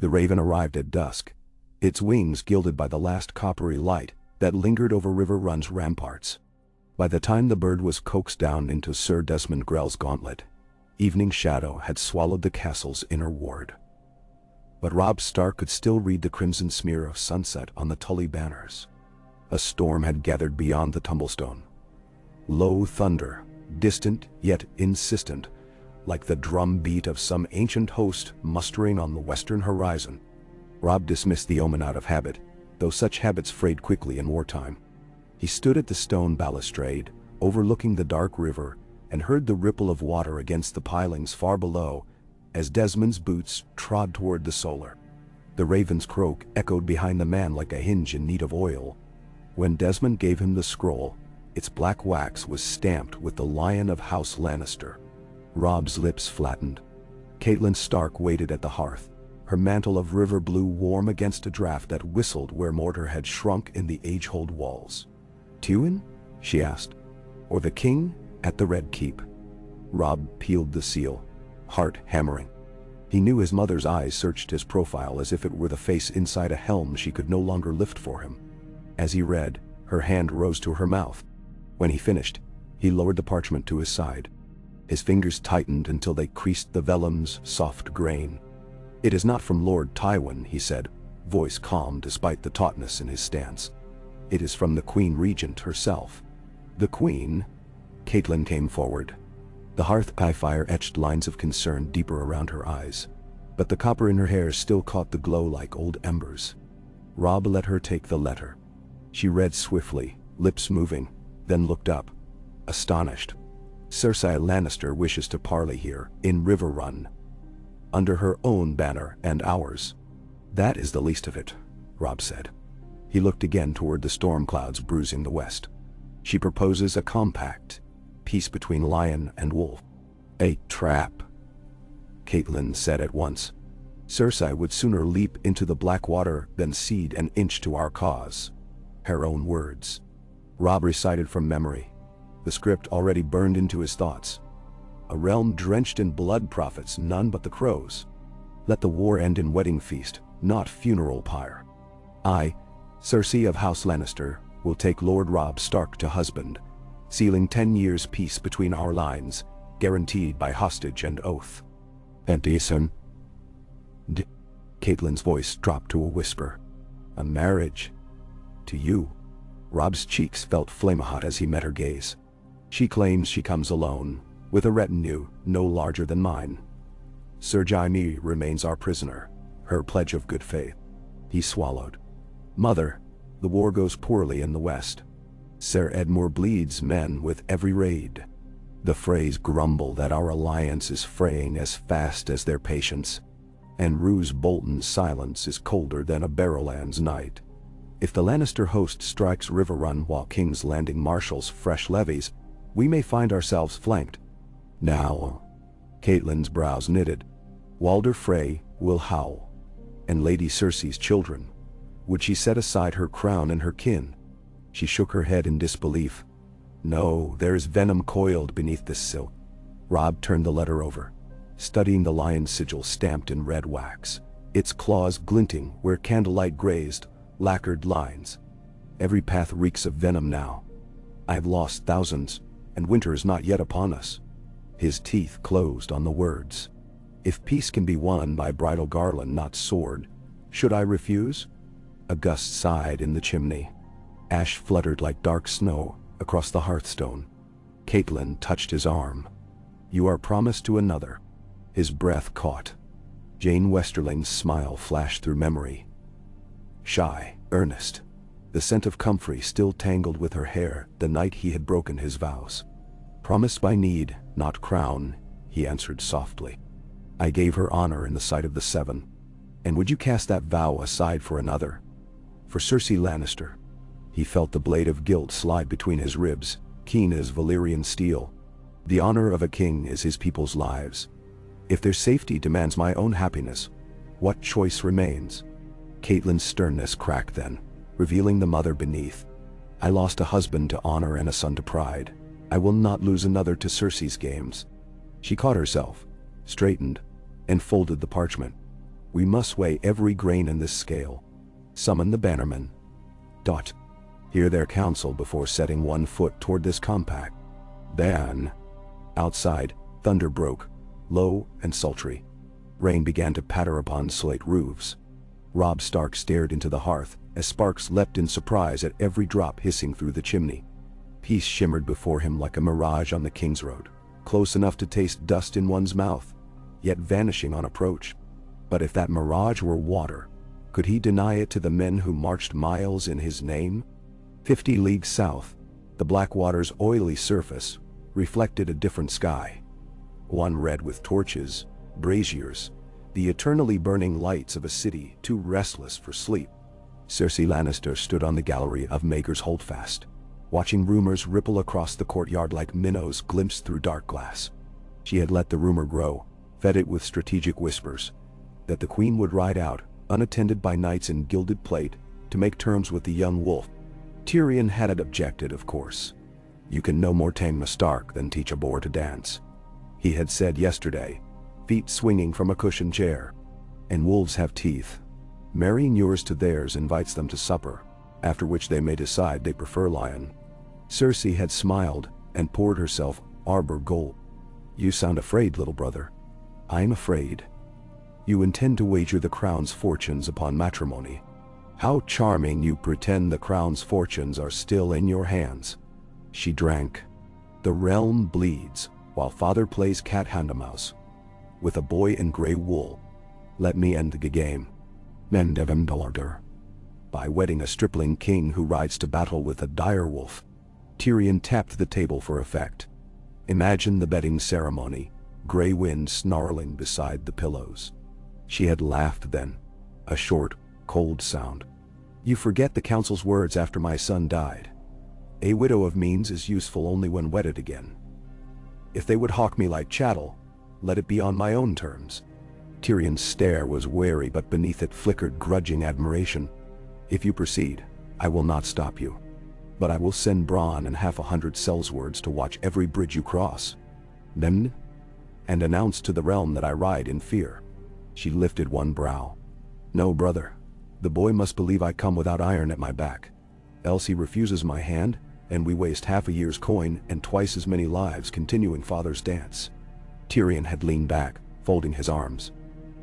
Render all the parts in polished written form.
The raven arrived at dusk, its wings gilded by the last coppery light that lingered over River Run's ramparts. By the time the bird was coaxed down into Sir Desmond Grell's gauntlet, evening shadow had swallowed the castle's inner ward. But Robb Stark could still read the crimson smear of sunset on the Tully banners. A storm had gathered beyond the Tumblestone. Low thunder, distant yet insistent, like the drum beat of some ancient host mustering on the western horizon. Robb dismissed the omen out of habit, though such habits frayed quickly in wartime. He stood at the stone balustrade, overlooking the dark river, and heard the ripple of water against the pilings far below as Desmond's boots trod toward the solar. The raven's croak echoed behind the man like a hinge in need of oil. When Desmond gave him the scroll, its black wax was stamped with the Lion of House Lannister. Robb's lips flattened. Catelyn Stark waited at the hearth, her mantle of river blue warm against a draft that whistled where mortar had shrunk in the age-old walls. "Tywin?" she asked. "Or the king at the Red Keep?" Robb peeled the seal, heart hammering. He knew his mother's eyes searched his profile as if it were the face inside a helm she could no longer lift for him. As he read, her hand rose to her mouth. When he finished, he lowered the parchment to his side. His fingers tightened until they creased the vellum's soft grain. "It is not from Lord Tywin," he said, voice calm despite the tautness in his stance. "It is from the Queen Regent herself." "The Queen?" Catelyn came forward. The hearth fire etched lines of concern deeper around her eyes, but the copper in her hair still caught the glow like old embers. Robb let her take the letter. She read swiftly, lips moving, then looked up, astonished. "Cersei Lannister wishes to parley here, in River Run. Under her own banner and ours." "That is the least of it," Robb said. He looked again toward the storm clouds bruising the west. "She proposes a compact, peace between lion and wolf." "A trap," Catelyn said at once. "Cersei would sooner leap into the black water than cede an inch to our cause." Her own words. Robb recited from memory, the script already burned into his thoughts. "A realm drenched in blood profits none but the crows. Let the war end in wedding feast, not funeral pyre. I, Cersei of House Lannister, will take Lord Robb Stark to husband, sealing 10 years' peace between our lines, guaranteed by hostage and oath." "And Aeson?" Catelyn's voice dropped to a whisper. "A marriage. To you." Robb's cheeks felt flame-hot as he met her gaze. "She claims she comes alone, with a retinue no larger than mine. Sir Jaime remains our prisoner, her pledge of good faith." He swallowed. "Mother, the war goes poorly in the west. Ser Edmure bleeds men with every raid. The Freys grumble that our alliance is fraying as fast as their patience, and Roose Bolton's silence is colder than a Barrowlands night. If the Lannister host strikes River Run while King's Landing marshals fresh levies, we may find ourselves flanked. Now," Catelyn's brows knitted, "Walder Frey will howl. And Lady Cersei's children. Would she set aside her crown and her kin?" She shook her head in disbelief. "No, there is venom coiled beneath this silk." Robb turned the letter over, studying the lion's sigil stamped in red wax, its claws glinting where candlelight grazed lacquered lines. "Every path reeks of venom now. I have lost thousands, and winter is not yet upon us." His teeth closed on the words. "If peace can be won by bridal garland, not sword, should I refuse?" A gust sighed in the chimney. Ash fluttered like dark snow across the hearthstone. Catelyn touched his arm. "You are promised to another." His breath caught. Jane Westerling's smile flashed through memory. Shy, earnest. The scent of comfrey still tangled with her hair the night he had broken his vows. "Promised by need, not crown," he answered softly. "I gave her honor in the sight of the Seven. And would you cast that vow aside for another? For Cersei Lannister?" He felt the blade of guilt slide between his ribs, keen as Valyrian steel. "The honor of a king is his people's lives. If their safety demands my own happiness, what choice remains?" Catelyn's sternness cracked then, revealing the mother beneath. "I lost a husband to honor and a son to pride. I will not lose another to Cersei's games." She caught herself, straightened, and folded the parchment. We must weigh every grain in this scale. Summon the bannermen. Hear their counsel before setting one foot toward this compact. Then, outside, thunder broke, low and sultry. Rain began to patter upon slate roofs. Robb Stark stared into the hearth as sparks leapt in surprise at every drop hissing through the chimney. Peace shimmered before him like a mirage on the King's Road, close enough to taste dust in one's mouth, yet vanishing on approach. But if that mirage were water, could he deny it to the men who marched miles in his name? 50 leagues south, the Blackwater's oily surface reflected a different sky. One red with torches, braziers, the eternally burning lights of a city too restless for sleep. Cersei Lannister stood on the gallery of Maegor's Holdfast, watching rumors ripple across the courtyard like minnows glimpsed through dark glass. She had let the rumor grow, fed it with strategic whispers, that the queen would ride out, unattended by knights in gilded plate, to make terms with the young wolf. Tyrion had objected, of course. You can no more tame a Stark than teach a boar to dance, he had said yesterday, feet swinging from a cushioned chair. And wolves have teeth. Marrying yours to theirs invites them to supper, after which they may decide they prefer lion. Cersei had smiled and poured herself arbor gold. You sound afraid, little brother. I'm afraid. You intend to wager the crown's fortunes upon matrimony. How charming you pretend the crown's fortunes are still in your hands. She drank. The realm bleeds, while father plays cat hand-a-mouse with a boy in gray wool. Let me end the game. Men devem dollar. By wedding a stripling king who rides to battle with a dire wolf. Tyrion tapped the table for effect. Imagine the bedding ceremony, gray wind snarling beside the pillows. She had laughed then, a short, cold sound. You forget the council's words after my son died. A widow of means is useful only when wedded again. If they would hawk me like chattel, let it be on my own terms. Tyrion's stare was wary, but beneath it flickered grudging admiration. If you proceed, I will not stop you. But I will send Bronn and 100 sellswords to watch every bridge you cross. Then, and announce to the realm that I ride in fear. She lifted one brow. No, brother. The boy must believe I come without iron at my back. Else he refuses my hand, and we waste half a year's coin and twice as many lives continuing father's dance. Tyrion had leaned back, folding his arms.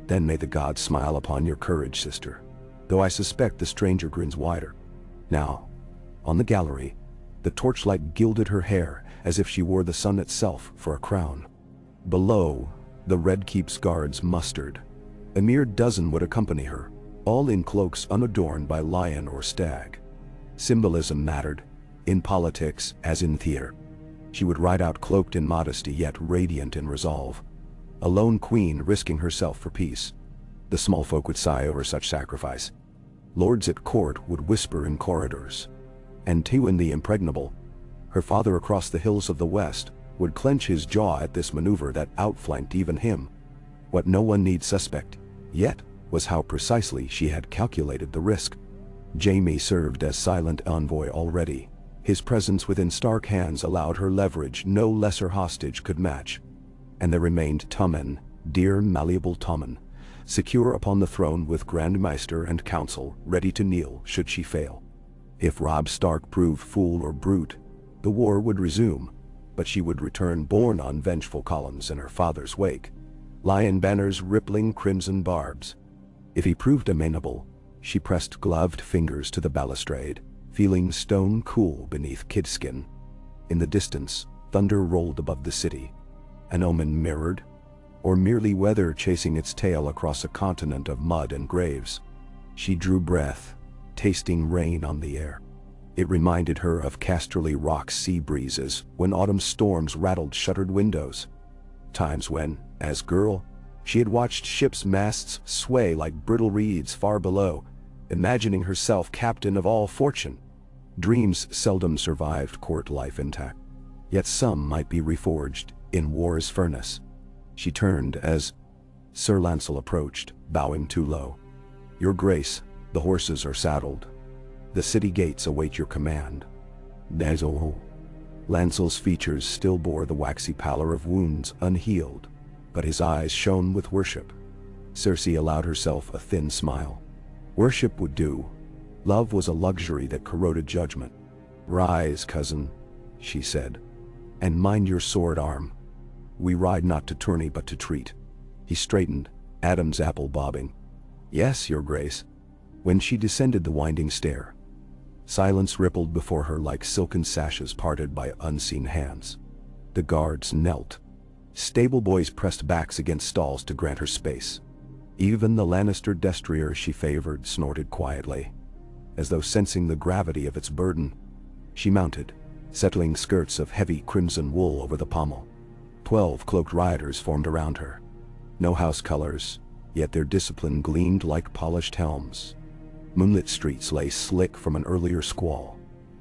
Then may the gods smile upon your courage, sister. Though I suspect the stranger grins wider. Now, on the gallery, the torchlight gilded her hair as if she wore the sun itself for a crown. Below, the Red Keep's guards mustered. A mere dozen would accompany her, all in cloaks unadorned by lion or stag. Symbolism mattered, in politics as in theater. She would ride out cloaked in modesty yet radiant in resolve. A lone queen risking herself for peace. The small folk would sigh over such sacrifice. Lords at court would whisper in corridors. And Tywin the Impregnable, her father across the hills of the west, would clench his jaw at this maneuver that outflanked even him. What no one need suspect, yet, was how precisely she had calculated the risk. Jaime served as silent envoy already. His presence within Stark hands allowed her leverage no lesser hostage could match. And there remained Tommen, dear malleable Tommen, secure upon the throne with Grand Maester and council ready to kneel should she fail. If Robb Stark proved fool or brute, the war would resume, but she would return borne on vengeful columns in her father's wake. Lion banners rippling crimson barbs. If he proved amenable, she pressed gloved fingers to the balustrade, feeling stone cool beneath kidskin. In the distance, thunder rolled above the city. An omen mirrored, or merely weather chasing its tail across a continent of mud and graves. She drew breath, tasting rain on the air. It reminded her of Casterly Rock's sea breezes when autumn storms rattled shuttered windows. Times when, as girl, she had watched ships' masts sway like brittle reeds far below, imagining herself captain of all fortune. Dreams seldom survived court life intact, yet some might be reforged in war's furnace. She turned as Sir Lancel approached, bowing too low. Your Grace, the horses are saddled. The city gates await your command. Dazzle. Lancel's features still bore the waxy pallor of wounds unhealed, but his eyes shone with worship. Cersei allowed herself a thin smile. Worship would do. Love was a luxury that corroded judgment. "Rise, cousin," she said, "and mind your sword arm. We ride not to tourney but to treat." He straightened, Adam's apple bobbing. "Yes, your grace." When she descended the winding stair, silence rippled before her like silken sashes parted by unseen hands. The guards knelt. Stable boys pressed backs against stalls to grant her space. Even the Lannister destrier she favored snorted quietly. As though sensing the gravity of its burden, she mounted, settling skirts of heavy crimson wool over the pommel. 12 cloaked riders formed around her. No house colors, yet their discipline gleamed like polished helms. Moonlit streets lay slick from an earlier squall,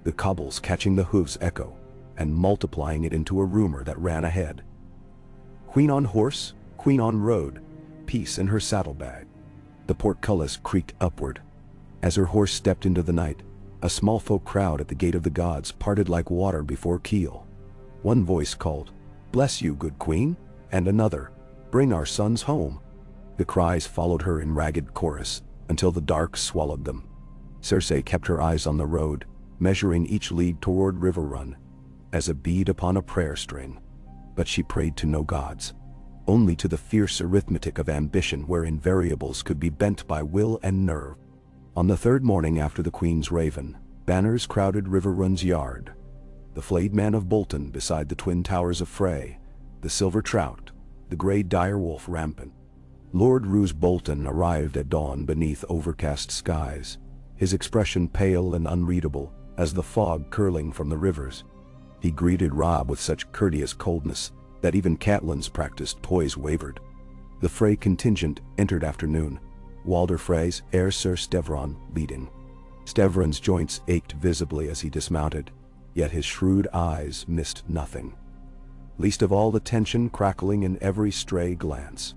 the cobbles catching the hooves' echo and multiplying it into a rumor that ran ahead. Queen on horse, queen on road, peace in her saddlebag. The portcullis creaked upward. As her horse stepped into the night, a small folk crowd at the gate of the gods parted like water before keel. One voice called, "Bless you, good queen," and another, "Bring our sons home." The cries followed her in ragged chorus until the dark swallowed them. Cersei kept her eyes on the road, measuring each lead toward River Run, as a bead upon a prayer string. But she prayed to no gods, only to the fierce arithmetic of ambition wherein variables could be bent by will and nerve. On the third morning after the Queen's Raven, banners crowded River Run's yard. The flayed man of Bolton beside the twin towers of Frey, the silver trout, the grey direwolf rampant. Lord Roose Bolton arrived at dawn beneath overcast skies, his expression pale and unreadable as the fog curling from the rivers. He greeted Robb with such courteous coldness that even Catelyn's practiced poise wavered. The Frey contingent entered afternoon, Walder Frey's heir Sir Stevron leading. Stevron's joints ached visibly as he dismounted, yet his shrewd eyes missed nothing. Least of all the tension crackling in every stray glance.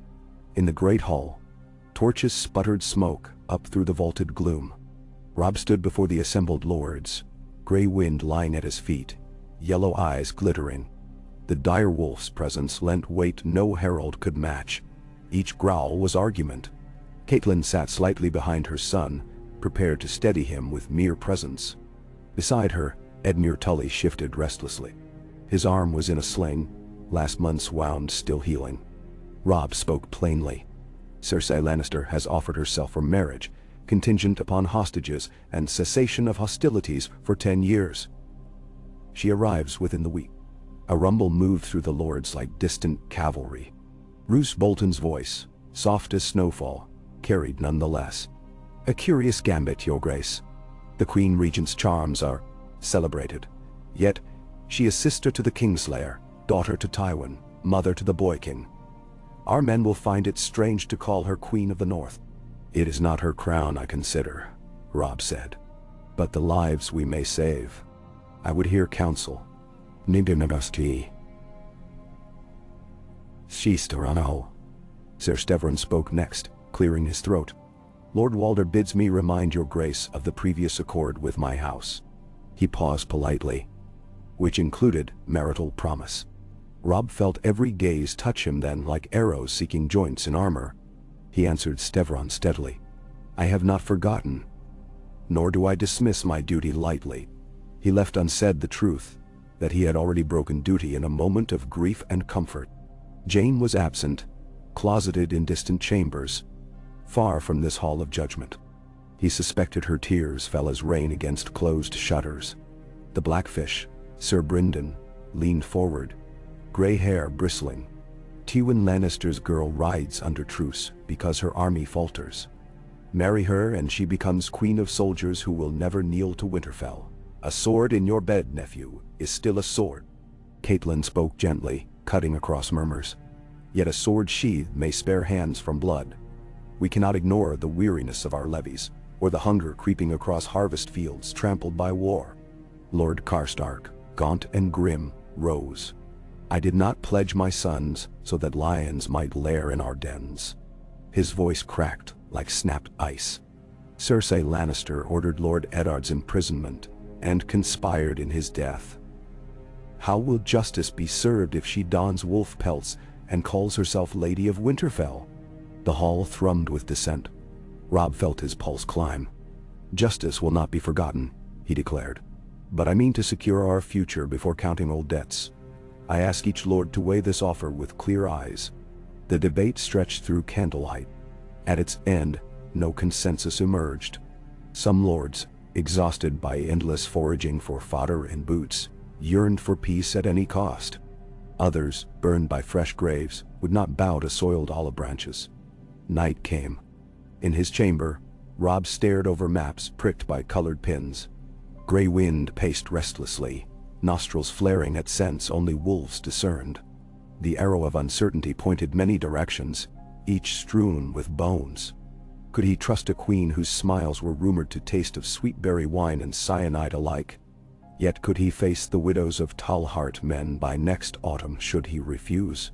In the great hall, torches sputtered smoke up through the vaulted gloom. Robb stood before the assembled lords, grey wind lying at his feet, yellow eyes glittering. The direwolf's presence lent weight no herald could match. Each growl was argument. Catelyn sat slightly behind her son, prepared to steady him with mere presence. Beside her, Edmure Tully shifted restlessly. His arm was in a sling, last month's wound still healing. Robb spoke plainly. "Cersei Lannister has offered herself for marriage, contingent upon hostages and cessation of hostilities for 10 years. She arrives within the week." A rumble moved through the lords like distant cavalry. Roose Bolton's voice, soft as snowfall, carried nonetheless. "A curious gambit, your grace. The Queen Regent's charms are celebrated. Yet, she is sister to the Kingslayer, daughter to Tywin, mother to the Boy King. Our men will find it strange to call her Queen of the North." "It is not her crown I consider," Robb said, "but the lives we may save. I would hear counsel." "Nidinabasti. Sistorano." Sir Stevron spoke next, clearing his throat. "Lord Walder bids me remind your grace of the previous accord with my house." He paused politely, which included marital promise. Robb felt every gaze touch him then like arrows seeking joints in armor. He answered Stevron steadily, "I have not forgotten, nor do I dismiss my duty lightly." He left unsaid the truth, that he had already broken duty in a moment of grief and comfort. Jane was absent, closeted in distant chambers, far from this hall of judgment. He suspected her tears fell as rain against closed shutters. The Blackfish, Sir Brynden, leaned forward, grey hair bristling. "Tywin Lannister's girl rides under truce because her army falters. Marry her and she becomes queen of soldiers who will never kneel to Winterfell. A sword in your bed, nephew, is still a sword." Catelyn spoke gently, cutting across murmurs. "Yet a sword sheathed may spare hands from blood. We cannot ignore the weariness of our levies, or the hunger creeping across harvest fields trampled by war." Lord Karstark, gaunt and grim, rose. "I did not pledge my sons so that lions might lair in our dens." His voice cracked like snapped ice. "Cersei Lannister ordered Lord Eddard's imprisonment and conspired in his death. How will justice be served if she dons wolf pelts and calls herself Lady of Winterfell?" The hall thrummed with dissent. Robb felt his pulse climb. "Justice will not be forgotten," he declared. "But I mean to secure our future before counting old debts. I ask each lord to weigh this offer with clear eyes." The debate stretched through candlelight. At its end, no consensus emerged. Some lords, exhausted by endless foraging for fodder and boots, yearned for peace at any cost. Others, burned by fresh graves, would not bow to soiled olive branches. Night came. In his chamber, Robb stared over maps pricked by colored pins. Gray wind paced restlessly, nostrils flaring at scents only wolves discerned. The arrow of uncertainty pointed many directions, each strewn with bones. Could he trust a queen whose smiles were rumored to taste of sweet berry wine and cyanide alike? Yet could he face the widows of Talhart men by next autumn should he refuse?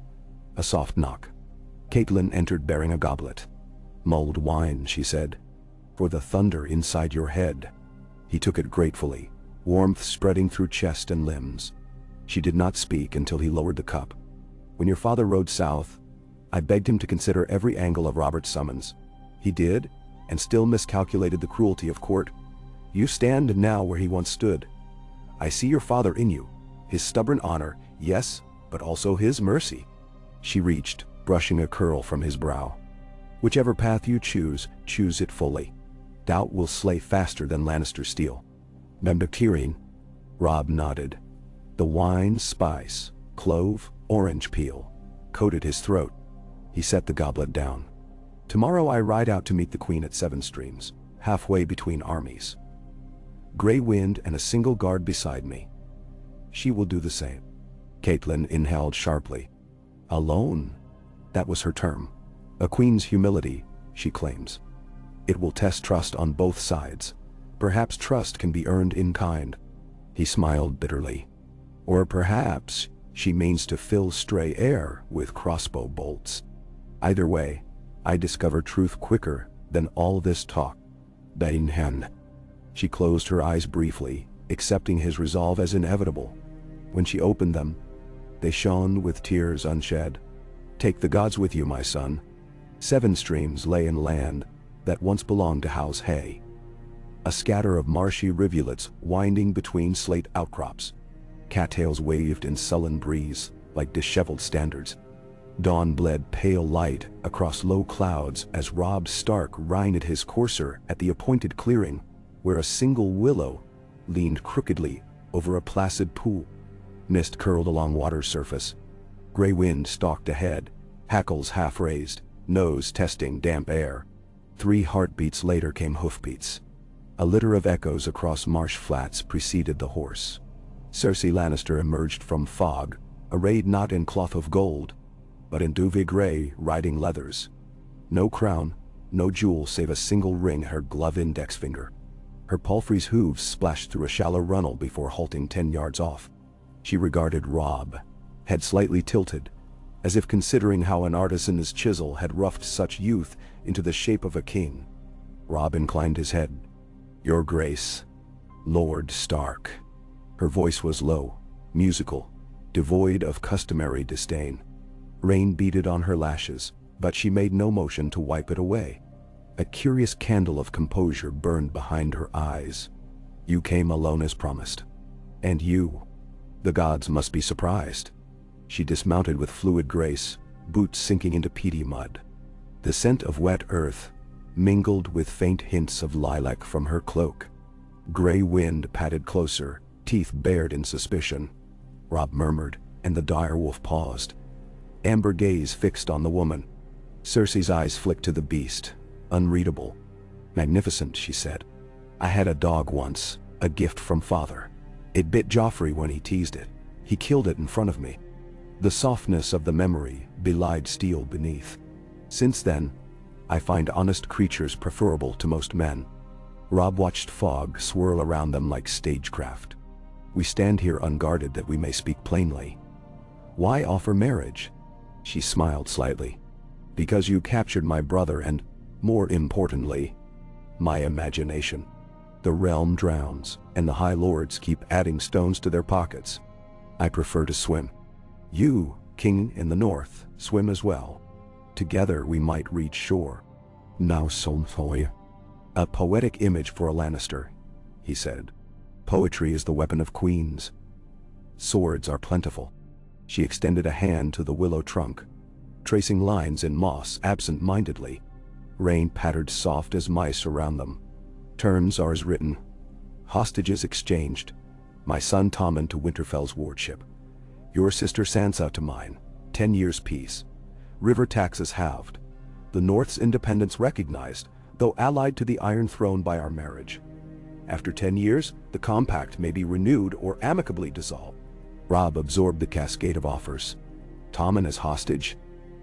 A soft knock. Caitlin entered bearing a goblet. "Mulled wine," she said, "for the thunder inside your head." He took it gratefully, warmth spreading through chest and limbs. She did not speak until he lowered the cup. "When your father rode south, I begged him to consider every angle of Robert's summons. He did, and still miscalculated the cruelty of court. You stand now where he once stood. I see your father in you, his stubborn honor, yes, but also his mercy." She reached, brushing a curl from his brow. "Whichever path you choose, choose it fully. Doubt will slay faster than Lannister steel." "Membactirine?" Robb nodded. The wine spice, clove, orange peel, coated his throat. He set the goblet down. "Tomorrow I ride out to meet the queen at Seven Streams, halfway between armies. Gray wind and a single guard beside me. She will do the same." Caitlin inhaled sharply. "Alone?" That was her term. A queen's humility, she claims. It will test trust on both sides. Perhaps trust can be earned in kind. He smiled bitterly. Or perhaps she means to fill stray air with crossbow bolts. Either way, I discover truth quicker than all this talk. Dainhen. She closed her eyes briefly, accepting his resolve as inevitable. When she opened them, they shone with tears unshed. "Take the gods with you, my son." Seven Streams lay in land that once belonged to House Hay. A scatter of marshy rivulets winding between slate outcrops. Cattails waved in sullen breeze like disheveled standards. Dawn bled pale light across low clouds as Robb Stark reined his courser at the appointed clearing, where a single willow leaned crookedly over a placid pool. Mist curled along water's surface. Gray wind stalked ahead, hackles half raised, nose testing damp air. 3 heartbeats later came hoofbeats. A litter of echoes across marsh flats preceded the horse. Cersei Lannister emerged from fog, arrayed not in cloth of gold, but in duvet gray riding leathers. No crown, no jewel save a single ring at her glove index finger. Her palfrey's hooves splashed through a shallow runnel before halting 10 yards off. She regarded Robb, head slightly tilted, as if considering how an artisan's chisel had roughed such youth into the shape of a king. Robb inclined his head. "Your Grace, Lord Stark." Her voice was low, musical, devoid of customary disdain. Rain beaded on her lashes, but she made no motion to wipe it away. A curious candle of composure burned behind her eyes. "You came alone as promised. And you. The gods must be surprised." She dismounted with fluid grace, boots sinking into peaty mud. The scent of wet earth mingled with faint hints of lilac from her cloak. Gray wind patted closer, teeth bared in suspicion. Robb murmured, and the direwolf paused. Amber gaze fixed on the woman. Cersei's eyes flicked to the beast, unreadable. "Magnificent," she said. "I had a dog once, a gift from father. It bit Joffrey when he teased it. He killed it in front of me." The softness of the memory belied steel beneath. "Since then, I find honest creatures preferable to most men." Robb watched fog swirl around them like stagecraft. "We stand here unguarded that we may speak plainly. Why offer marriage?" She smiled slightly. "Because you captured my brother and, more importantly, my imagination. The realm drowns, and the High Lords keep adding stones to their pockets. I prefer to swim. You, king in the north, swim as well. Together we might reach shore. Now Solnfoy. A poetic image for a Lannister, he said. Poetry is the weapon of queens. Swords are plentiful. She extended a hand to the willow trunk, tracing lines in moss absent-mindedly. Rain pattered soft as mice around them. Terms are as written. Hostages exchanged. My son Tommen to Winterfell's wardship. Your sister Sansa to mine. 10 years peace. River taxes halved. The North's independence recognized, though allied to the Iron Throne by our marriage. After 10 years, the compact may be renewed or amicably dissolved. Robb absorbed the cascade of offers. Tommen as hostage?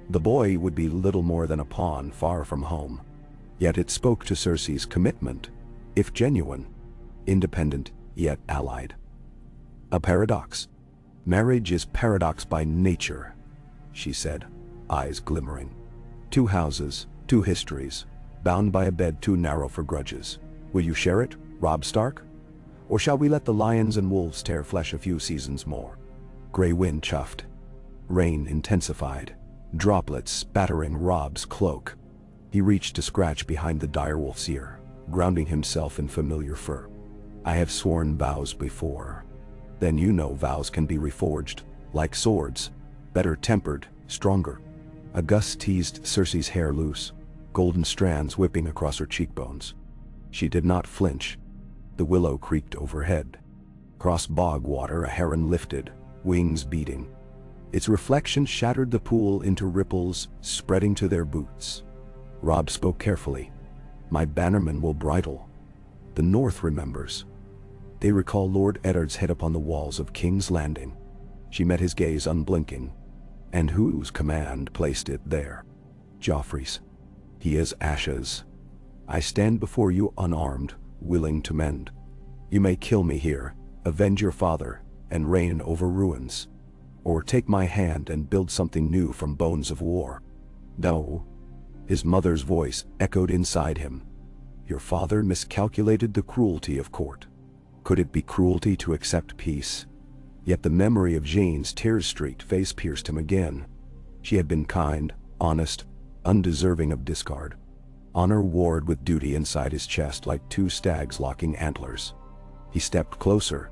The boy would be little more than a pawn far from home. Yet it spoke to Cersei's commitment, if genuine, independent yet allied. A paradox. Marriage is paradox by nature, she said, eyes glimmering. 2 houses, 2 histories, bound by a bed too narrow for grudges. Will you share it, Robb Stark? Or shall we let the lions and wolves tear flesh a few seasons more? Grey wind chuffed. Rain intensified, droplets spattering Robb's cloak. He reached to scratch behind the direwolf's ear, grounding himself in familiar fur. I have sworn vows before. Then you know vows can be reforged, like swords, better tempered, stronger. A gust teased Cersei's hair loose, golden strands whipping across her cheekbones. She did not flinch. The willow creaked overhead. Across bog water a heron lifted, wings beating. Its reflection shattered the pool into ripples, spreading to their boots. Robb spoke carefully. My bannermen will bridle. The North remembers. They recall Lord Eddard's head upon the walls of King's Landing. She met his gaze unblinking. And whose command placed it there? Joffrey's. He is ashes. I stand before you unarmed, willing to mend. You may kill me here, avenge your father, and reign over ruins. Or take my hand and build something new from bones of war. No. His mother's voice echoed inside him. Your father miscalculated the cruelty of court. Could it be cruelty to accept peace? Yet the memory of Jane's Tears Street face pierced him again. She had been kind, honest, undeserving of discard. Honor warred with duty inside his chest like 2 stags locking antlers. He stepped closer.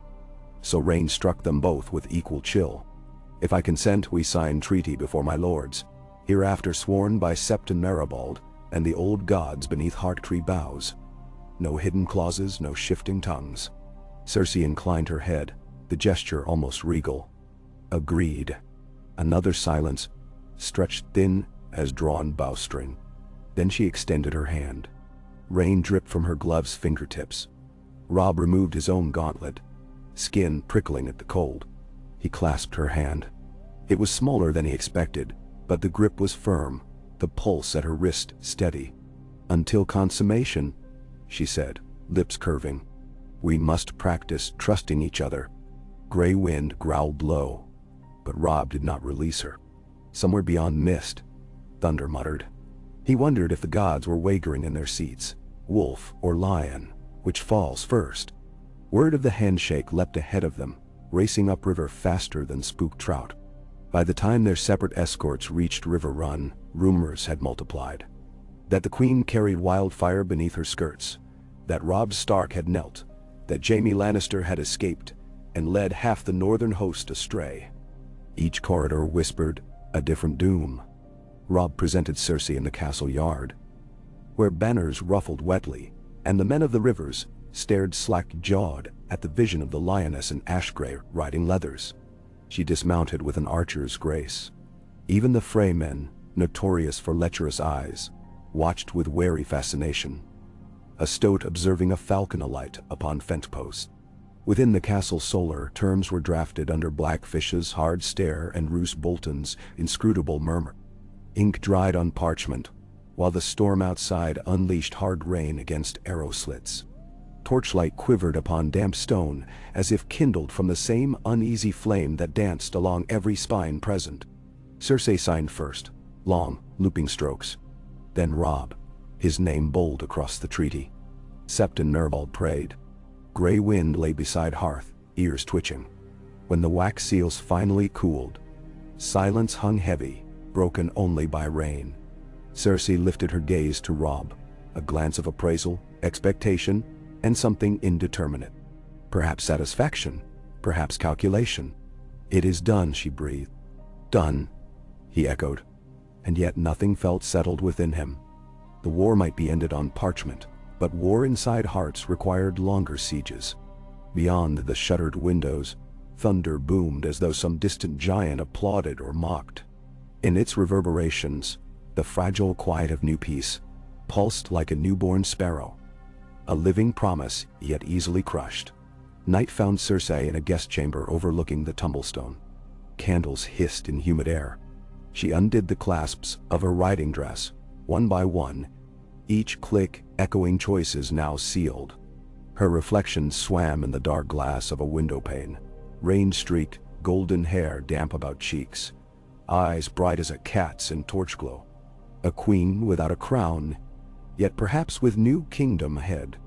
So rain struck them both with equal chill. If I consent, we sign treaty before my lords, hereafter sworn by Septon Maribald and the old gods beneath heart-tree boughs. No hidden clauses, no shifting tongues. Cersei inclined her head, the gesture almost regal. Agreed. Another silence, stretched thin as drawn bowstring. Then she extended her hand. Rain dripped from her glove's fingertips. Robb removed his own gauntlet, skin prickling at the cold. He clasped her hand. It was smaller than he expected, but the grip was firm, the pulse at her wrist steady. Until consummation, she said, lips curving. We must practice trusting each other. Grey wind growled low, but Robb did not release her. Somewhere beyond mist, thunder muttered. He wondered if the gods were wagering in their seats, wolf or lion, which falls first. Word of the handshake leapt ahead of them, racing upriver faster than spooked trout. By the time their separate escorts reached River Run, rumors had multiplied. That the queen carried wildfire beneath her skirts, that Robb Stark had knelt, that Jaime Lannister had escaped and led half the northern host astray. Each corridor whispered a different doom. Robb presented Cersei in the castle yard, where banners ruffled wetly, and the men of the rivers stared slack-jawed at the vision of the lioness in ash-gray riding leathers. She dismounted with an archer's grace. Even the Frey men, notorious for lecherous eyes, watched with wary fascination. A stoat observing a falcon alight upon fence posts. Within the castle solar, terms were drafted under Blackfish's hard stare and Roose Bolton's inscrutable murmur. Ink dried on parchment, while the storm outside unleashed hard rain against arrow slits. Torchlight quivered upon damp stone, as if kindled from the same uneasy flame that danced along every spine present. Cersei signed first, long, looping strokes. Then Robb, his name bold across the treaty. Septon Maribald prayed. Grey wind lay beside hearth, ears twitching. When the wax seals finally cooled, silence hung heavy, broken only by rain. Cersei lifted her gaze to Robb, a glance of appraisal, expectation, and something indeterminate. Perhaps satisfaction, perhaps calculation. "It is done," she breathed. "Done," he echoed, and yet nothing felt settled within him. The war might be ended on parchment, but war inside hearts required longer sieges. Beyond the shuttered windows, thunder boomed as though some distant giant applauded or mocked. In its reverberations, the fragile quiet of new peace pulsed like a newborn sparrow, a living promise yet easily crushed. Night found Cersei in a guest chamber overlooking the tumblestone. Candles hissed in humid air. She undid the clasps of her riding dress, one by one, each click echoing choices now sealed. Her reflection swam in the dark glass of a window pane, rain-streaked, golden hair damp about cheeks, eyes bright as a cat's in torch glow. A queen without a crown, yet perhaps with new kingdom ahead.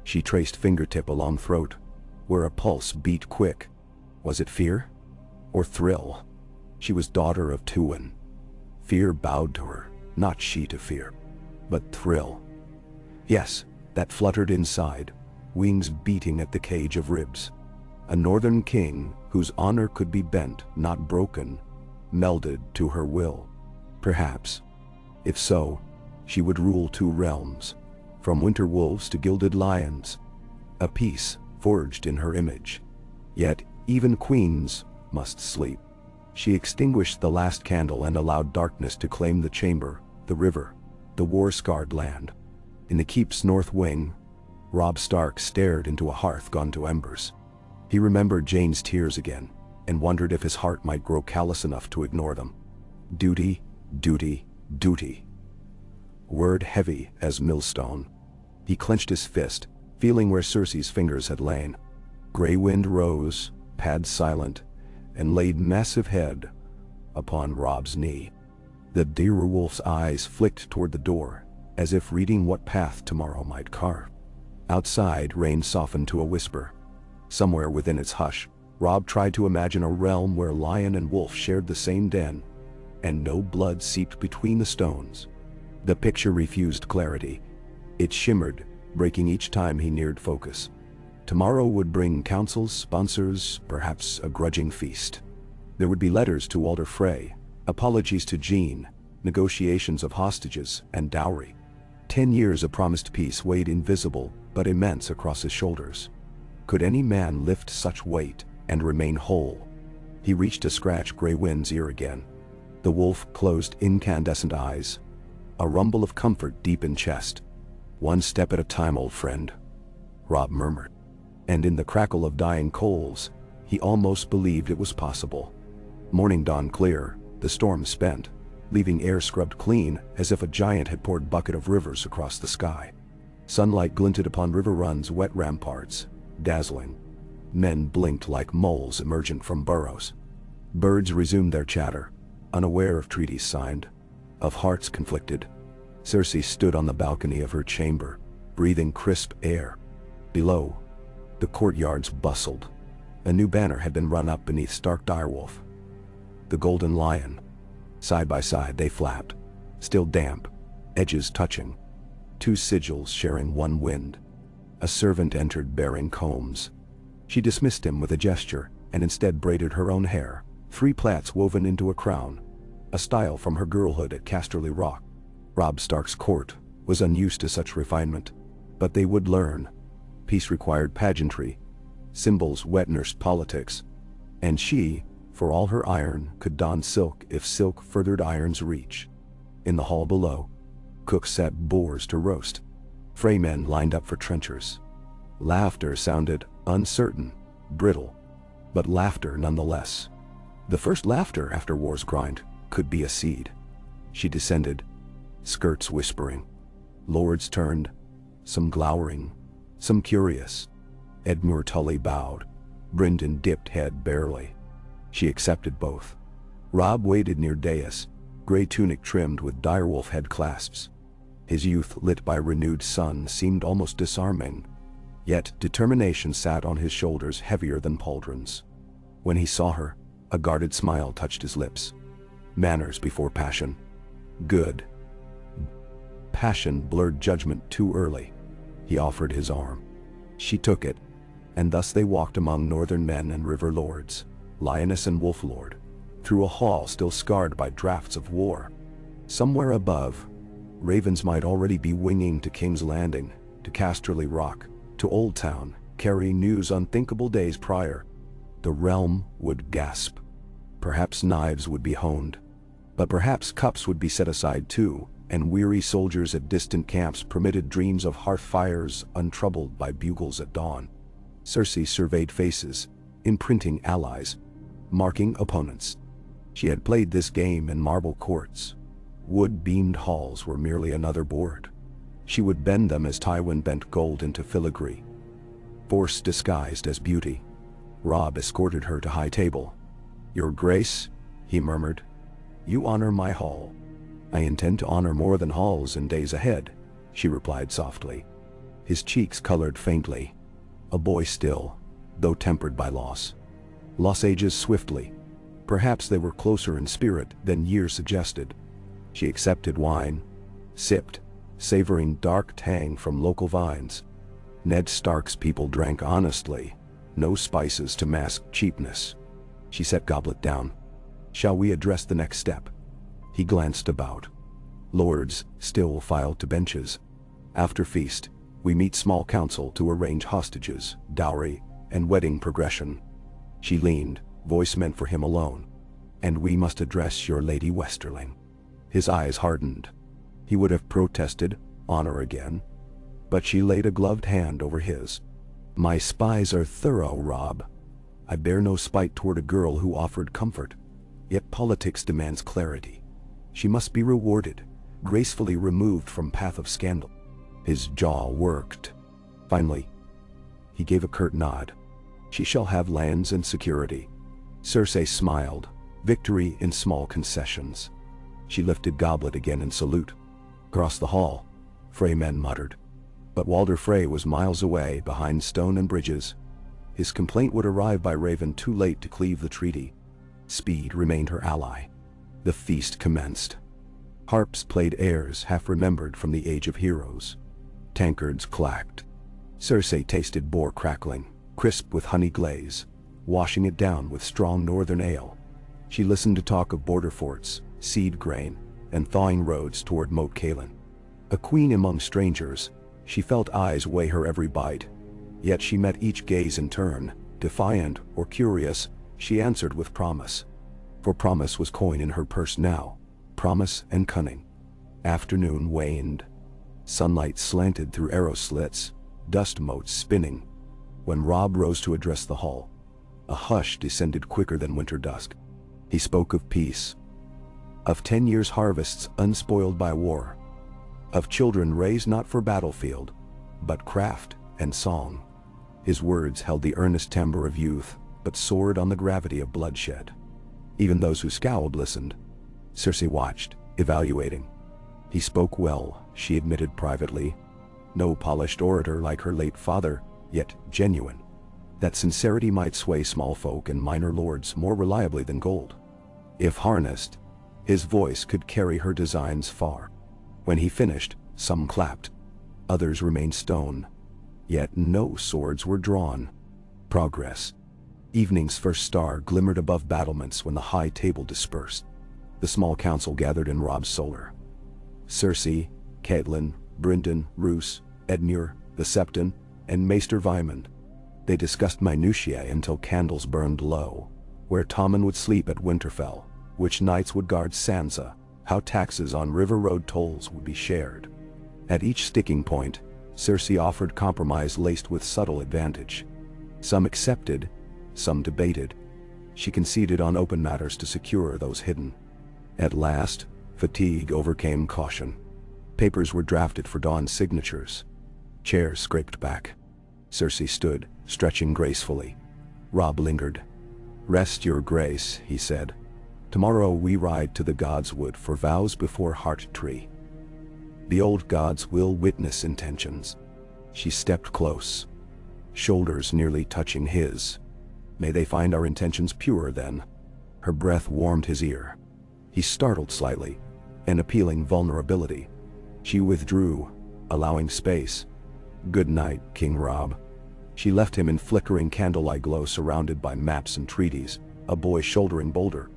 She traced fingertip along throat, where a pulse beat quick. Was it fear? Or thrill? She was daughter of Tywin. Fear bowed to her, not she to fear. But thrill. Yes, that fluttered inside, wings beating at the cage of ribs. A northern king whose honor could be bent, not broken, melded to her will. Perhaps. If so, she would rule 2 realms, from winter wolves to gilded lions. A peace forged in her image. Yet even queens must sleep. She extinguished the last candle and allowed darkness to claim the chamber, the river, the war-scarred land. In the keep's north wing, Robb Stark stared into a hearth gone to embers. He remembered Jane's tears again, and wondered if his heart might grow callous enough to ignore them. Duty, duty, duty. Word heavy as millstone. He clenched his fist, feeling where Cersei's fingers had lain. Grey wind rose, pad silent, and laid massive head upon Robb's knee. The direwolf's eyes flicked toward the door, as if reading what path tomorrow might carve. Outside, rain softened to a whisper. Somewhere within its hush, Robb tried to imagine a realm where lion and wolf shared the same den, and no blood seeped between the stones. The picture refused clarity. It shimmered, breaking each time he neared focus. Tomorrow would bring councils, sponsors, perhaps a grudging feast. There would be letters to Walder Frey, apologies to Jean, negotiations of hostages and dowry. 10 years of promised peace weighed invisible but immense across his shoulders. Could any man lift such weight and remain whole? He reached to scratch Grey Wind's ear again. The wolf closed incandescent eyes. A rumble of comfort deep in chest. "One step at a time, old friend," Robb murmured. And in the crackle of dying coals, he almost believed it was possible. Morning dawned clear, the storm spent, leaving air scrubbed clean as if a giant had poured bucket of rivers across the sky. Sunlight glinted upon River Run's wet ramparts, dazzling. Men blinked like moles emergent from burrows. Birds resumed their chatter, unaware of treaties signed, of hearts conflicted. Cersei stood on the balcony of her chamber, breathing crisp air. Below, the courtyards bustled. A new banner had been run up beneath Stark direwolf. The golden lion. Side by side they flapped, still damp, edges touching. 2 sigils sharing one wind. A servant entered bearing combs. She dismissed him with a gesture and instead braided her own hair, 3 plaits woven into a crown, a style from her girlhood at Casterly Rock. Robb Stark's court was unused to such refinement, but they would learn. Peace required pageantry, symbols wet-nursed politics, and she, for all her iron, could don silk if silk furthered iron's reach. In the hall below, cooks sat boars to roast. Freymen lined up for trenchers. Laughter sounded uncertain, brittle, but laughter nonetheless. The first laughter after war's grind could be a seed. She descended, skirts whispering. Lords turned, some glowering, some curious. Edmure Tully bowed. Brynden dipped head barely. She accepted both. Robb waited near dais, gray tunic trimmed with direwolf head clasps. His youth lit by renewed sun seemed almost disarming, yet determination sat on his shoulders heavier than pauldrons. When he saw her, a guarded smile touched his lips. Manners before passion. Good. passion blurred judgment too early. He offered his arm. She took it, and thus they walked among northern men and river lords, lioness and wolf lord, through a hall still scarred by drafts of war. Somewhere above, ravens might already be winging to King's Landing, to Casterly Rock, to Old Town, carrying news unthinkable days prior. The realm would gasp. Perhaps knives would be honed. But perhaps cups would be set aside too, and weary soldiers at distant camps permitted dreams of hearth fires untroubled by bugles at dawn. Cersei surveyed faces, imprinting allies, marking opponents. She had played this game in marble courts. Wood-beamed halls were merely another board. She would bend them as Tywin bent gold into filigree. Force disguised as beauty. Robb escorted her to high table. "Your Grace," he murmured, "you honor my hall." "I intend to honor more than halls in days ahead," she replied softly. His cheeks colored faintly. A boy still, though tempered by loss. Loss ages swiftly. Perhaps they were closer in spirit than years suggested. She accepted wine, sipped, savoring dark tang from local vines. Ned Stark's people drank honestly, no spices to mask cheapness. She set goblet down. "Shall we address the next step?" He glanced about. Lords still filed to benches. "After feast, we meet small council to arrange hostages, dowry, and wedding progression." She leaned, voice meant for him alone. "And we must address your Lady Westerling." His eyes hardened. He would have protested, honor again. But she laid a gloved hand over his. "My spies are thorough, Robb. I bear no spite toward a girl who offered comfort. Yet politics demands clarity. She must be rewarded, gracefully removed from path of scandal." His jaw worked. Finally, he gave a curt nod. "She shall have lands and security." Cersei smiled, victory in small concessions. She lifted goblet again in salute. Across the hall, Frey men muttered. But Walder Frey was miles away behind stone and bridges. His complaint would arrive by Raven too late to cleave the treaty. Speed remained her ally. The feast commenced. Harps played airs half remembered from the Age of Heroes. Tankards clacked. Cersei tasted boar crackling, crisp with honey glaze, washing it down with strong northern ale. She listened to talk of border forts, seed grain, and thawing roads toward Moat Cailin. A queen among strangers, she felt eyes weigh her every bite. Yet she met each gaze in turn, defiant or curious. She answered with promise. For promise was coin in her purse now, promise and cunning. Afternoon waned. Sunlight slanted through arrow slits, dust motes spinning. When Robb rose to address the hall, a hush descended quicker than winter dusk. He spoke of peace, of 10 years' harvests unspoiled by war, of children raised not for battlefield, but craft and song. His words held the earnest timbre of youth, but soared on the gravity of bloodshed. Even those who scowled listened. Cersei watched, evaluating. He spoke well, she admitted privately. No polished orator like her late father, yet genuine. That sincerity might sway small folk and minor lords more reliably than gold. If harnessed, his voice could carry her designs far. When he finished, some clapped. Others remained stone. Yet no swords were drawn. Progress. Evening's first star glimmered above battlements when the high table dispersed. The small council gathered in Robb's solar. Cersei, Catelyn, Brynden, Roose, Edmure, the Septon, and Maester Vaemond. They discussed minutiae until candles burned low. Where Tommen would sleep at Winterfell, which knights would guard Sansa, how taxes on river road tolls would be shared. At each sticking point, Cersei offered compromise laced with subtle advantage. Some accepted, some debated. She conceded on open matters to secure those hidden. At last, fatigue overcame caution. Papers were drafted for Dawn's signatures. Chairs scraped back. Cersei stood, stretching gracefully. Robb lingered. "Rest, your grace," he said. "Tomorrow we ride to the gods' wood for vows before Heart Tree. The old gods will witness intentions." She stepped close, shoulders nearly touching his. "May they find our intentions pure then." Her breath warmed his ear. He startled slightly, an appealing vulnerability. She withdrew, allowing space. "Good night, King Robb." She left him in flickering candlelight glow surrounded by maps and treaties, a boy shouldering boulder.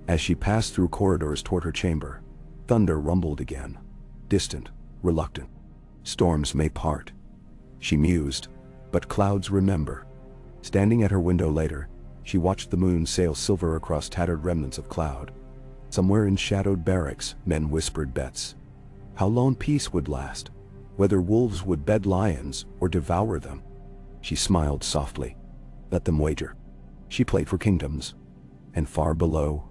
As she passed through corridors toward her chamber, thunder rumbled again. Distant, reluctant. Storms may part, she mused, but clouds remember. Standing at her window later, she watched the moon sail silver across tattered remnants of cloud. Somewhere in shadowed barracks, men whispered bets. How long peace would last, whether wolves would bed lions or devour them. She smiled softly. Let them wager. She played for kingdoms. And far below,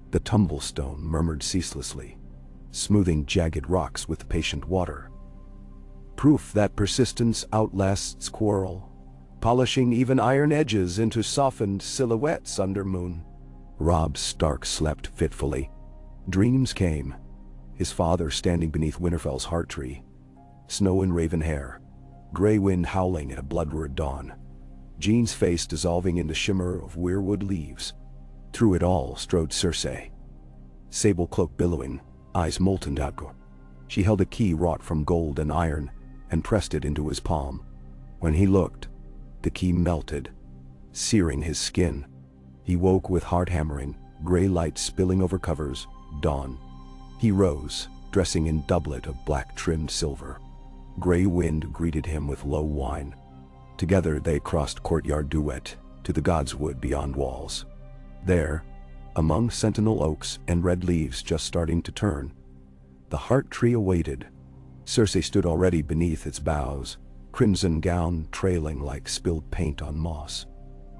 the tumblestone murmured ceaselessly, smoothing jagged rocks with patient water. Proof that persistence outlasts quarrel, polishing even iron edges into softened silhouettes under moon. Robb Stark slept fitfully. Dreams came. His father standing beneath Winterfell's heart tree. Snow and raven hair. Gray wind howling at a blood-red dawn. Jean's face dissolving in the shimmer of weirwood leaves. Through it all strode Cersei. Sable cloak billowing, eyes molten outgo. She held a key wrought from gold and iron and pressed it into his palm. When he looked, the key melted, searing his skin. He woke with heart hammering, gray light spilling over covers, dawn. He rose, dressing in doublet of black-trimmed silver. Gray wind greeted him with low whine. Together they crossed courtyard duet to the God's Wood beyond walls. There, among sentinel oaks and red leaves just starting to turn, the heart tree awaited. Cersei stood already beneath its boughs, crimson gown trailing like spilled paint on moss.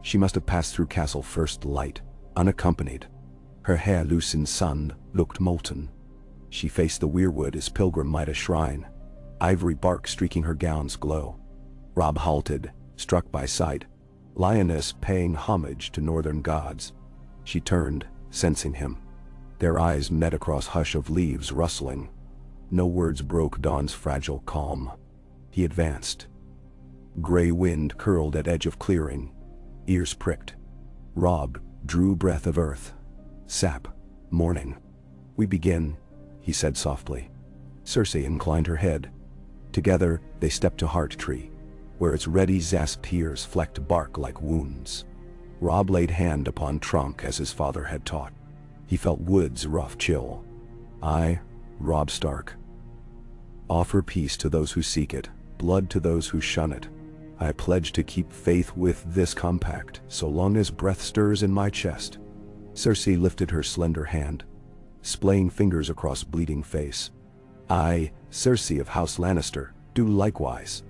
She must have passed through castle first light, unaccompanied. Her hair loose in sun looked molten. She faced the weirwood as pilgrim might a shrine, ivory bark streaking her gown's glow. Robb halted, struck by sight, lioness paying homage to northern gods. She turned, sensing him. Their eyes met across hush of leaves rustling. No words broke dawn's fragile calm. He advanced. Gray wind curled at edge of clearing, ears pricked. Robb drew breath of earth. Sap, morning. "We begin," he said softly. Cersei inclined her head. Together they stepped to Heart Tree, where its ready zasped tears flecked bark like wounds. Robb laid hand upon trunk as his father had taught. He felt wood's rough chill. "I, Robb Stark, offer peace to those who seek it, blood to those who shun it. I pledge to keep faith with this compact, so long as breath stirs in my chest." Cersei lifted her slender hand, splaying fingers across bleeding face. "I, Cersei of House Lannister, do likewise."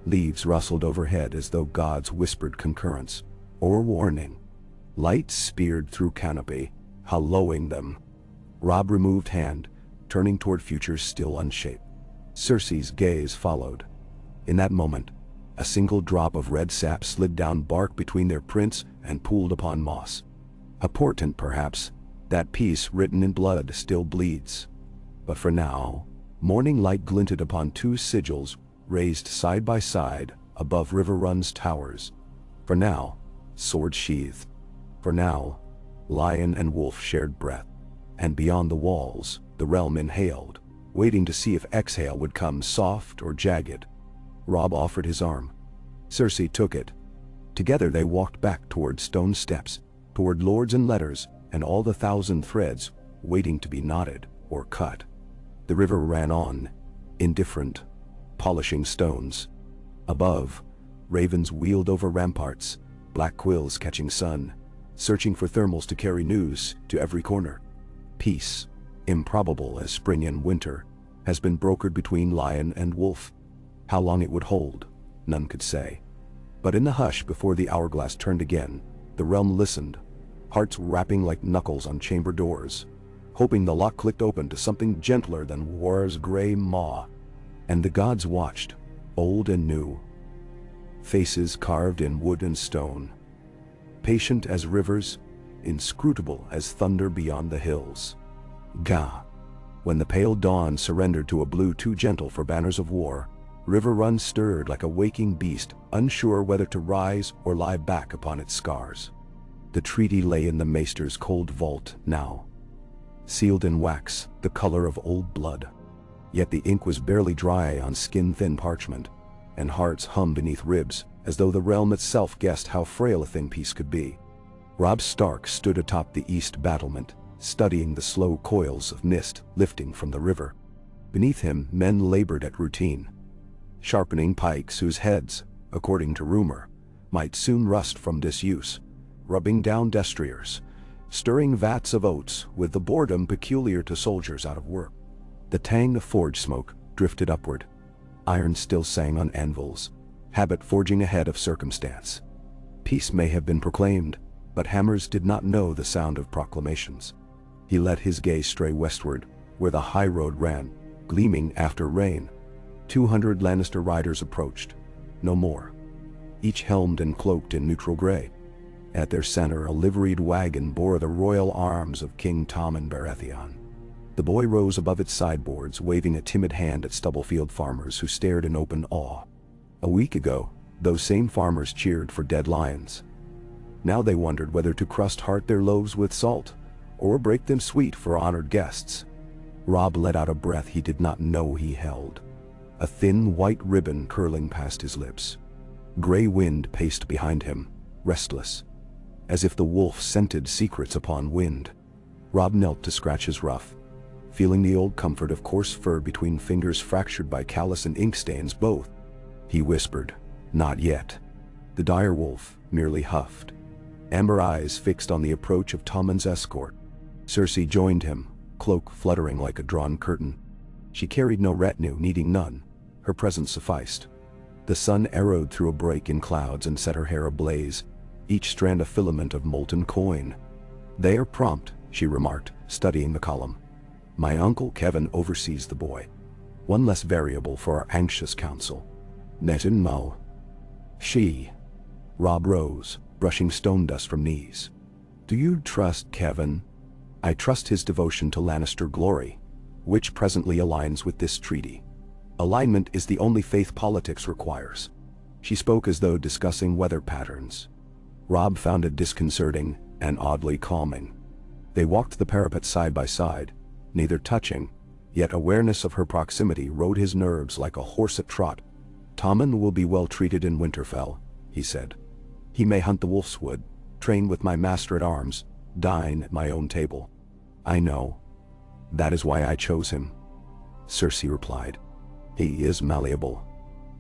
Leaves rustled overhead as though gods whispered concurrence, or warning. Light speared through canopy, hollowing them. Robb removed hand, turning toward futures still unshaped. Cersei's gaze followed. In that moment, a single drop of red sap slid down bark between their prints and pooled upon moss. A portent, perhaps, that peace written in blood still bleeds. But for now, morning light glinted upon two sigils raised side by side above Riverrun's towers. For now, sword sheathed. For now, lion and wolf shared breath. And beyond the walls, the realm inhaled, waiting to see if exhale would come soft or jagged. Robb offered his arm. Cersei took it. Together they walked back toward stone steps, toward lords and letters, and all the thousand threads waiting to be knotted or cut. The river ran on, indifferent, polishing stones. Above, ravens wheeled over ramparts, black quills catching sun, searching for thermals to carry news to every corner. Peace, improbable as spring and winter, has been brokered between lion and wolf. How long it would hold, none could say. But in the hush before the hourglass turned again, the realm listened, hearts rapping like knuckles on chamber doors, hoping the lock clicked open to something gentler than war's gray maw. And the gods watched, old and new. Faces carved in wood and stone. Patient as rivers, inscrutable as thunder beyond the hills. Gah! When the pale dawn surrendered to a blue too gentle for banners of war, Riverrun stirred like a waking beast, unsure whether to rise or lie back upon its scars. The treaty lay in the maester's cold vault now, sealed in wax, the color of old blood. Yet the ink was barely dry on skin-thin parchment, and hearts hummed beneath ribs, as though the realm itself guessed how frail a thing peace could be. Robb Stark stood atop the east battlement, studying the slow coils of mist lifting from the river. Beneath him, men labored at routine, sharpening pikes whose heads, according to rumor, might soon rust from disuse, rubbing down destriers, stirring vats of oats with the boredom peculiar to soldiers out of work. The tang of forge smoke drifted upward. Iron still sang on anvils, habit forging ahead of circumstance. Peace may have been proclaimed, but hammers did not know the sound of proclamations. He let his gaze stray westward, where the high road ran, gleaming after rain. 200 Lannister riders approached, no more, each helmed and cloaked in neutral gray. At their center, a liveried wagon bore the royal arms of King Tommen Baratheon. The boy rose above its sideboards, waving a timid hand at Stubblefield farmers who stared in open awe. A week ago, those same farmers cheered for dead lions. Now they wondered whether to crust-heart their loaves with salt, or break them sweet for honored guests. Robb let out a breath he did not know he held, a thin white ribbon curling past his lips. Gray Wind paced behind him, restless, as if the wolf scented secrets upon wind. Robb knelt to scratch his ruff, feeling the old comfort of coarse fur between fingers fractured by callus and ink stains both. He whispered, "Not yet." The dire wolf merely huffed, amber eyes fixed on the approach of Tommen's escort. Cersei joined him, cloak fluttering like a drawn curtain. She carried no retinue, needing none. Her presence sufficed. The sun arrowed through a break in clouds and set her hair ablaze, each strand a filament of molten coin. "They are prompt," she remarked, studying the column. "My uncle Kevin oversees the boy. One less variable for our anxious council. Netin Mo." She. Robb rose, brushing stone dust from knees. "Do you trust Kevin?" "I trust his devotion to Lannister glory, which presently aligns with this treaty. Alignment is the only faith politics requires." She spoke as though discussing weather patterns. Robb found it disconcerting and oddly calming. They walked the parapet side by side, neither touching, yet awareness of her proximity rode his nerves like a horse at trot. "Tommen will be well treated in Winterfell," he said. "He may hunt the wolf's wood, train with my master at arms, dine at my own table." "I know. That is why I chose him," Cersei replied. "He is malleable.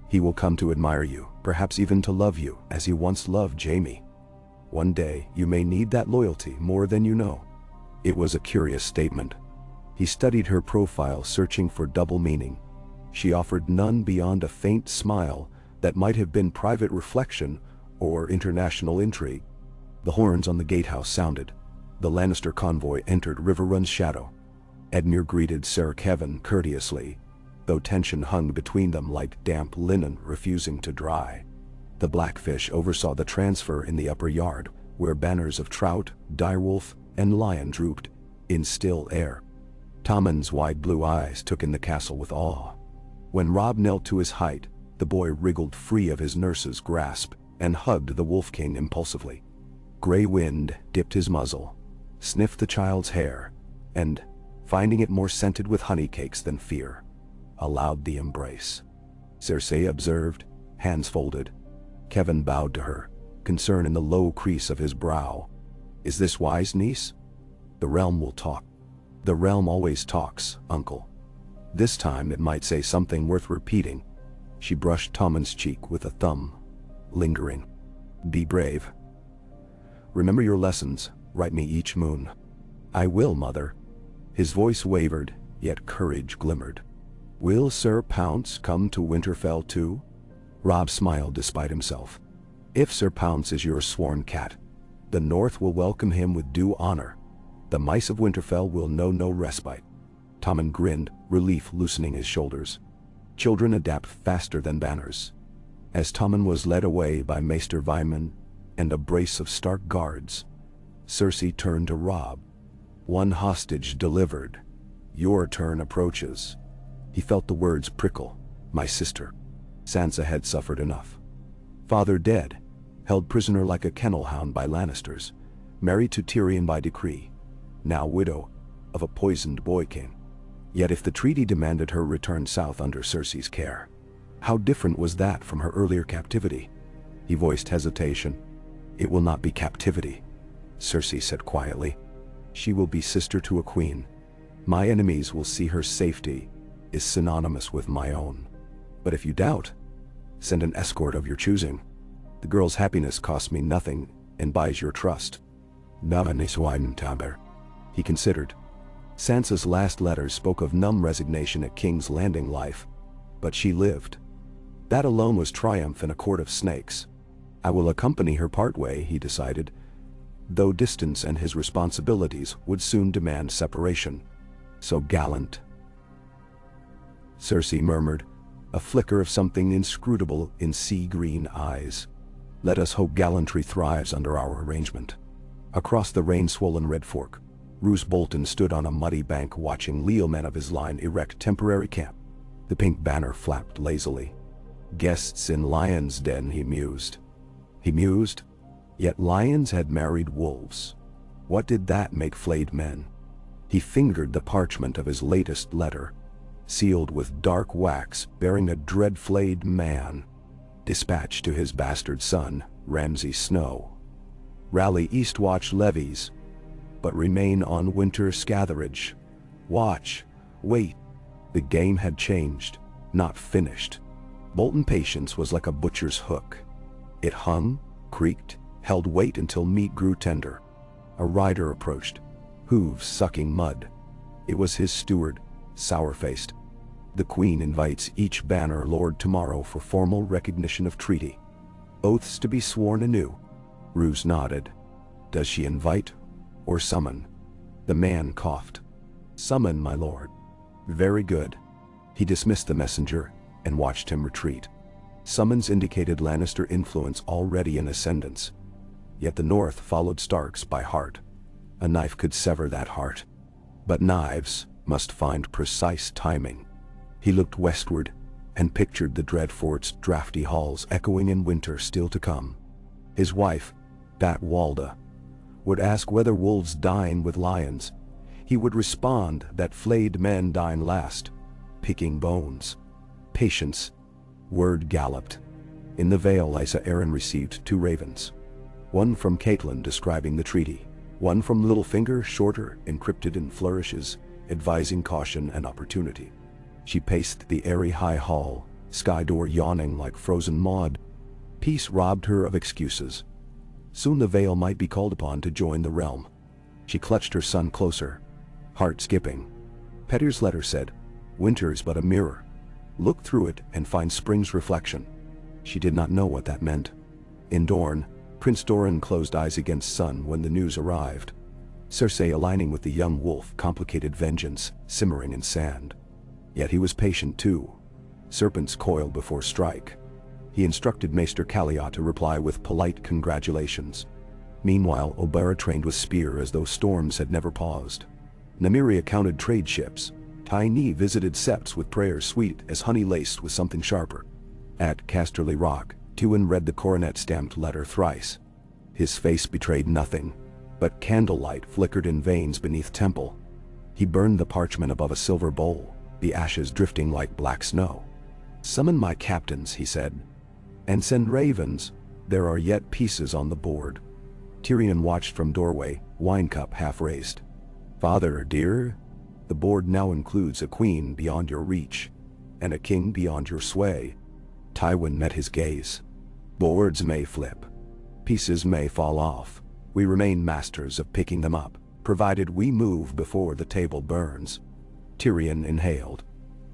He will come to admire you, perhaps even to love you, as he once loved Jaime. One day you may need that loyalty more than you know." It was a curious statement. He studied her profile, searching for double meaning. She offered none beyond a faint smile that might have been private reflection or international intrigue. The horns on the gatehouse sounded. The Lannister convoy entered Riverrun's shadow. Edmure greeted Sir Kevin courteously, though tension hung between them like damp linen refusing to dry. The Blackfish oversaw the transfer in the upper yard, where banners of trout, direwolf, and lion drooped in still air. Tommen's wide blue eyes took in the castle with awe. When Robb knelt to his height, the boy wriggled free of his nurse's grasp and hugged the Wolf King impulsively. Gray Wind dipped his muzzle, sniffed the child's hair, and, finding it more scented with honey cakes than fear, allowed the embrace. Cersei observed, hands folded. Kevin bowed to her, concern in the low crease of his brow. "Is this wise, niece? The realm will talk." "The realm always talks, uncle. This time it might say something worth repeating." She brushed Tommen's cheek with a thumb, lingering. "Be brave. Remember your lessons, write me each moon." "I will, mother." His voice wavered, yet courage glimmered. "Will Sir Pounce come to Winterfell too?" Robb smiled despite himself. "If Sir Pounce is your sworn cat, the North will welcome him with due honor. The mice of Winterfell will know no respite." Tommen grinned, relief loosening his shoulders. Children adapt faster than banners. As Tommen was led away by Maester Vyman and a brace of Stark guards, Cersei turned to Robb. "One hostage delivered. Your turn approaches." He felt the words prickle. "My sister." Sansa had suffered enough. Father dead, held prisoner like a kennel hound by Lannisters, married to Tyrion by decree, now widow of a poisoned boy king. Yet if the treaty demanded her return south under Cersei's care, how different was that from her earlier captivity? He voiced hesitation. "It will not be captivity," Cersei said quietly. "She will be sister to a queen. My enemies will see her safety is synonymous with my own. But if you doubt, send an escort of your choosing. The girl's happiness costs me nothing and buys your trust." He considered. Sansa's last letters spoke of numb resignation at King's Landing life, but she lived. That alone was triumph in a court of snakes. I will accompany her partway, he decided, though distance and his responsibilities would soon demand separation. So gallant. Cersei murmured, a flicker of something inscrutable in sea-green eyes. Let us hope gallantry thrives under our arrangement. Across the rain-swollen Red Fork, Roose Bolton stood on a muddy bank watching leomen of his line erect temporary camp. The pink banner flapped lazily. Guests in Lion's Den, he mused. Yet lions had married wolves. What did that make flayed men? He fingered the parchment of his latest letter, sealed with dark wax bearing a dread flayed man. Dispatch to his bastard son, Ramsay Snow. Rally Eastwatch levies, but remain on winter scatherage. Watch, wait. The game had changed, not finished. Bolton patience was like a butcher's hook. It hung, creaked, held weight until meat grew tender. A rider approached, hooves sucking mud. It was his steward, sour-faced. The Queen invites each banner lord tomorrow for formal recognition of treaty. Oaths to be sworn anew. Roose nodded. Does she invite or summon? The man coughed. Summon, my lord. Very good. He dismissed the messenger and watched him retreat. Summons indicated Lannister influence already in ascendance. Yet the North followed Starks by heart. A knife could sever that heart. But knives must find precise timing. He looked westward and pictured the Dreadfort's drafty halls echoing in winter still to come. His wife, Dat Walda, would ask whether wolves dine with lions. He would respond that flayed men dine last, picking bones. Patience. Word galloped. In the Vale, Lysa Arryn received 2 ravens. One from Catelyn describing the treaty. One from Littlefinger, shorter, encrypted in flourishes, advising caution and opportunity. She paced the airy high hall, sky door yawning like frozen Maud. Peace robbed her of excuses. Soon the Vale might be called upon to join the realm. She clutched her son closer, heart skipping. Petyr's letter said, "Winter's but a mirror. Look through it and find spring's reflection." She did not know what that meant. In Dorne, Prince Doran closed eyes against sun when the news arrived. Cersei aligning with the young wolf complicated vengeance, simmering in sand. Yet he was patient too. Serpents coil before strike. He instructed Maester Calliope to reply with polite congratulations. Meanwhile, Oberyn trained with spear as though storms had never paused. Nymeria counted trade ships. Tyene visited septs with prayers sweet as honey laced with something sharper. At Casterly Rock, Tywin read the coronet-stamped letter thrice. His face betrayed nothing, but candlelight flickered in veins beneath temple. He burned the parchment above a silver bowl, the ashes drifting like black snow. "Summon my captains," he said, "and send ravens. There are yet pieces on the board." Tyrion watched from doorway, wine cup half raised. "Father, dear, the board now includes a queen beyond your reach, and a king beyond your sway." Tywin met his gaze. "Boards may flip. Pieces may fall off. We remain masters of picking them up, provided we move before the table burns." Tyrion inhaled.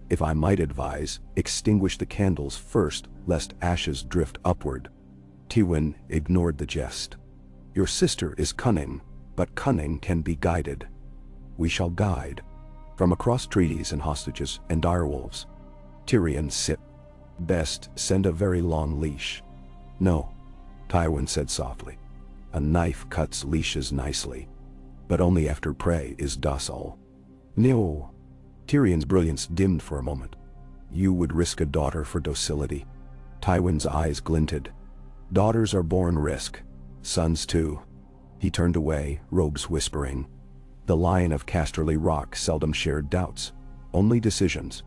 "If I might advise, extinguish the candles first, lest ashes drift upward." Tywin ignored the jest. "Your sister is cunning, but cunning can be guided. We shall guide." From across treaties and hostages and direwolves, Tyrion sipped. "Best send a very long leash." "No," Tywin said softly. "A knife cuts leashes nicely, but only after prey is docile." "No." Tyrion's brilliance dimmed for a moment. "You would risk a daughter for docility." Tywin's eyes glinted. "Daughters are born risk. Sons too." He turned away, robes whispering. The Lion of Casterly Rock seldom shared doubts, only decisions.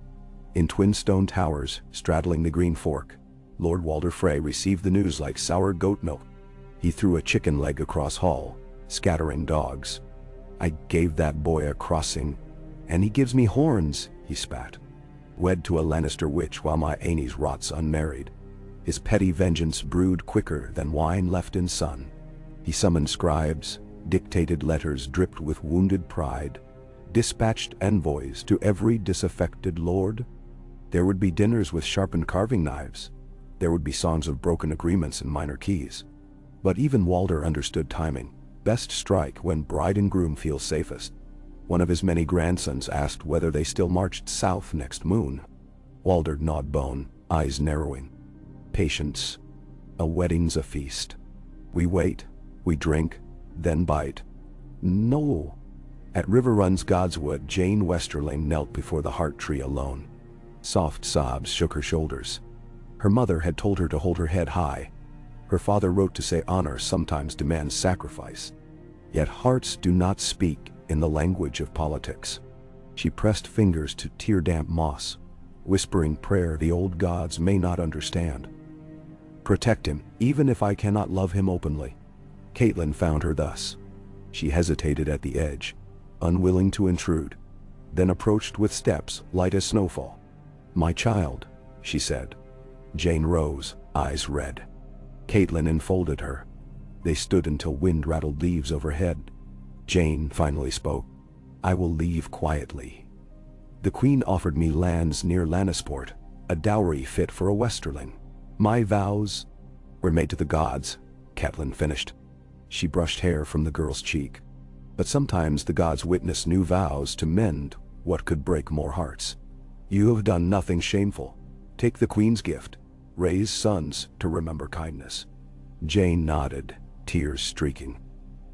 In twin stone towers, straddling the Green Fork, Lord Walder Frey received the news like sour goat milk. He threw a chicken leg across hall, scattering dogs. I gave that boy a crossing, and he gives me horns, he spat. Wed to a Lannister witch while my Aenys rots unmarried. His petty vengeance brewed quicker than wine left in sun. He summoned scribes, dictated letters dripped with wounded pride, dispatched envoys to every disaffected lord. There would be dinners with sharpened carving knives. There would be songs of broken agreements in minor keys. But even Walder understood timing. Best strike when bride and groom feel safest. One of his many grandsons asked whether they still marched south next moon. Walder gnawed bone, eyes narrowing. Patience. A wedding's a feast. We wait, we drink, then bite. No. At Riverrun's Godswood, Jane Westerling knelt before the heart tree alone. Soft sobs shook her shoulders. Her mother had told her to hold her head high. Her father wrote to say honor sometimes demands sacrifice. Yet hearts do not speak in the language of politics. She pressed fingers to tear-damp moss, whispering prayer the old gods may not understand. Protect him, even if I cannot love him openly. Catelyn found her thus. She hesitated at the edge, unwilling to intrude, then approached with steps light as snowfall. My child, she said. Jane rose, eyes red. Catelyn enfolded her. They stood until wind rattled leaves overhead. Jane finally spoke. I will leave quietly. The Queen offered me lands near Lannisport, a dowry fit for a Westerling. My vows were made to the gods, Catelyn finished. She brushed hair from the girl's cheek. But sometimes the gods witness new vows to mend what could break more hearts. You have done nothing shameful. Take the Queen's gift. Raise sons to remember kindness. Jane nodded, tears streaking.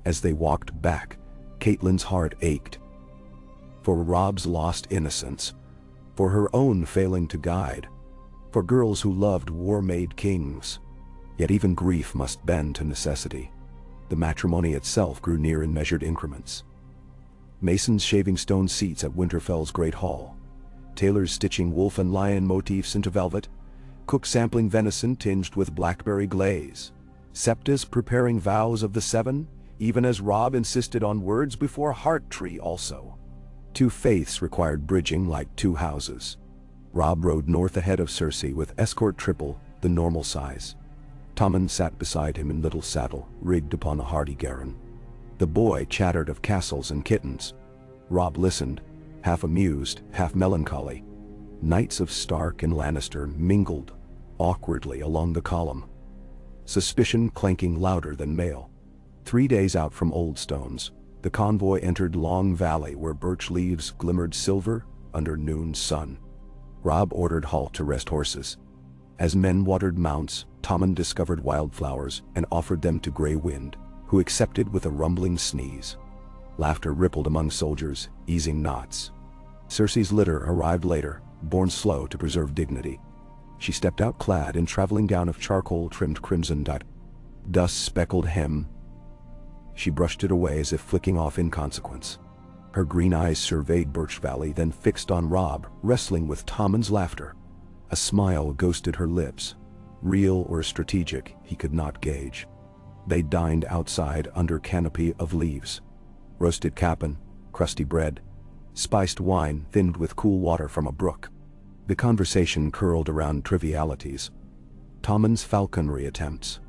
As they walked back, Catelyn's heart ached. For Robb's lost innocence, for her own failing to guide, for girls who loved war-made kings. Yet even grief must bend to necessity. The matrimony itself grew near in measured increments. Masons shaving stone seats at Winterfell's great hall. Tailors stitching wolf and lion motifs into velvet. Cook sampling venison tinged with blackberry glaze. Septas preparing vows of the seven, even as Robb insisted on words before heart tree also. Two faiths required bridging like two houses. Robb rode north ahead of Cersei with escort triple the normal size. Tommen sat beside him in little saddle, rigged upon a hardy Garin. The boy chattered of castles and kittens. Robb listened, half amused, half melancholy. Knights of Stark and Lannister mingled awkwardly along the column. Suspicion clanking louder than mail. 3 days out from Old Stones, the convoy entered Long Valley where birch leaves glimmered silver under noon's sun. Robb ordered halt to rest horses. As men watered mounts, Tommen discovered wildflowers and offered them to Grey Wind, who accepted with a rumbling sneeze. Laughter rippled among soldiers, easing knots. Cersei's litter arrived later, borne slow to preserve dignity. She stepped out clad in traveling gown of charcoal-trimmed crimson dust-speckled hem. She brushed it away as if flicking off inconsequence. Her green eyes surveyed Birch Valley, then fixed on Robb, wrestling with Tommen's laughter. A smile ghosted her lips. Real or strategic, he could not gauge. They dined outside under canopy of leaves. Roasted capon, crusty bread, spiced wine thinned with cool water from a brook. The conversation curled around trivialities. Tommen's falconry attempts.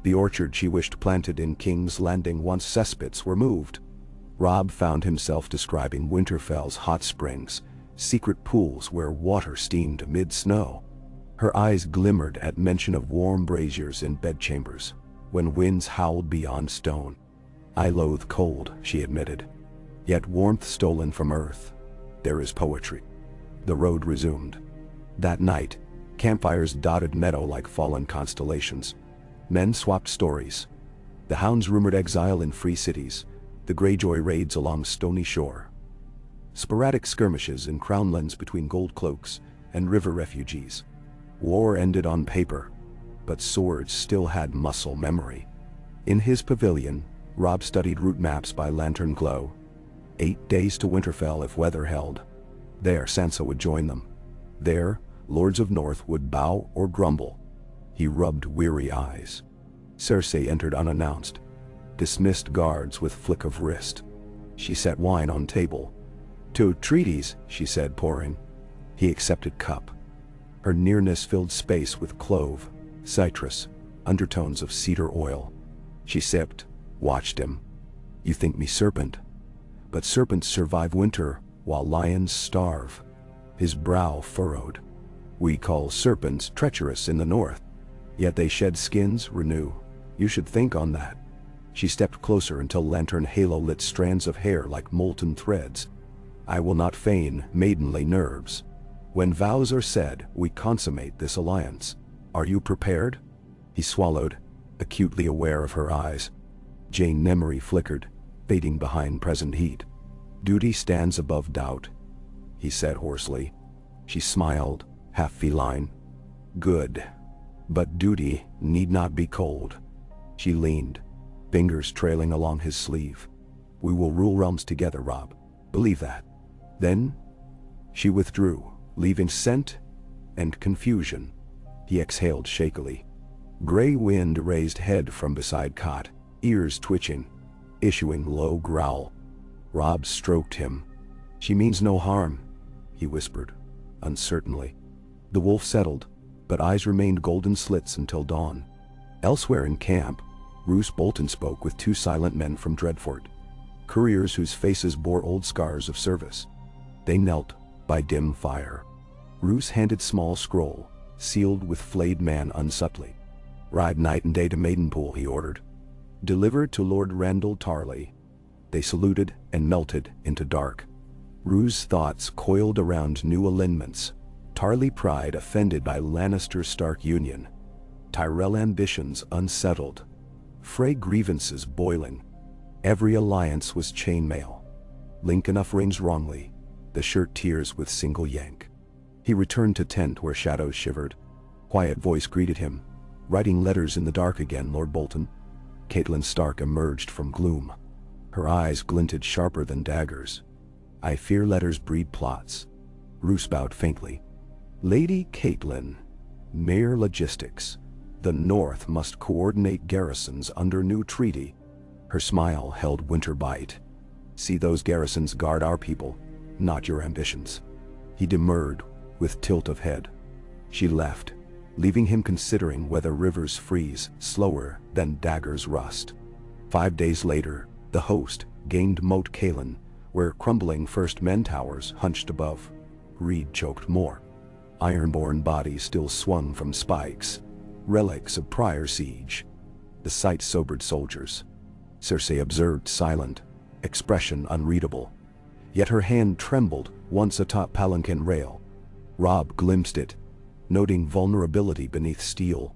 The orchard she wished planted in King's Landing once cesspits were moved. Robb found himself describing Winterfell's hot springs, secret pools where water steamed mid-snow. Her eyes glimmered at mention of warm braziers in bedchambers, when winds howled beyond stone. I loathe cold, she admitted. Yet warmth stolen from earth. There is poetry. The road resumed. That night, campfires dotted meadow like fallen constellations. Men swapped stories. The hounds rumored exile in free cities, the Greyjoy raids along stony shore. Sporadic skirmishes in crownlands between gold cloaks and river refugees. War ended on paper, but swords still had muscle memory. In his pavilion, Robb studied route maps by lantern glow. 8 days to Winterfell if weather held. There Sansa would join them. There, lords of North would bow or grumble. He rubbed weary eyes. Cersei entered unannounced, dismissed guards with flick of wrist. She set wine on table. "Two treaties," she said, pouring. He accepted cup. Her nearness filled space with clove, citrus, undertones of cedar oil. She sipped, watched him. "You think me serpent? But serpents survive winter, while lions starve." His brow furrowed. "We call serpents treacherous in the north. Yet they shed skins, renew. You should think on that." She stepped closer until lantern halo lit strands of hair like molten threads. "I will not feign maidenly nerves. When vows are said, we consummate this alliance. Are you prepared?" He swallowed, acutely aware of her eyes. Jane memory flickered, fading behind present heat. "Duty stands above doubt," he said hoarsely. She smiled, half feline. "Good. But duty need not be cold." She leaned, fingers trailing along his sleeve. "We will rule realms together, Robb. Believe that." Then she withdrew, leaving scent and confusion. He exhaled shakily. Gray wind raised head from beside cot, ears twitching, issuing low growl. Robb stroked him. "She means no harm," he whispered, uncertainly. The wolf settled, but eyes remained golden slits until dawn. Elsewhere in camp, Roose Bolton spoke with two silent men from Dreadfort, couriers whose faces bore old scars of service. They knelt by dim fire. Roose handed small scroll, sealed with flayed man unsubtly. "Ride night and day to Maidenpool," he ordered. "Deliver to Lord Randall Tarley." They saluted and melted into dark. Roose's thoughts coiled around new alignments. Tarley pride offended by Lannister Stark union. Tyrell ambitions unsettled. Frey grievances boiling. Every alliance was chainmail. Link enough rings wrongly. The shirt tears with single yank. He returned to tent where shadows shivered. Quiet voice greeted him. "Writing letters in the dark again, Lord Bolton." Catelyn Stark emerged from gloom. Her eyes glinted sharper than daggers. "I fear letters breed plots." Roose bowed faintly. "Lady Catelyn, mere logistics. The North must coordinate garrisons under new treaty." Her smile held winter bite. "See those garrisons guard our people, not your ambitions." He demurred, with tilt of head. She left, leaving him considering whether rivers freeze slower than daggers rust. 5 days later, the host gained Moat Cailin, where crumbling First Men towers hunched above. Reed choked more. Ironborn bodies still swung from spikes, relics of prior siege. The sight sobered soldiers. Cersei observed silent, expression unreadable. Yet her hand trembled once atop palanquin rail. Robb glimpsed it, noting vulnerability beneath steel.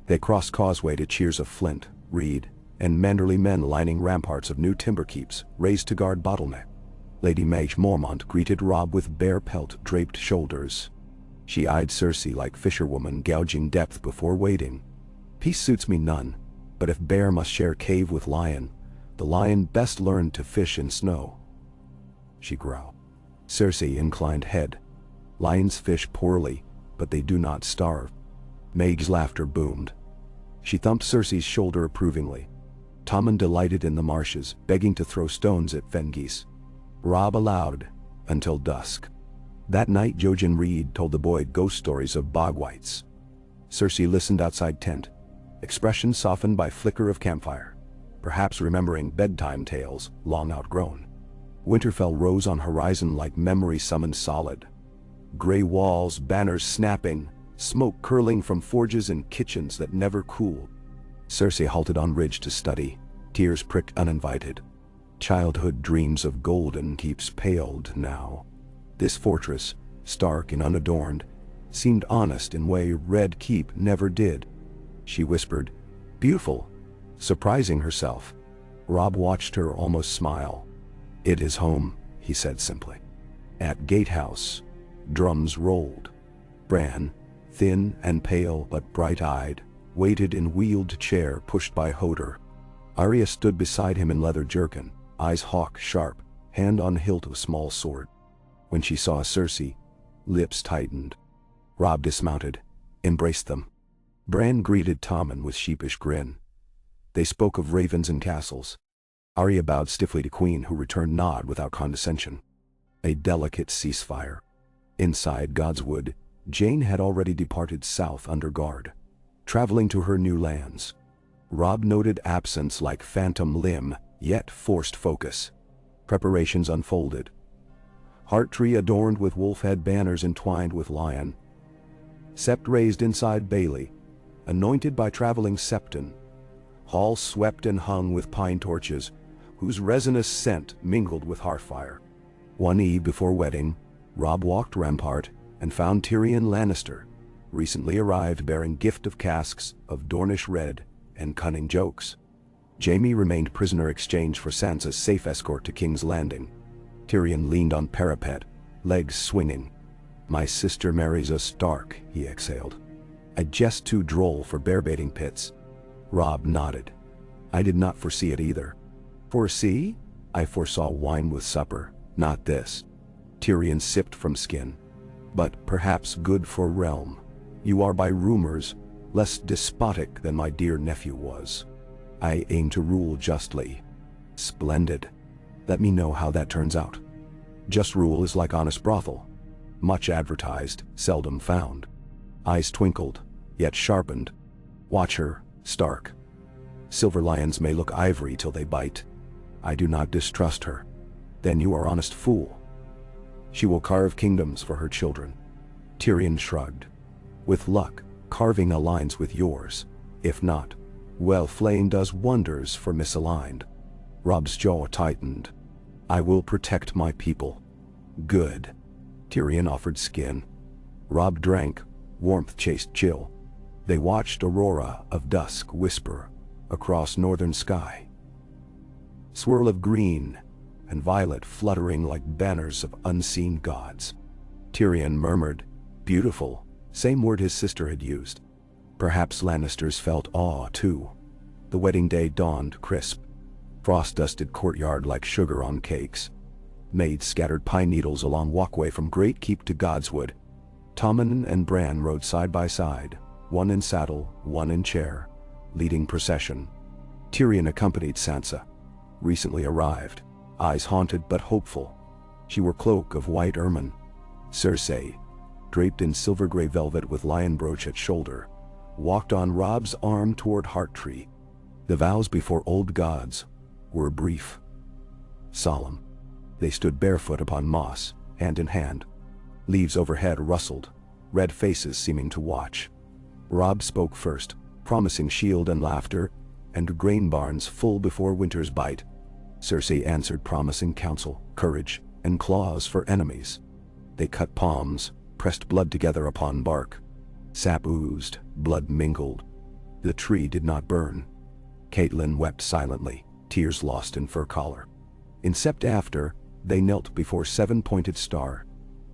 They crossed causeway to cheers of Flint, Reed, and manderly men lining ramparts of new timber keeps raised to guard bottleneck. Lady Mage Mormont greeted Robb with bare pelt draped shoulders. She eyed Cersei like fisherwoman gouging depth before wading. "Peace suits me none, but if bear must share cave with lion, the lion best learned to fish in snow," she growled. Cersei inclined head. "Lions fish poorly, but they do not starve." Mage's laughter boomed. She thumped Cersei's shoulder approvingly. Tommen delighted in the marshes, begging to throw stones at fengeese. Robb allowed, until dusk. That night Jojen Reed told the boy ghost stories of bog whites. Cersei listened outside tent, expression softened by flicker of campfire, perhaps remembering bedtime tales long outgrown. Winterfell rose on horizon like memory summoned solid. Gray walls, banners snapping, smoke curling from forges and kitchens that never cooled. Cersei halted on ridge to study, tears pricked uninvited. Childhood dreams of golden keeps paled now. This fortress, stark and unadorned, seemed honest in way Red Keep never did. She whispered, "Beautiful," surprising herself. Robb watched her almost smile. "It is home," he said simply. At Gatehouse, drums rolled. Bran, thin and pale but bright-eyed, waited in wheeled chair pushed by Hodor. Arya stood beside him in leather jerkin, eyes hawk sharp, hand on hilt of small sword. When she saw Cersei, lips tightened. Robb dismounted, embraced them. Bran greeted Tommen with sheepish grin. They spoke of ravens and castles. Arya bowed stiffly to Queen, who returned nod without condescension. A delicate ceasefire. Inside Godswood, Jane had already departed south under guard, traveling to her new lands. Robb noted absence like phantom limb, yet forced focus. Preparations unfolded. Heart tree adorned with wolf-head banners entwined with lion. Sept raised inside Bailey, anointed by traveling septon. Hall swept and hung with pine torches, whose resinous scent mingled with hearthfire. One eve before wedding, Robb walked Rampart and found Tyrion Lannister, recently arrived bearing gift of casks of Dornish red and cunning jokes. Jaime remained prisoner exchanged for Sansa's safe escort to King's Landing. Tyrion leaned on parapet, legs swinging. "My sister marries a Stark," he exhaled. "A jest too droll for bear-baiting pits." Robb nodded. "I did not foresee it either." "Foresee? I foresaw wine with supper, not this." Tyrion sipped from skin. "But perhaps good for realm. You are by rumors less despotic than my dear nephew was." "I aim to rule justly." "Splendid. Let me know how that turns out." "Just rule is like honest brothel. Much advertised, seldom found." Eyes twinkled, yet sharpened. "Watch her, Stark. Silver lions may look ivory till they bite. I do not distrust her." "Then you are honest fool." "She will carve kingdoms for her children." Tyrion shrugged. "With luck, carving aligns with yours. If not, well, flame does wonders for misaligned." Robb's jaw tightened. "I will protect my people." "Good." Tyrion offered skin. Robb drank, warmth chased chill. They watched aurora of dusk whisper across northern sky. Swirl of green and violet fluttering like banners of unseen gods. Tyrion murmured, "Beautiful," same word his sister had used. Perhaps Lannisters felt awe too. The wedding day dawned crisp. Frost-dusted courtyard like sugar on cakes. Maids scattered pine needles along walkway from Great Keep to Godswood. Tommen and Bran rode side by side, one in saddle, one in chair, leading procession. Tyrion accompanied Sansa, recently arrived, eyes haunted but hopeful. She wore cloak of white ermine. Cersei, draped in silver gray velvet with lion brooch at shoulder, walked on Robb's arm toward Hearttree. The vows before old gods were brief, solemn. They stood barefoot upon moss, hand in hand. Leaves overhead rustled, red faces seeming to watch. Robb spoke first, promising shield and laughter, and grain barns full before winter's bite. Cersei answered, promising counsel, courage, and claws for enemies. They cut palms, pressed blood together upon bark. Sap oozed, blood mingled. The tree did not burn. Catelyn wept silently, tears lost in fur collar. In sept after, they knelt before seven-pointed star.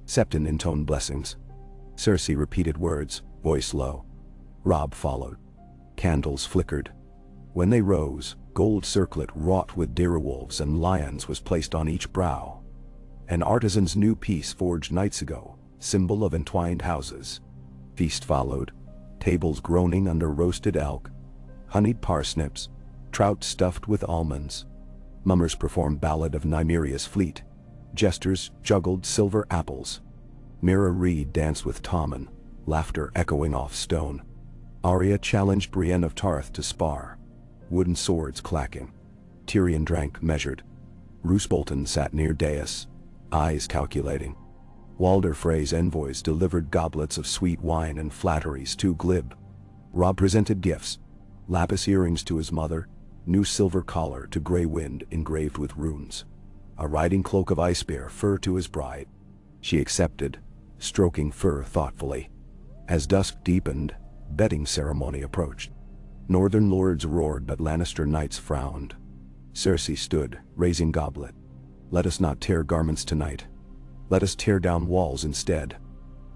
Septon intoned blessings. Cersei repeated words, voice low. Robb followed. Candles flickered. When they rose, gold circlet wrought with direwolves and lions was placed on each brow. An artisan's new piece forged nights ago, symbol of entwined houses. Feast followed, tables groaning under roasted elk, honeyed parsnips, trout stuffed with almonds. Mummers performed Ballad of Nymeria's Fleet. Jesters juggled silver apples. Mira Reed danced with Tommen, laughter echoing off stone. Arya challenged Brienne of Tarth to spar, wooden swords clacking. Tyrion drank measured. Roose Bolton sat near dais, eyes calculating. Walder Frey's envoys delivered goblets of sweet wine and flatteries too glib. Robb presented gifts, lapis earrings to his mother, new silver collar to Grey Wind engraved with runes, a riding cloak of icebear fur to his bride. She accepted, stroking fur thoughtfully. As dusk deepened, bedding ceremony approached. Northern lords roared but Lannister knights frowned. Cersei stood, raising goblet. "Let us not tear garments tonight. Let us tear down walls instead."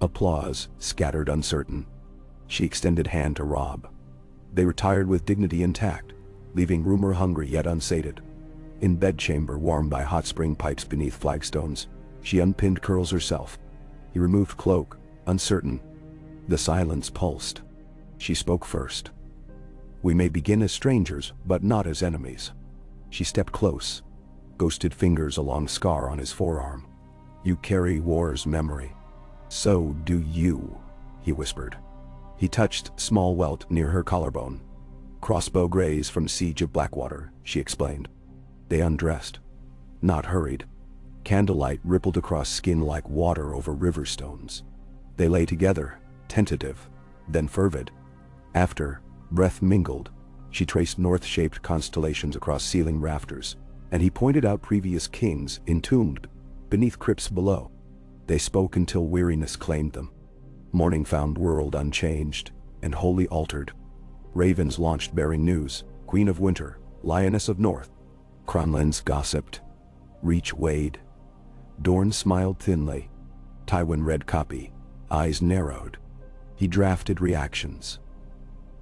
Applause, scattered uncertain. She extended hand to Robb. They retired with dignity intact, leaving rumor hungry yet unsated. In bedchamber warmed by hot spring pipes beneath flagstones, She unpinned curls herself. He removed cloak, uncertain. The silence pulsed. She spoke first. "We may begin as strangers, but not as enemies." She stepped close, ghosted fingers along scar on his forearm. "You carry war's memory." "So do you," he whispered. He touched small welt near her collarbone. "Crossbow graze from Siege of Blackwater," she explained. They undressed. Not hurried. Candlelight rippled across skin like water over river stones. They lay together, tentative, then fervid. After, breath mingled. She traced north-shaped constellations across ceiling rafters, and he pointed out previous kings entombed beneath crypts below. They spoke until weariness claimed them. Morning found world unchanged and wholly altered. Ravens launched bearing news, Queen of Winter, Lioness of North. Cronlands gossiped. Reach weighed. Dorne smiled thinly. Tywin read copy, eyes narrowed. He drafted reactions.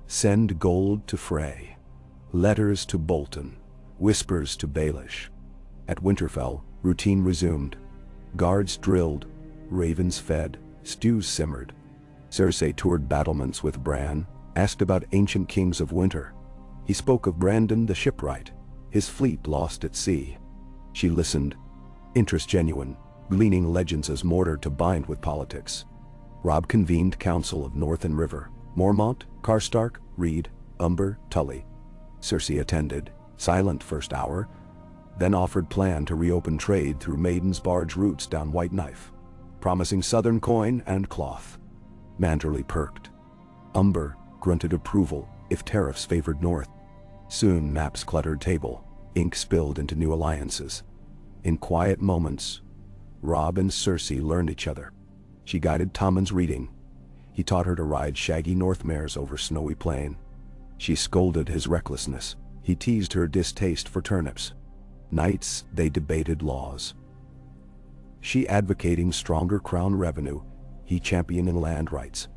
Send gold to Frey. Letters to Bolton. Whispers to Baelish. At Winterfell, routine resumed. Guards drilled. Ravens fed. Stews simmered. Cersei toured battlements with Bran, asked about ancient kings of winter. He spoke of Brandon the shipwright, his fleet lost at sea. She listened, interest genuine, gleaning legends as mortar to bind with politics. Robb convened council of North and River, Mormont, Karstark, Reed, Umber, Tully. Cersei attended, silent first hour, then offered plan to reopen trade through Maiden's barge routes down White Knife, promising southern coin and cloth. Manderley perked. Umber grunted approval if tariffs favored North. Soon maps cluttered table, ink spilled into new alliances. In quiet moments, Robb and Cersei learned each other. She guided Tommen's reading. He taught her to ride shaggy north mares over snowy plain. She scolded his recklessness. He teased her distaste for turnips. Nights they debated laws. She advocating stronger crown revenue, he championing land rights.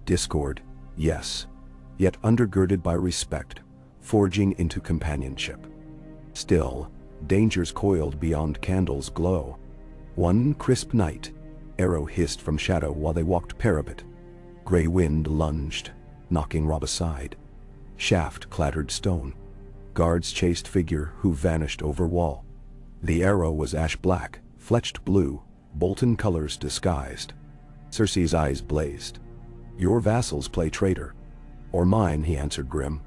Discord, yes, yet undergirded by respect, forging into companionship. Still, dangers coiled beyond candles' glow. One crisp night, arrow hissed from shadow while they walked parapet. Gray wind lunged, knocking Robb aside. Shaft clattered stone. Guards chased figure who vanished over wall. The arrow was ash black, fletched blue, Bolton colors disguised. Cersei's eyes blazed. "Your vassals play traitor." "Or mine," he answered grim.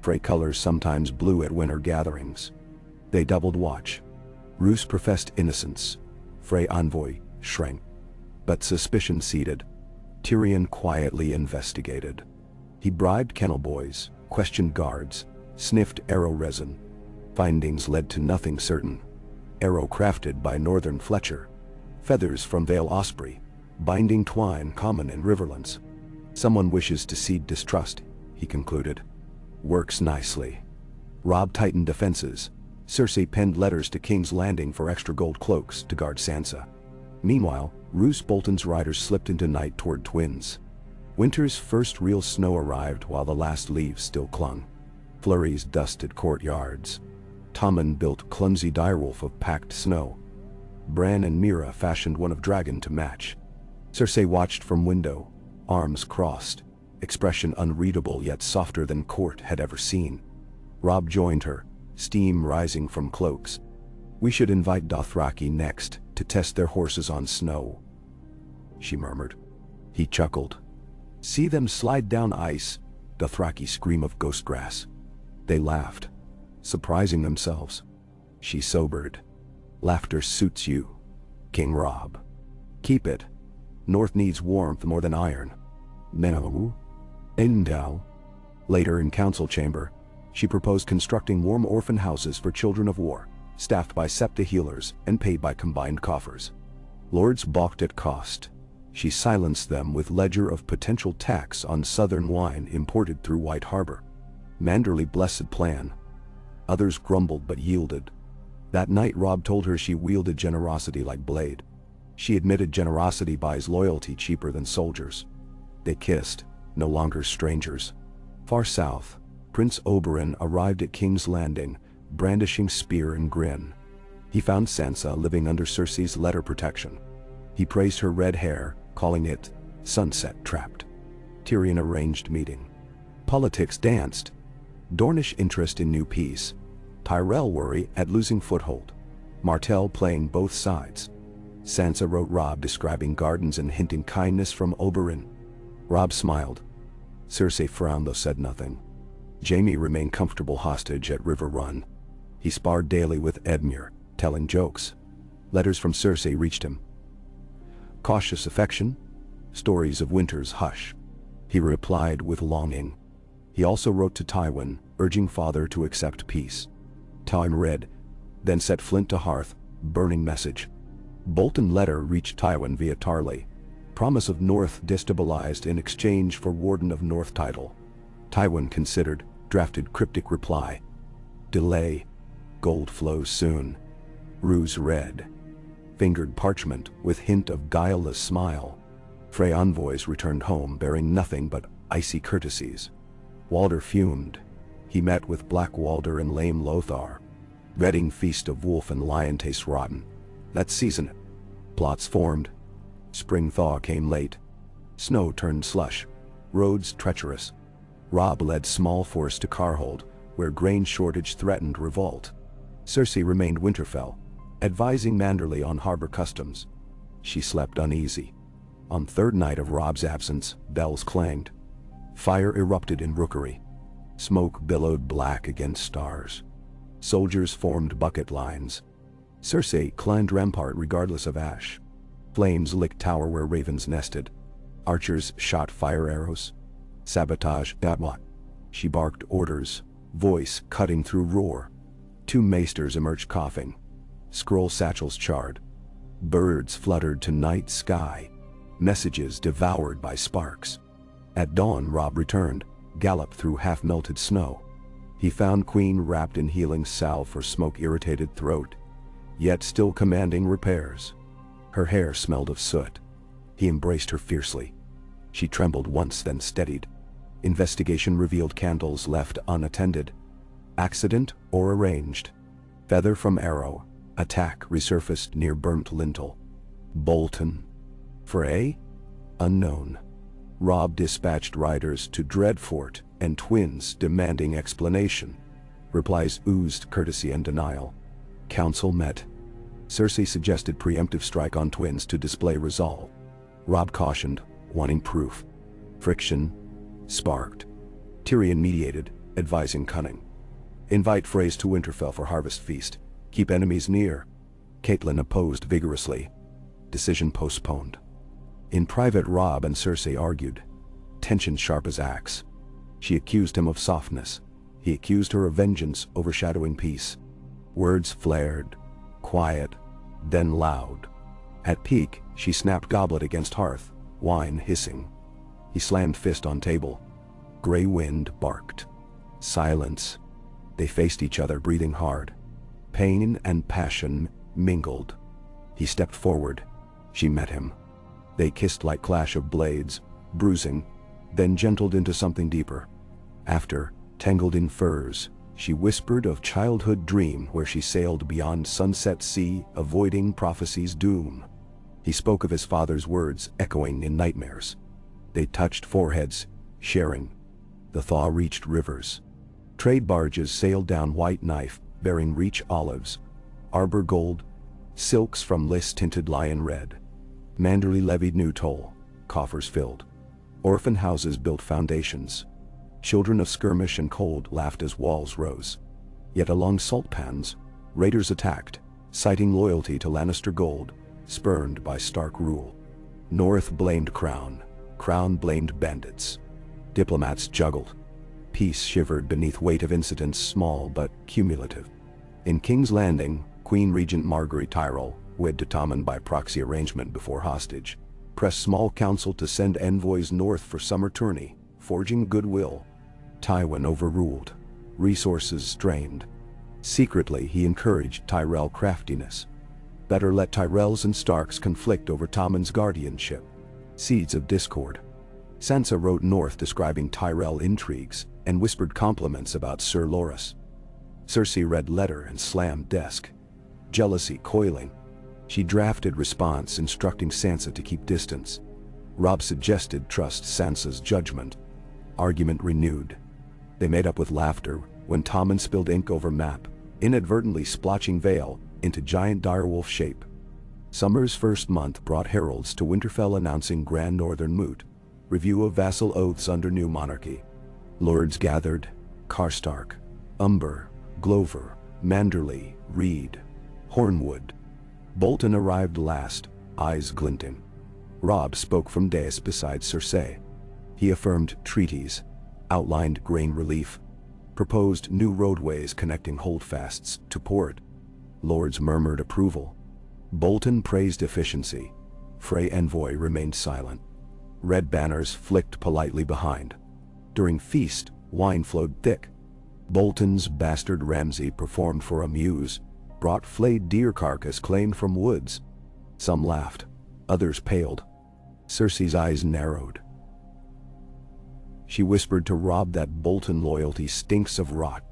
Frey colors sometimes blew at winter gatherings. They doubled watch. Roose professed innocence. Frey envoy shrank. But suspicion seeded. Tyrion quietly investigated. He bribed kennel boys, questioned guards, sniffed arrow resin. Findings led to nothing certain. Arrow crafted by Northern Fletcher. Feathers from Vale Osprey. Binding twine common in riverlands. Someone wishes to seed distrust, he concluded. Works nicely. Robb tightened defenses. Cersei penned letters to King's Landing for extra gold cloaks to guard Sansa. Meanwhile, Roose Bolton's riders slipped into night toward Twins. Winter's first real snow arrived while the last leaves still clung. Flurries dusted courtyards. Tommen built clumsy direwolf of packed snow. Bran and Mira fashioned one of dragon to match. Cersei watched from window, arms crossed, expression unreadable yet softer than court had ever seen. Robb joined her, steam rising from cloaks. "We should invite Dothraki next to test their horses on snow," she murmured. He chuckled. "See them slide down ice," Dothraki scream of ghost grass. They laughed, surprising themselves. She sobered. "Laughter suits you, King Robb. Keep it. North needs warmth more than iron." "No. Endow." Later in council chamber, she proposed constructing warm orphan houses for children of war, staffed by septa healers and paid by combined coffers. Lords balked at cost. She silenced them with ledger of potential tax on southern wine imported through White Harbor. Manderley blessed plan. Others grumbled but yielded. That night Robb told her she wielded generosity like blade. She admitted generosity buys loyalty cheaper than soldiers. They kissed, no longer strangers. Far south, Prince Oberyn arrived at King's Landing, brandishing spear and grin. He found Sansa living under Cersei's letter protection. He praised her red hair, calling it sunset trapped. Tyrion arranged meeting. Politics danced. Dornish interest in new peace. Tyrell worry at losing foothold. Martell playing both sides. Sansa wrote Robb describing gardens and hinting kindness from Oberyn. Robb smiled. Cersei frowned though said nothing. Jaime remained comfortable hostage at River Run. He sparred daily with Edmure, telling jokes. Letters from Cersei reached him. Cautious affection, stories of winter's hush. He replied with longing. He also wrote to Tywin, urging father to accept peace. Tywin read, then set flint to hearth, burning message. Bolton letter reached Tywin via Tarly. Promise of North destabilized in exchange for Warden of North title. Tywin considered, drafted cryptic reply. Delay. Gold flows soon. Ruse read. Fingered parchment with hint of guileless smile. Frey envoys returned home bearing nothing but icy courtesies. Walder fumed. He met with Black Walder and lame Lothar. Wedding feast of wolf and lion tastes rotten. Let's season it. Plots formed. Spring thaw came late. Snow turned slush. Roads treacherous. Robb led small force to Carhold, where grain shortage threatened revolt. Cersei remained Winterfell, advising Manderley on harbor customs. She slept uneasy. On third night of Robb's absence, bells clanged. Fire erupted in Rookery. Smoke billowed black against stars. Soldiers formed bucket lines. Cersei climbed rampart regardless of ash. Flames licked tower where ravens nested. Archers shot fire arrows. Sabotage that what? She barked orders, voice cutting through roar. Two maesters emerged coughing. Scroll satchels charred. Birds fluttered to night sky. Messages devoured by sparks. At dawn Robb returned, galloped through half-melted snow. He found Queen wrapped in healing salve for smoke-irritated throat, yet still commanding repairs. Her hair smelled of soot. He embraced her fiercely. She trembled once then steadied. Investigation revealed candles left unattended. Accident or arranged. Feather from arrow. Attack resurfaced near burnt lintel. Bolton. Frey? Unknown. Robb dispatched riders to Dreadfort and twins demanding explanation. Replies oozed courtesy and denial. Council met. Cersei suggested preemptive strike on twins to display resolve. Robb cautioned, wanting proof. Friction sparked. Tyrion mediated, advising cunning. Invite Freys to Winterfell for harvest feast. Keep enemies near. Catelyn opposed vigorously. Decision postponed. In private Robb and Cersei argued. Tension sharp as axe. She accused him of softness. He accused her of vengeance overshadowing peace. Words flared. Quiet. Then loud. At peak, she snapped goblet against hearth, wine hissing. He slammed fist on table. Gray wind barked. Silence. They faced each other breathing hard. Pain and passion mingled. He stepped forward. She met him. They kissed like clash of blades, bruising, then gentled into something deeper. After, tangled in furs, she whispered of childhood dream where she sailed beyond sunset sea, avoiding prophecy's doom. He spoke of his father's words echoing in nightmares. They touched foreheads, sharing. The thaw reached rivers. Trade barges sailed down White Knife, bearing Reach olives, arbor gold, silks from Lys-tinted lion red. Manderley levied new toll, coffers filled. Orphan houses built foundations. Children of skirmish and cold laughed as walls rose. Yet along salt pans, raiders attacked, citing loyalty to Lannister gold, spurned by Stark rule. North blamed Crown, Crown blamed bandits. Diplomats juggled. Peace shivered beneath weight of incidents small but cumulative. In King's Landing, Queen Regent Margaery Tyrell, wed to Tommen by proxy arrangement before hostage, pressed small council to send envoys north for summer tourney, forging goodwill. Tywin overruled. Resources strained. Secretly, he encouraged Tyrell craftiness. Better let Tyrells and Starks conflict over Tommen's guardianship. Seeds of discord. Sansa wrote north describing Tyrell intrigues and whispered compliments about Sir Loras. Cersei read letter and slammed desk. jealousy coiling. She drafted response instructing Sansa to keep distance. Robb suggested trust Sansa's judgment. Argument renewed. They made up with laughter when Tommen spilled ink over map, inadvertently splotching Vale into giant direwolf shape. Summer's first month brought heralds to Winterfell announcing Grand Northern Moot, review of vassal oaths under new monarchy. Lords gathered: Karstark, Umber, Glover, Manderley, Reed, Hornwood. Bolton arrived last, eyes glinting. Robb spoke from dais beside Cersei. He affirmed treaties, outlined grain relief, proposed new roadways connecting holdfasts to port. Lords murmured approval. Bolton praised efficiency. Frey envoy remained silent. Red banners flicked politely behind. During feast, wine flowed thick. Bolton's bastard Ramsay performed for a muse, brought flayed deer carcass claimed from woods. Some laughed, others paled. Cersei's eyes narrowed. She whispered to Robb that Bolton loyalty stinks of rot.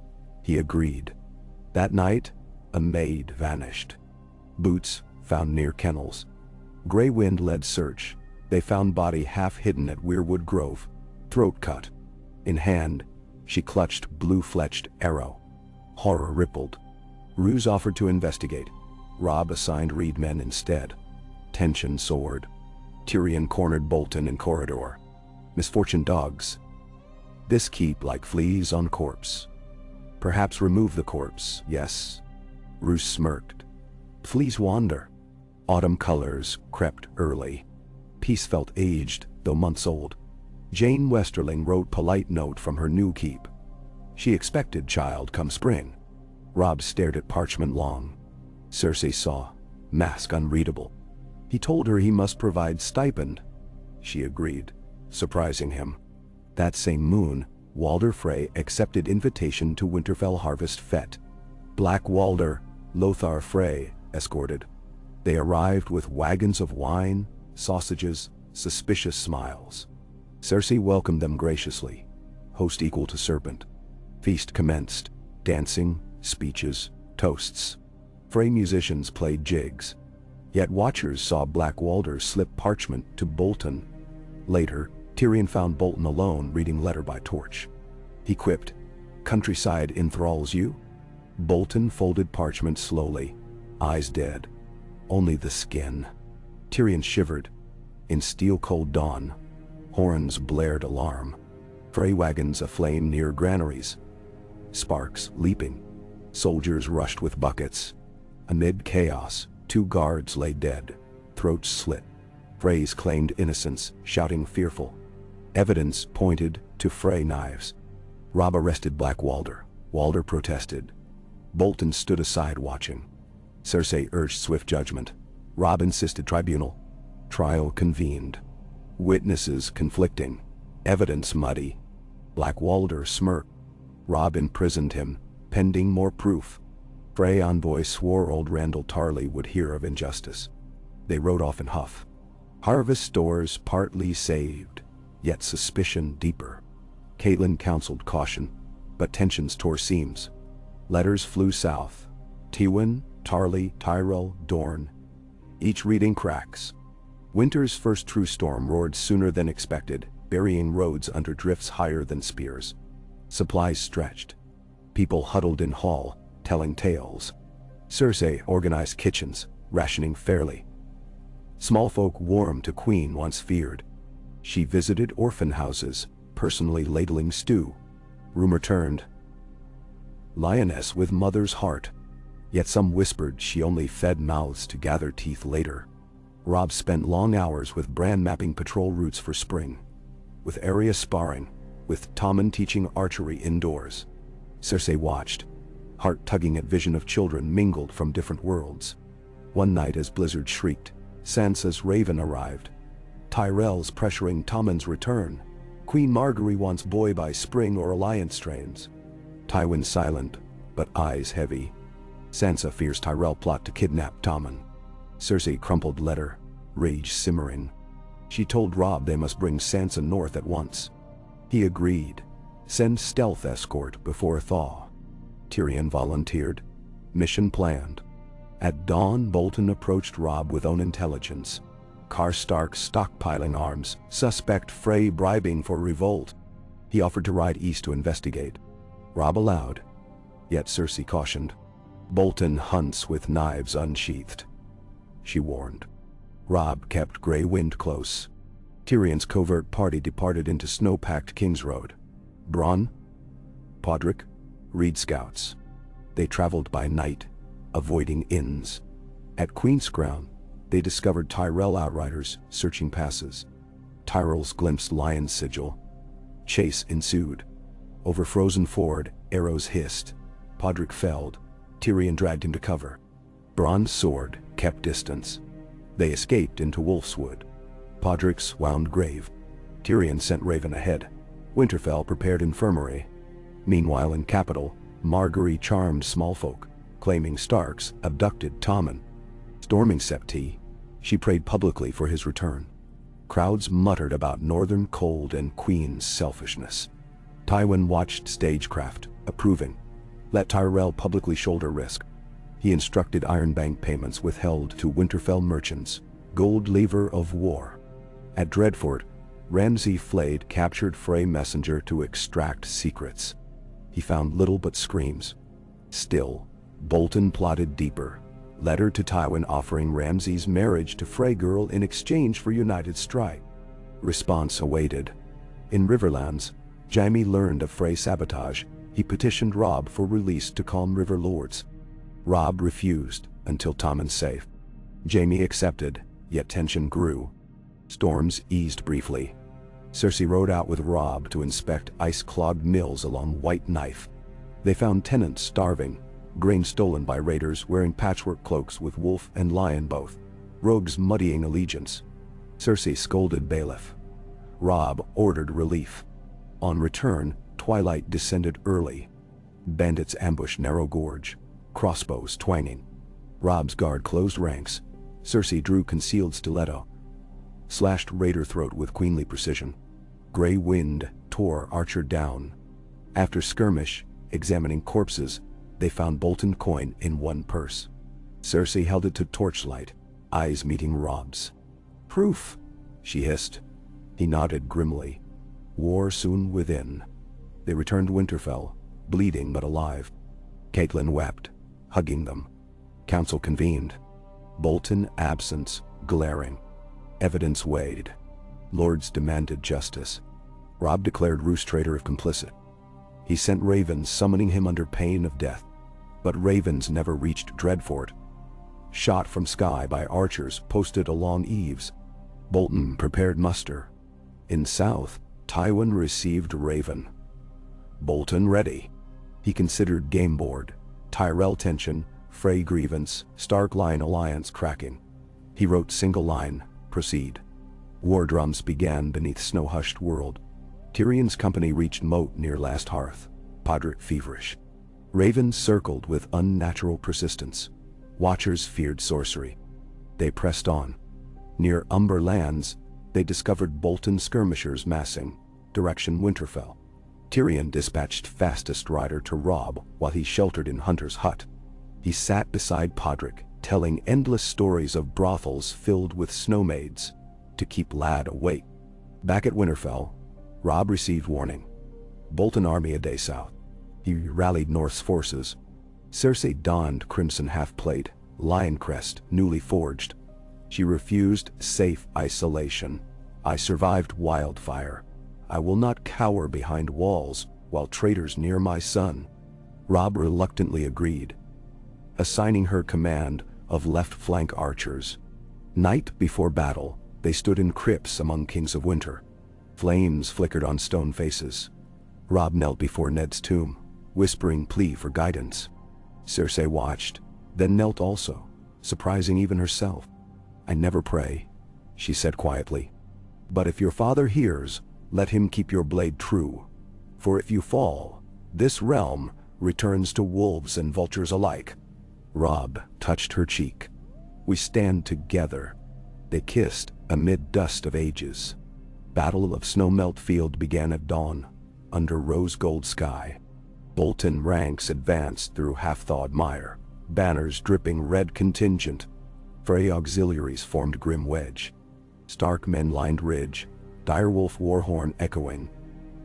He agreed. That night, a maid vanished. Boots found near kennels. Grey Wind led search. They found body half hidden at Weirwood Grove, throat cut. In hand, she clutched blue-fletched arrow. Horror rippled. Roose offered to investigate. Robb assigned Reed men instead. Tension soared. Tyrion cornered Bolton in corridor. Misfortune dogs. This keep like fleas on corpse. Perhaps remove the corpse, yes. Roose smirked. Fleas wander. Autumn colors crept early. Peace felt aged, though months old. Jane Westerling wrote polite note from her new keep. She expected child come spring. Robb stared at parchment long. Cersei saw, mask unreadable. He told her he must provide stipend. She agreed, surprising him. That same moon, Walder Frey accepted invitation to Winterfell Harvest Fete. Black Walder, Lothar Frey, escorted. They arrived with wagons of wine, sausages, suspicious smiles. Cersei welcomed them graciously, host equal to serpent. Feast commenced, dancing, speeches, toasts. Frey musicians played jigs. Yet watchers saw Black Walder slip parchment to Bolton. Later, Tyrion found Bolton alone reading letter by torch. He quipped, "Countryside enthralls you?" Bolton folded parchment slowly, eyes dead. Only the skin. Tyrion shivered. In steel-cold dawn, horns blared alarm. Frey wagons aflame near granaries. Sparks leaping. Soldiers rushed with buckets. Amid chaos, 2 guards lay dead, throats slit. Freys claimed innocence, shouting fearful. Evidence pointed to Frey knives. Robb arrested Black Walder. Walder protested. Bolton stood aside watching. Cersei urged swift judgment. Robb insisted tribunal. Trial convened. Witnesses conflicting. Evidence muddy. Black Walder smirked. Robb imprisoned him, pending more proof. Frey envoy swore old Randall Tarley would hear of injustice. They rode off in huff. Harvest stores partly saved, yet suspicion deeper. Catelyn counseled caution, but tensions tore seams. Letters flew south. Tywin, Tarley, Tyrell, Dorne. Each reading cracks. Winter's first true storm roared sooner than expected, burying roads under drifts higher than spears. Supplies stretched. People huddled in hall, telling tales. Cersei organized kitchens, rationing fairly. Small folk warmed to Queen once feared. She visited orphan houses, personally ladling stew. Rumor turned. Lioness with mother's heart. Yet some whispered she only fed mouths to gather teeth later. Robb spent long hours with Bran mapping patrol routes for spring. With Arya sparring, with Tommen teaching archery indoors. Cersei watched, heart tugging at vision of children mingled from different worlds. One night as Blizzard shrieked, Sansa's raven arrived. Tyrell's pressuring Tommen's return. Queen Margaery wants boy by spring or alliance strains. Tywin silent, but eyes heavy. Sansa fears Tyrell plot to kidnap Tommen. Cersei crumpled letter, rage simmering. She told Robb they must bring Sansa north at once. He agreed. Send stealth escort before thaw. Tyrion volunteered. Mission planned. At dawn, Bolton approached Robb with own intelligence. Karstark stockpiling arms, suspect Frey bribing for revolt. He offered to ride east to investigate. Robb allowed, yet Cersei cautioned. Bolton hunts with knives unsheathed, she warned. Robb kept Grey Wind close. Tyrion's covert party departed into snow-packed King's Road. Bronn, Podrick, Reed scouts. They traveled by night, avoiding inns. At Queen's Crown, they discovered Tyrell outriders searching passes. Tyrells glimpsed Lion's sigil. Chase ensued. Over Frozen Ford, arrows hissed. Podrick felled. Tyrion dragged him to cover. Bronn's sword kept distance. They escaped into Wolfswood. Podrick's wound grave. Tyrion sent Raven ahead. Winterfell prepared infirmary. Meanwhile in Capital, Margaery charmed small folk, claiming Starks abducted Tommen. Storming Septi, she prayed publicly for his return. Crowds muttered about northern cold and Queen's selfishness. Tywin watched stagecraft, approving. Let Tyrell publicly shoulder risk. He instructed Ironbank payments withheld to Winterfell merchants, gold lever of war. At Dreadfort, Ramsay flayed captured Frey messenger to extract secrets. He found little but screams. Still, Bolton plotted deeper. Letter to Tywin offering Ramsay's marriage to Frey girl in exchange for united strike. Response awaited. In Riverlands, Jaime learned of Frey sabotage. He petitioned Robb for release to calm river lords. Robb refused until Tommen's safe. Jaime accepted, yet tension grew. Storms eased briefly. Cersei rode out with Robb to inspect ice-clogged mills along White Knife. They found tenants starving, grain stolen by raiders wearing patchwork cloaks with wolf and lion both, rogues muddying allegiance. Cersei scolded bailiff. Robb ordered relief. On return, twilight descended early. Bandits ambushed narrow gorge, crossbows twanging. Robb's guard closed ranks. Cersei drew concealed stiletto, slashed raider throat with queenly precision. Grey Wind tore archer down. After skirmish, examining corpses, they found Bolton coin in one purse. Cersei held it to torchlight, eyes meeting Robb's. Proof, she hissed. He nodded grimly. War soon within. They returned to Winterfell, bleeding but alive. Catelyn wept, hugging them. Council convened. Bolton absence glaring. Evidence weighed. Lords demanded justice. Robb declared Roose traitor if complicit. He sent ravens summoning him under pain of death. But ravens never reached Dreadfort. Shot from sky by archers posted along eaves. Bolton prepared muster. In south, Tywin received Raven. Bolton ready. He considered game board. Tyrell tension, Frey grievance, Stark-Lion alliance cracking. He wrote single line, proceed. War drums began beneath snow-hushed world. Tyrion's company reached moat near Last Hearth. Podrick feverish. Ravens circled with unnatural persistence. Watchers feared sorcery. They pressed on. Near Umber Lands, they discovered Bolton skirmishers massing, direction Winterfell. Tyrion dispatched fastest rider to Robb while he sheltered in Hunter's hut. He sat beside Podrick, telling endless stories of brothels filled with snowmaids to keep lad awake. Back at Winterfell, Robb received warning. Bolton army a day south. He rallied North's forces. Cersei donned crimson half-plate, lion crest newly forged. She refused safe isolation. I survived wildfire. I will not cower behind walls while traitors near my son. Robb reluctantly agreed, assigning her command of left flank archers. Night before battle, they stood in crypts among kings of winter. Flames flickered on stone faces. Robb knelt before Ned's tomb, whispering plea for guidance. Cersei watched, then knelt also, surprising even herself. I never pray, she said quietly. But if your father hears, let him keep your blade true. For if you fall, this realm returns to wolves and vultures alike. Robb touched her cheek. We stand together. They kissed amid dust of ages. Battle of Snowmelt Field began at dawn, under rose-gold sky. Bolton ranks advanced through half-thawed mire. Banners dripping red contingent. Frey auxiliaries formed grim wedge. Stark men lined ridge. Direwolf warhorn echoing.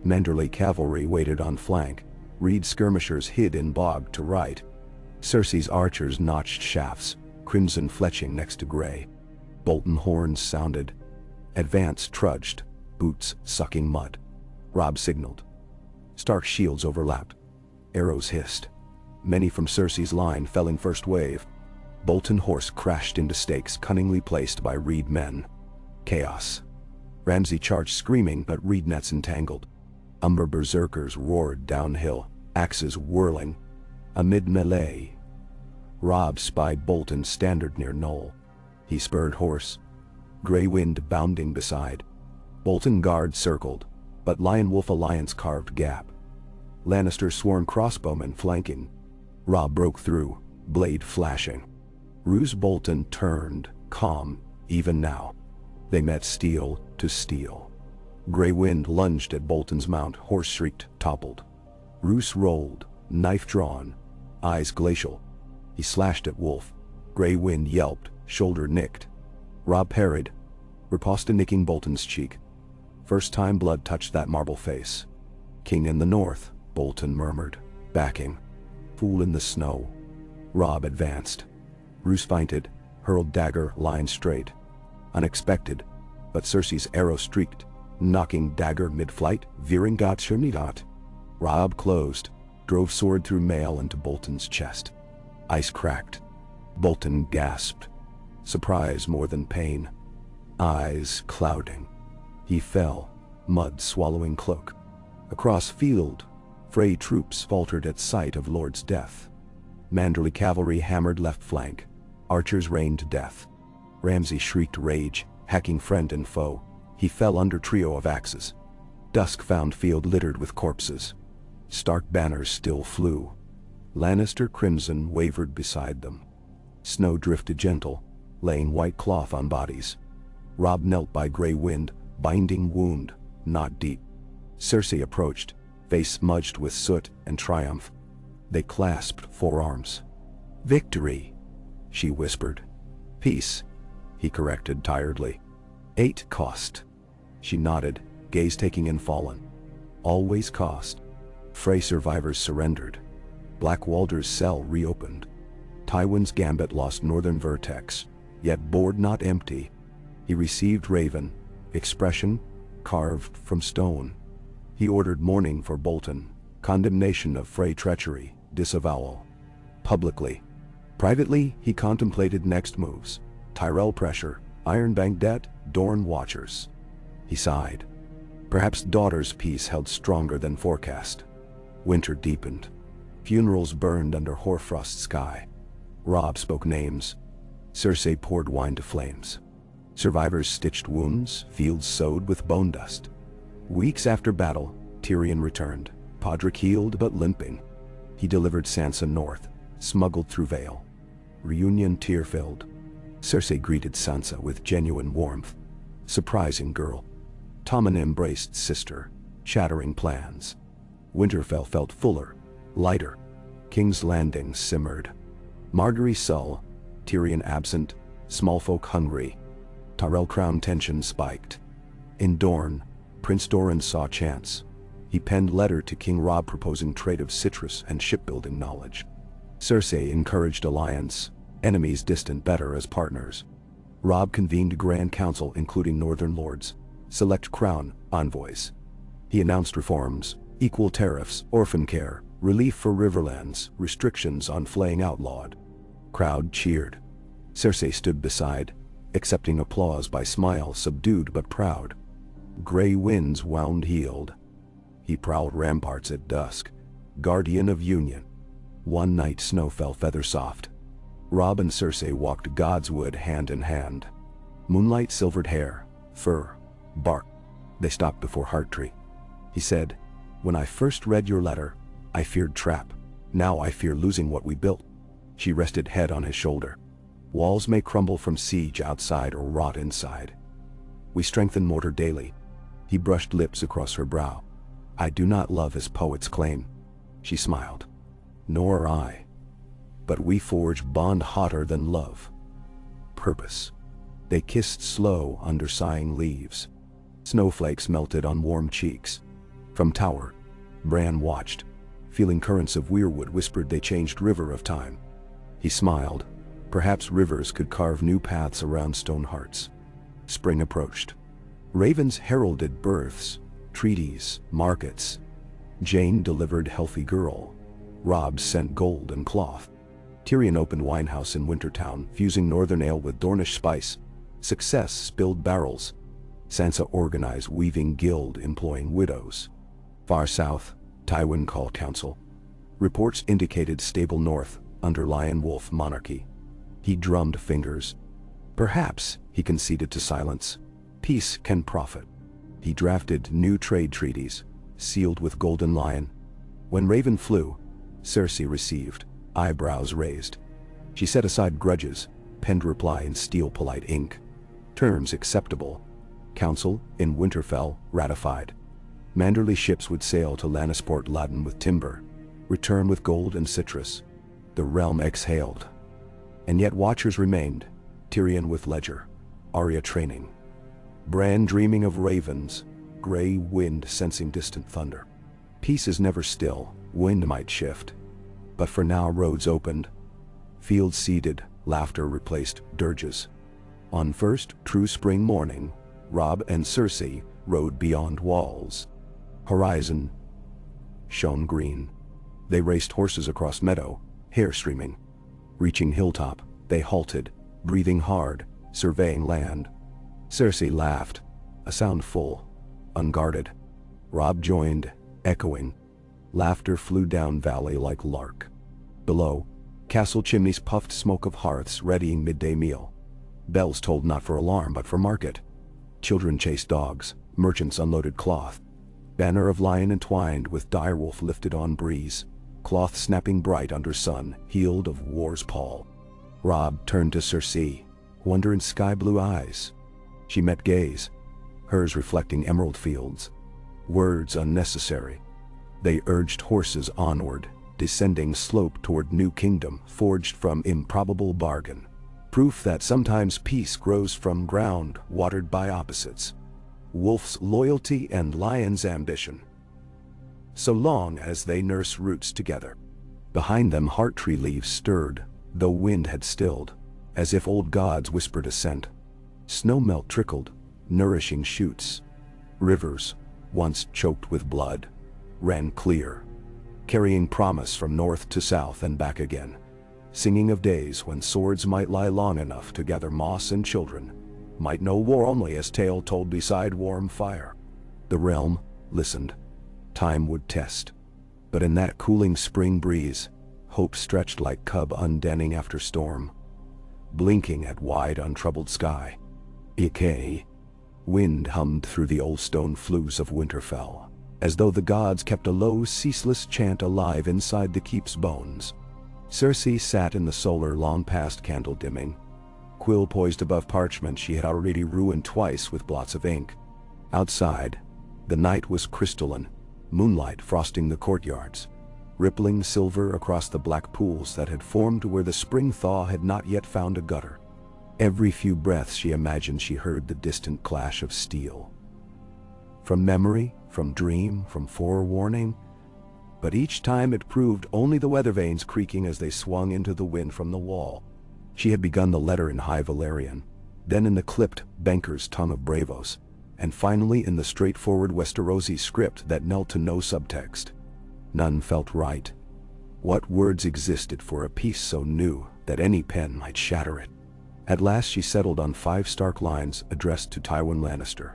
Manderley cavalry waited on flank. Reed skirmishers hid in bog to right. Cersei's archers notched shafts, crimson fletching next to gray. Bolton horns sounded. Advance trudged, boots sucking mud. Robb signaled. Stark shields overlapped. Arrows hissed. Many from Cersei's line fell in first wave. Bolton horse crashed into stakes cunningly placed by Reed men. Chaos. Ramsay charged screaming, but reed nets entangled. Umber berserkers roared downhill, axes whirling. Amid melee, Robb spied Bolton's standard near Knoll. He spurred horse. Grey wind bounding beside. Bolton guard circled, but Lion-Wolf alliance carved gap. Lannister sworn crossbowmen flanking. Robb broke through, blade flashing. Roose Bolton turned, calm, even now. They met steel to steel. Grey wind lunged at Bolton's mount, horse shrieked, toppled. Roose rolled, knife drawn, eyes glacial. He slashed at Wolf. Grey wind yelped, shoulder nicked. Robb parried, riposta nicking Bolton's cheek. First time blood touched that marble face. King in the north, Bolton murmured, backing. Fool in the snow. Robb advanced. Roose feinted, hurled dagger, line straight. Unexpected, but Cersei's arrow streaked, knocking dagger mid-flight, veering got Shernidat. Robb closed, drove sword through mail into Bolton's chest. Ice cracked. Bolton gasped. Surprise more than pain. Eyes clouding. He fell, mud swallowing cloak. Across field, Frey troops faltered at sight of Lord's death. Manderley cavalry hammered left flank. Archers rained death. Ramsay shrieked rage, hacking friend and foe. He fell under trio of axes. Dusk found field littered with corpses. Stark banners still flew. Lannister crimson wavered beside them. Snow drifted gentle, laying white cloth on bodies. Robb knelt by Grey wind, binding wound, not deep. Cersei approached, face smudged with soot and triumph. They clasped forearms. "Victory," she whispered. "Peace," he corrected tiredly. "8 cost." She nodded, gaze taking in fallen. "Always cost." Frey survivors surrendered. Black Walder's cell reopened. Tywin's gambit lost northern vertex, yet board not empty. He received Raven, expression carved from stone. He ordered mourning for Bolton, condemnation of Frey treachery, disavowal. Publicly. Privately, he contemplated next moves. Tyrell pressure, Ironbank debt, Dorne watchers. He sighed. Perhaps daughter's peace held stronger than forecast. Winter deepened. Funerals burned under hoarfrost sky. Robb spoke names. Cersei poured wine to flames. Survivors stitched wounds, fields sowed with bone dust. Weeks after battle, Tyrion returned, Podrick healed but limping. He delivered Sansa north, smuggled through Vale. Reunion tear-filled. Cersei greeted Sansa with genuine warmth. Surprising girl. Tommen embraced sister, chattering plans. Winterfell felt fuller, lighter. King's Landing simmered. Margaery Sull, Tyrion absent, small folk hungry. Tyrell crown tension spiked. In Dorne, Prince Doran saw chance. He penned letter to King Robb proposing trade of citrus and shipbuilding knowledge. Cersei encouraged alliance, enemies distant better as partners. Robb convened Grand Council including Northern Lords, select crown envoys. He announced reforms, equal tariffs, orphan care, relief for riverlands, restrictions on flaying outlawed. Crowd cheered. Cersei stood beside, accepting applause by smile subdued but proud. Grey winds wound healed. He prowled ramparts at dusk, guardian of union. One night snow fell feather soft. Robb and Cersei walked Godswood hand in hand. Moonlight silvered hair, fur, bark. They stopped before Hearttree. He said, "When I first read your letter, I feared trap. Now I fear losing what we built." She rested head on his shoulder. Walls may crumble from siege outside or rot inside. We strengthen mortar daily. He brushed lips across her brow. "I do not love as poets claim." She smiled. "Nor I." but we forge bond hotter than love. Purpose. They kissed slow under sighing leaves. Snowflakes melted on warm cheeks. From tower, Bran watched. Feeling currents of weirwood whispered they changed river of time. He smiled. Perhaps rivers could carve new paths around stone hearts. Spring approached. Ravens heralded births, treaties, markets. Jane delivered healthy girl. Robb sent gold and cloth. Tyrion opened winehouse in Wintertown, fusing northern ale with Dornish spice. Success spilled barrels. Sansa organized weaving guild employing widows. Far south, Tywin called council. Reports indicated stable north, under Lion Wolf monarchy. He drummed fingers. Perhaps, he conceded to silence, peace can profit. He drafted new trade treaties, sealed with Golden Lion. When Raven flew, Cersei received, eyebrows raised. She set aside grudges, penned reply in steel polite ink. Terms acceptable. Council, in Winterfell, ratified. Manderly ships would sail to Lannisport laden with timber, return with gold and citrus. The realm exhaled. And yet watchers remained, Tyrion with ledger, Arya training. Bran dreaming of ravens, gray wind sensing distant thunder. Peace is never still, wind might shift. But for now roads opened. Fields seeded, laughter replaced dirges. On first true spring morning, Robb and Cersei rode beyond walls. Horizon shone green. They raced horses across meadow, hair streaming. Reaching hilltop, they halted, breathing hard, surveying land. Cersei laughed, a sound full, unguarded. Robb joined, echoing. Laughter flew down valley like lark. Below, castle chimneys puffed smoke of hearths readying midday meal. Bells tolled not for alarm but for market. Children chased dogs, merchants unloaded cloth. Banner of lion entwined with direwolf lifted on breeze. Cloth snapping bright under sun, healed of war's pall. Robb turned to Cersei, wonder in sky-blue eyes. She met gaze, hers reflecting emerald fields. Words unnecessary. They urged horses onward, descending slope toward new kingdom forged from improbable bargain. Proof that sometimes peace grows from ground watered by opposites. Wolf's loyalty and lion's ambition. So long as they nurse roots together. Behind them heart tree leaves stirred, though wind had stilled, as if old gods whispered assent. Snowmelt trickled, nourishing shoots. Rivers, once choked with blood, ran clear, carrying promise from north to south and back again, singing of days when swords might lie long enough to gather moss and children, might know war only as tale told beside warm fire. The realm listened. Time would test. But in that cooling spring breeze, hope stretched like cub undenning after storm, blinking at wide untroubled sky. Ike. Wind hummed through the old stone flues of Winterfell, as though the gods kept a low, ceaseless chant alive inside the keep's bones. Cersei sat in the solar long past candle dimming. Quill poised above parchment she had already ruined twice with blots of ink. Outside, the night was crystalline, moonlight frosting the courtyards, rippling silver across the black pools that had formed where the spring thaw had not yet found a gutter. Every few breaths she imagined she heard the distant clash of steel. From memory, from dream, from forewarning, but each time it proved only the weather vanes creaking as they swung into the wind from the wall. She had begun the letter in High Valyrian, then in the clipped banker's tongue of Bravos, and finally in the straightforward Westerosi script that knelt to no subtext. None felt right. What words existed for a piece so new that any pen might shatter it? At last she settled on 5 stark lines addressed to Tywin Lannister.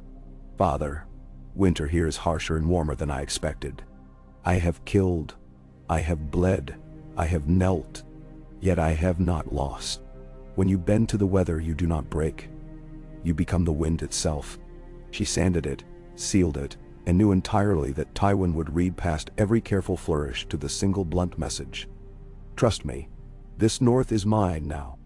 Father, winter here is harsher and warmer than I expected. I have killed, I have bled, I have knelt, yet I have not lost. When you bend to the weather you do not break. You become the wind itself. She sanded it, sealed it, and knew entirely that Tywin would read past every careful flourish to the single blunt message. Trust me, this north is mine now.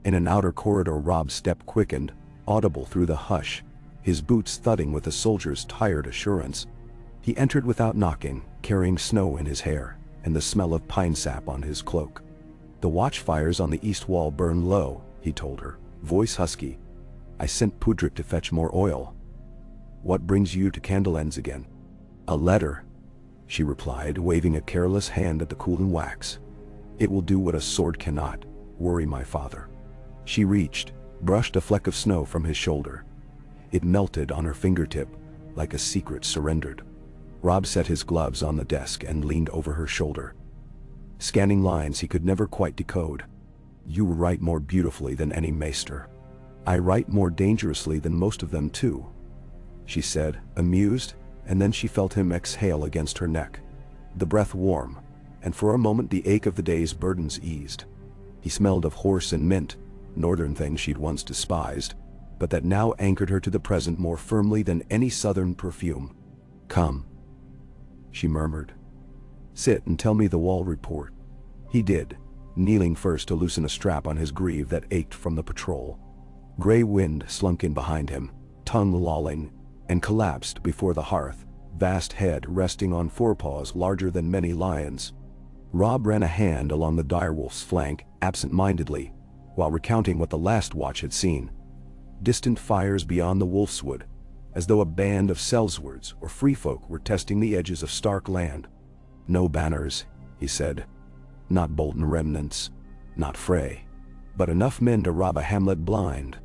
In an outer corridor Robb's step quickened, audible through the hush, his boots thudding with a soldier's tired assurance. He entered without knocking, carrying snow in his hair, and the smell of pine sap on his cloak. The watchfires on the east wall burn low, he told her, voice husky. I sent Pudrik to fetch more oil. What brings you to candle ends again? A letter, she replied, waving a careless hand at the cooling wax. It will do what a sword cannot, worry my father. She reached, brushed a fleck of snow from his shoulder. It melted on her fingertip, like a secret surrendered. Robb set his gloves on the desk and leaned over her shoulder, scanning lines he could never quite decode. You write more beautifully than any maester. I write more dangerously than most of them too, she said, amused, and then she felt him exhale against her neck. The breath warm, and for a moment the ache of the day's burdens eased. He smelled of horse and mint, northern things she'd once despised, but that now anchored her to the present more firmly than any southern perfume. Come, she murmured. Sit and tell me the wall report. He did, kneeling first to loosen a strap on his greave that ached from the patrol. Gray wind slunk in behind him, tongue lolling, and collapsed before the hearth, vast head resting on forepaws larger than many lions. Robb ran a hand along the direwolf's flank absent-mindedly, while recounting what the last watch had seen. Distant fires beyond the wolfswood, as though a band of sellswards or free folk were testing the edges of stark land. No banners, he said. Not Bolton remnants, not Frey, but enough men to rob a hamlet blind.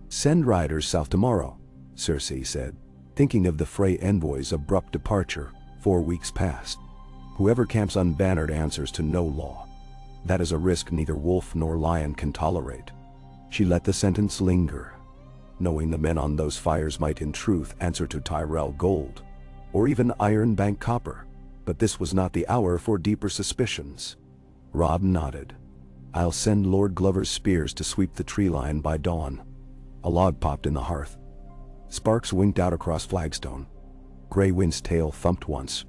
Send riders south tomorrow, Cersei said, thinking of the Frey envoy's abrupt departure 4 weeks past. Whoever camps unbannered answers to no law. That is a risk neither wolf nor lion can tolerate. She let the sentence linger, knowing the men on those fires might in truth answer to Tyrell gold, or even Iron Bank copper, but this was not the hour for deeper suspicions. Robb nodded. I'll send Lord Glover's spears to sweep the tree line by dawn. A log popped in the hearth. Sparks winked out across flagstone. Grey Wind's tail thumped once,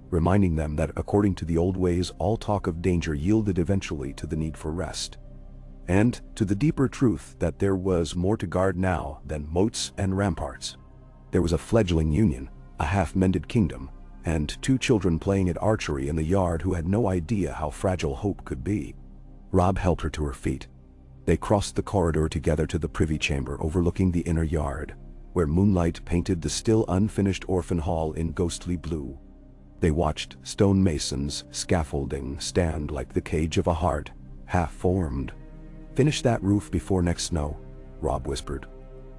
reminding them that according to the old ways all talk of danger yielded eventually to the need for rest, and to the deeper truth that there was more to guard now than moats and ramparts. There was a fledgling union, a half-mended kingdom, and 2 children playing at archery in the yard who had no idea how fragile hope could be. Robb helped her to her feet. They crossed the corridor together to the privy chamber overlooking the inner yard, where moonlight painted the still unfinished orphan hall in ghostly blue. They watched stone masons' scaffolding stand like the cage of a heart, half-formed. Finish that roof before next snow, Robb whispered,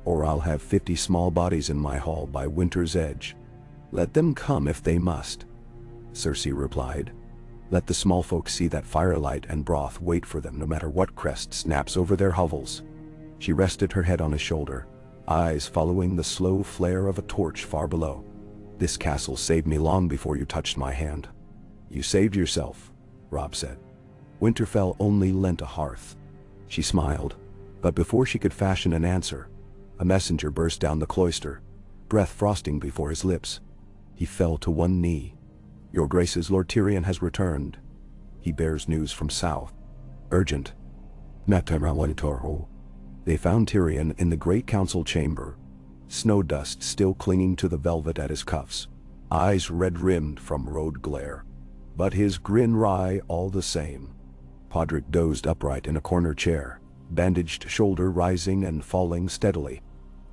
or I'll have 50 small bodies in my hall by winter's edge. Let them come if they must, Cersei replied. Let the small folk see that firelight and broth wait for them no matter what crest snaps over their hovels. She rested her head on his shoulder, eyes following the slow flare of a torch far below. This castle saved me long before you touched my hand. You saved yourself, Robb said. Winterfell only lent a hearth. She smiled, but before she could fashion an answer, a messenger burst down the cloister, breath frosting before his lips. He fell to one knee. Your Graces, Lord Tyrion has returned. He bears news from south. Urgent. They found Tyrion in the great council chamber, snow dust still clinging to the velvet at his cuffs, eyes red-rimmed from road glare, but his grin wry all the same. Podrick dozed upright in a corner chair, bandaged shoulder rising and falling steadily.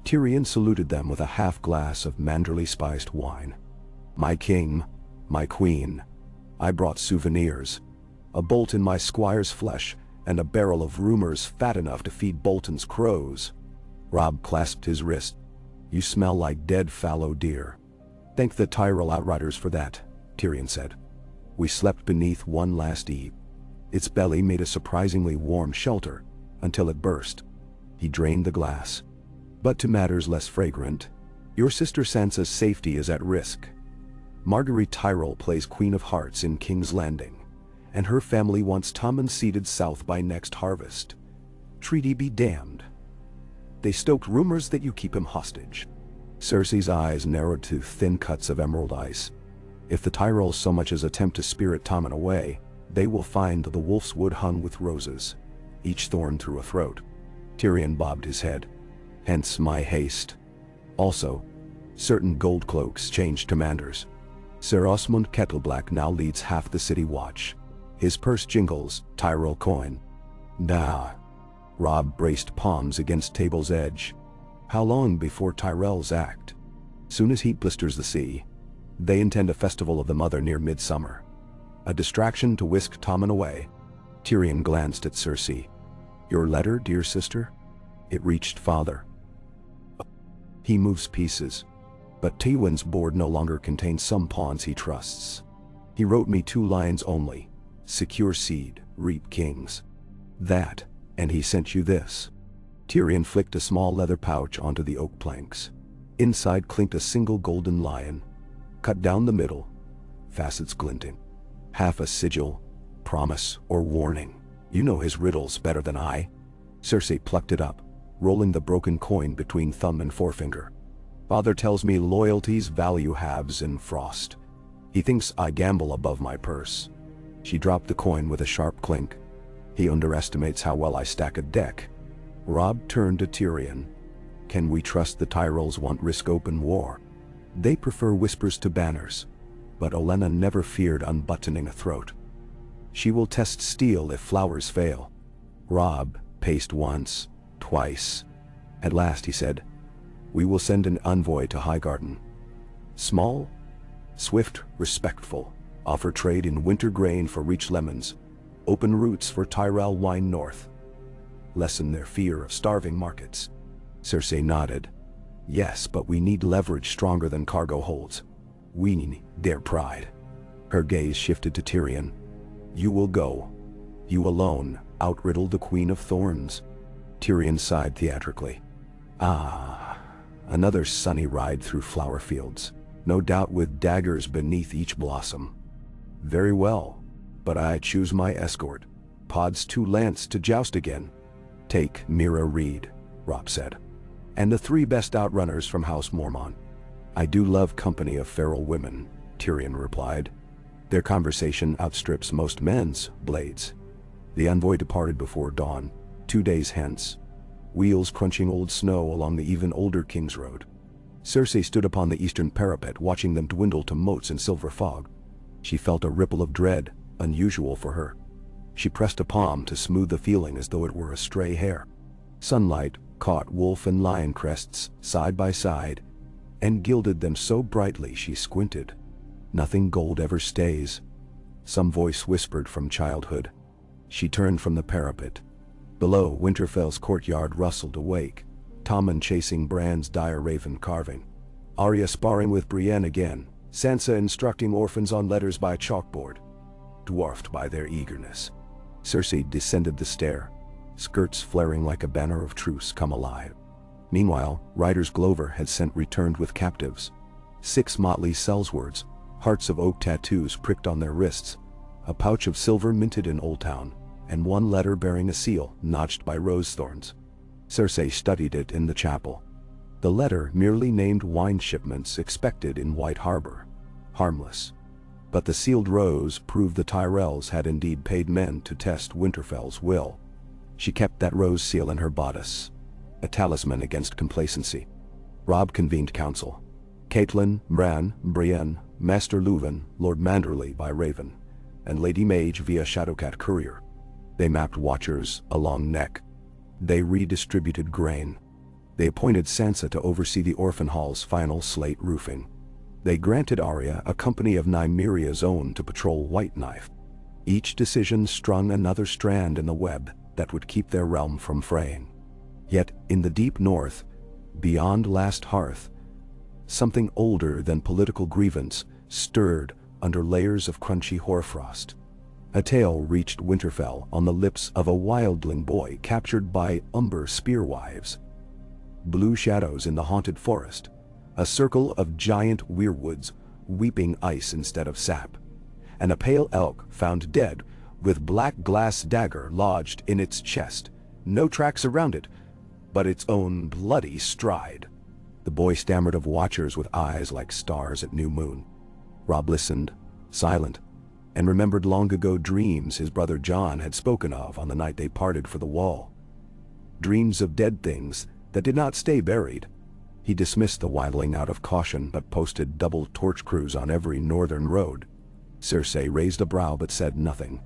Tyrion saluted them with a half-glass of mandraily spiced wine. My king, my queen, I brought souvenirs, a bolt in my squire's flesh, and a barrel of rumors fat enough to feed Bolton's crows. Robb clasped his wrist. You smell like dead fallow deer. Thank the Tyrell outriders for that, Tyrion said. We slept beneath one last eve. Its belly made a surprisingly warm shelter, until it burst. He drained the glass. But to matters less fragrant, your sister Sansa's safety is at risk. Marguerite Tyrell plays Queen of Hearts in King's Landing, and her family wants Tommen seated south by next harvest. Treaty be damned. They stoked rumors that you keep him hostage. Cersei's eyes narrowed to thin cuts of emerald ice. If the Tyrells so much as attempt to spirit Tommen away, they will find the wolf's wood hung with roses, each thorn through a throat. Tyrion bobbed his head. Hence my haste. Also, certain gold cloaks changed commanders. Sir Osmund Kettleblack now leads half the city watch. His purse jingles, Tyrell coin. Nah. Robb braced palms against table's edge. How long before Tyrell's act? Soon as heat blisters the sea. They intend a festival of the mother near midsummer. A distraction to whisk Tommen away. Tyrion glanced at Cersei. Your letter, dear sister? It reached father. He moves pieces. But Tywin's board no longer contains some pawns he trusts. He wrote me 2 lines only. Secure seed, reap kings. That, and he sent you this. Tyrion flicked a small leather pouch onto the oak planks. Inside clinked a single golden lion. Cut down the middle. Facets glinting. Half a sigil, promise, or warning. You know his riddles better than I. Cersei plucked it up, rolling the broken coin between thumb and forefinger. Father tells me loyalty's value halves in frost. He thinks I gamble above my purse. She dropped the coin with a sharp clink. He underestimates how well I stack a deck. Robb turned to Tyrion. Can we trust the Tyrells won't risk open war? They prefer whispers to banners. But Olenna never feared unbuttoning a throat. She will test steel if flowers fail. Robb paced once, twice. At last he said, we will send an envoy to Highgarden. Small, swift, respectful. Offer trade in winter grain for Reach lemons. Open routes for Tyrell wine north. Lessen their fear of starving markets. Cersei nodded. Yes, but we need leverage stronger than cargo holds. We need their pride. Her gaze shifted to Tyrion. You will go. You alone outriddle the Queen of Thorns. Tyrion sighed theatrically. Ah, another sunny ride through flower fields, no doubt with daggers beneath each blossom. Very well, but I choose my escort. Pod's 2 lance to joust again. Take Mira Reed, Robb said. And the 3 best outrunners from House Mormont. I do love company of feral women, Tyrion replied. Their conversation outstrips most men's blades. The envoy departed before dawn, 2 days hence. Wheels crunching old snow along the even older King's Road. Cersei stood upon the eastern parapet watching them dwindle to motes in silver fog. She felt a ripple of dread, unusual for her. She pressed a palm to smooth the feeling as though it were a stray hair. Sunlight caught wolf and lion crests side by side, and gilded them so brightly she squinted. Nothing gold ever stays. Some voice whispered from childhood. She turned from the parapet. Below, Winterfell's courtyard rustled awake, Tommen chasing Bran's dire raven carving. Arya sparring with Brienne again, Sansa instructing orphans on letters by chalkboard. Dwarfed by their eagerness, Cersei descended the stair, skirts flaring like a banner of truce come alive. Meanwhile, Riders Glover had sent returned with captives. 6 motley sellswords, hearts of oak tattoos pricked on their wrists, a pouch of silver minted in Old Town, and 1 letter bearing a seal notched by rose thorns. Cersei studied it in the chapel. The letter merely named wine shipments expected in White Harbor. Harmless. But the sealed rose proved the Tyrells had indeed paid men to test Winterfell's will. She kept that rose seal in her bodice, a talisman against complacency. Robb convened council. Catelyn, Bran, Brienne, Maester Luwin, Lord Manderley by Raven, and Lady Mage via Shadowcat courier. They mapped watchers along Neck. They redistributed grain. They appointed Sansa to oversee the Orphan Hall's final slate roofing. They granted Arya a company of Nymeria's own to patrol White Knife. Each decision strung another strand in the web that would keep their realm from fraying. Yet, in the deep north, beyond Last Hearth, something older than political grievance stirred under layers of crunchy hoarfrost. A tale reached Winterfell on the lips of a wildling boy captured by Umber spearwives. Blue shadows in the haunted forest, a circle of giant weirwoods weeping ice instead of sap, and a pale elk found dead with black glass dagger lodged in its chest, no tracks around it, but its own bloody stride. The boy stammered of watchers with eyes like stars at new moon. Robb listened, silent, and remembered long ago dreams his brother Jon had spoken of on the night they parted for the Wall. Dreams of dead things that did not stay buried. He dismissed the wildling out of caution but posted double torch crews on every northern road. Cersei raised a brow but said nothing.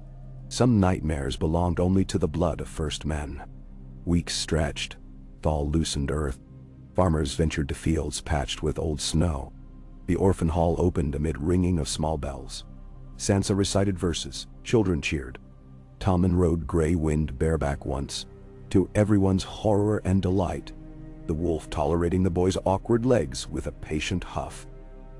Some nightmares belonged only to the blood of first men. Weeks stretched, thaw loosened earth. Farmers ventured to fields patched with old snow. The orphan hall opened amid ringing of small bells. Sansa recited verses, children cheered. Tommen rode gray-winged bareback once, to everyone's horror and delight, the wolf tolerating the boy's awkward legs with a patient huff.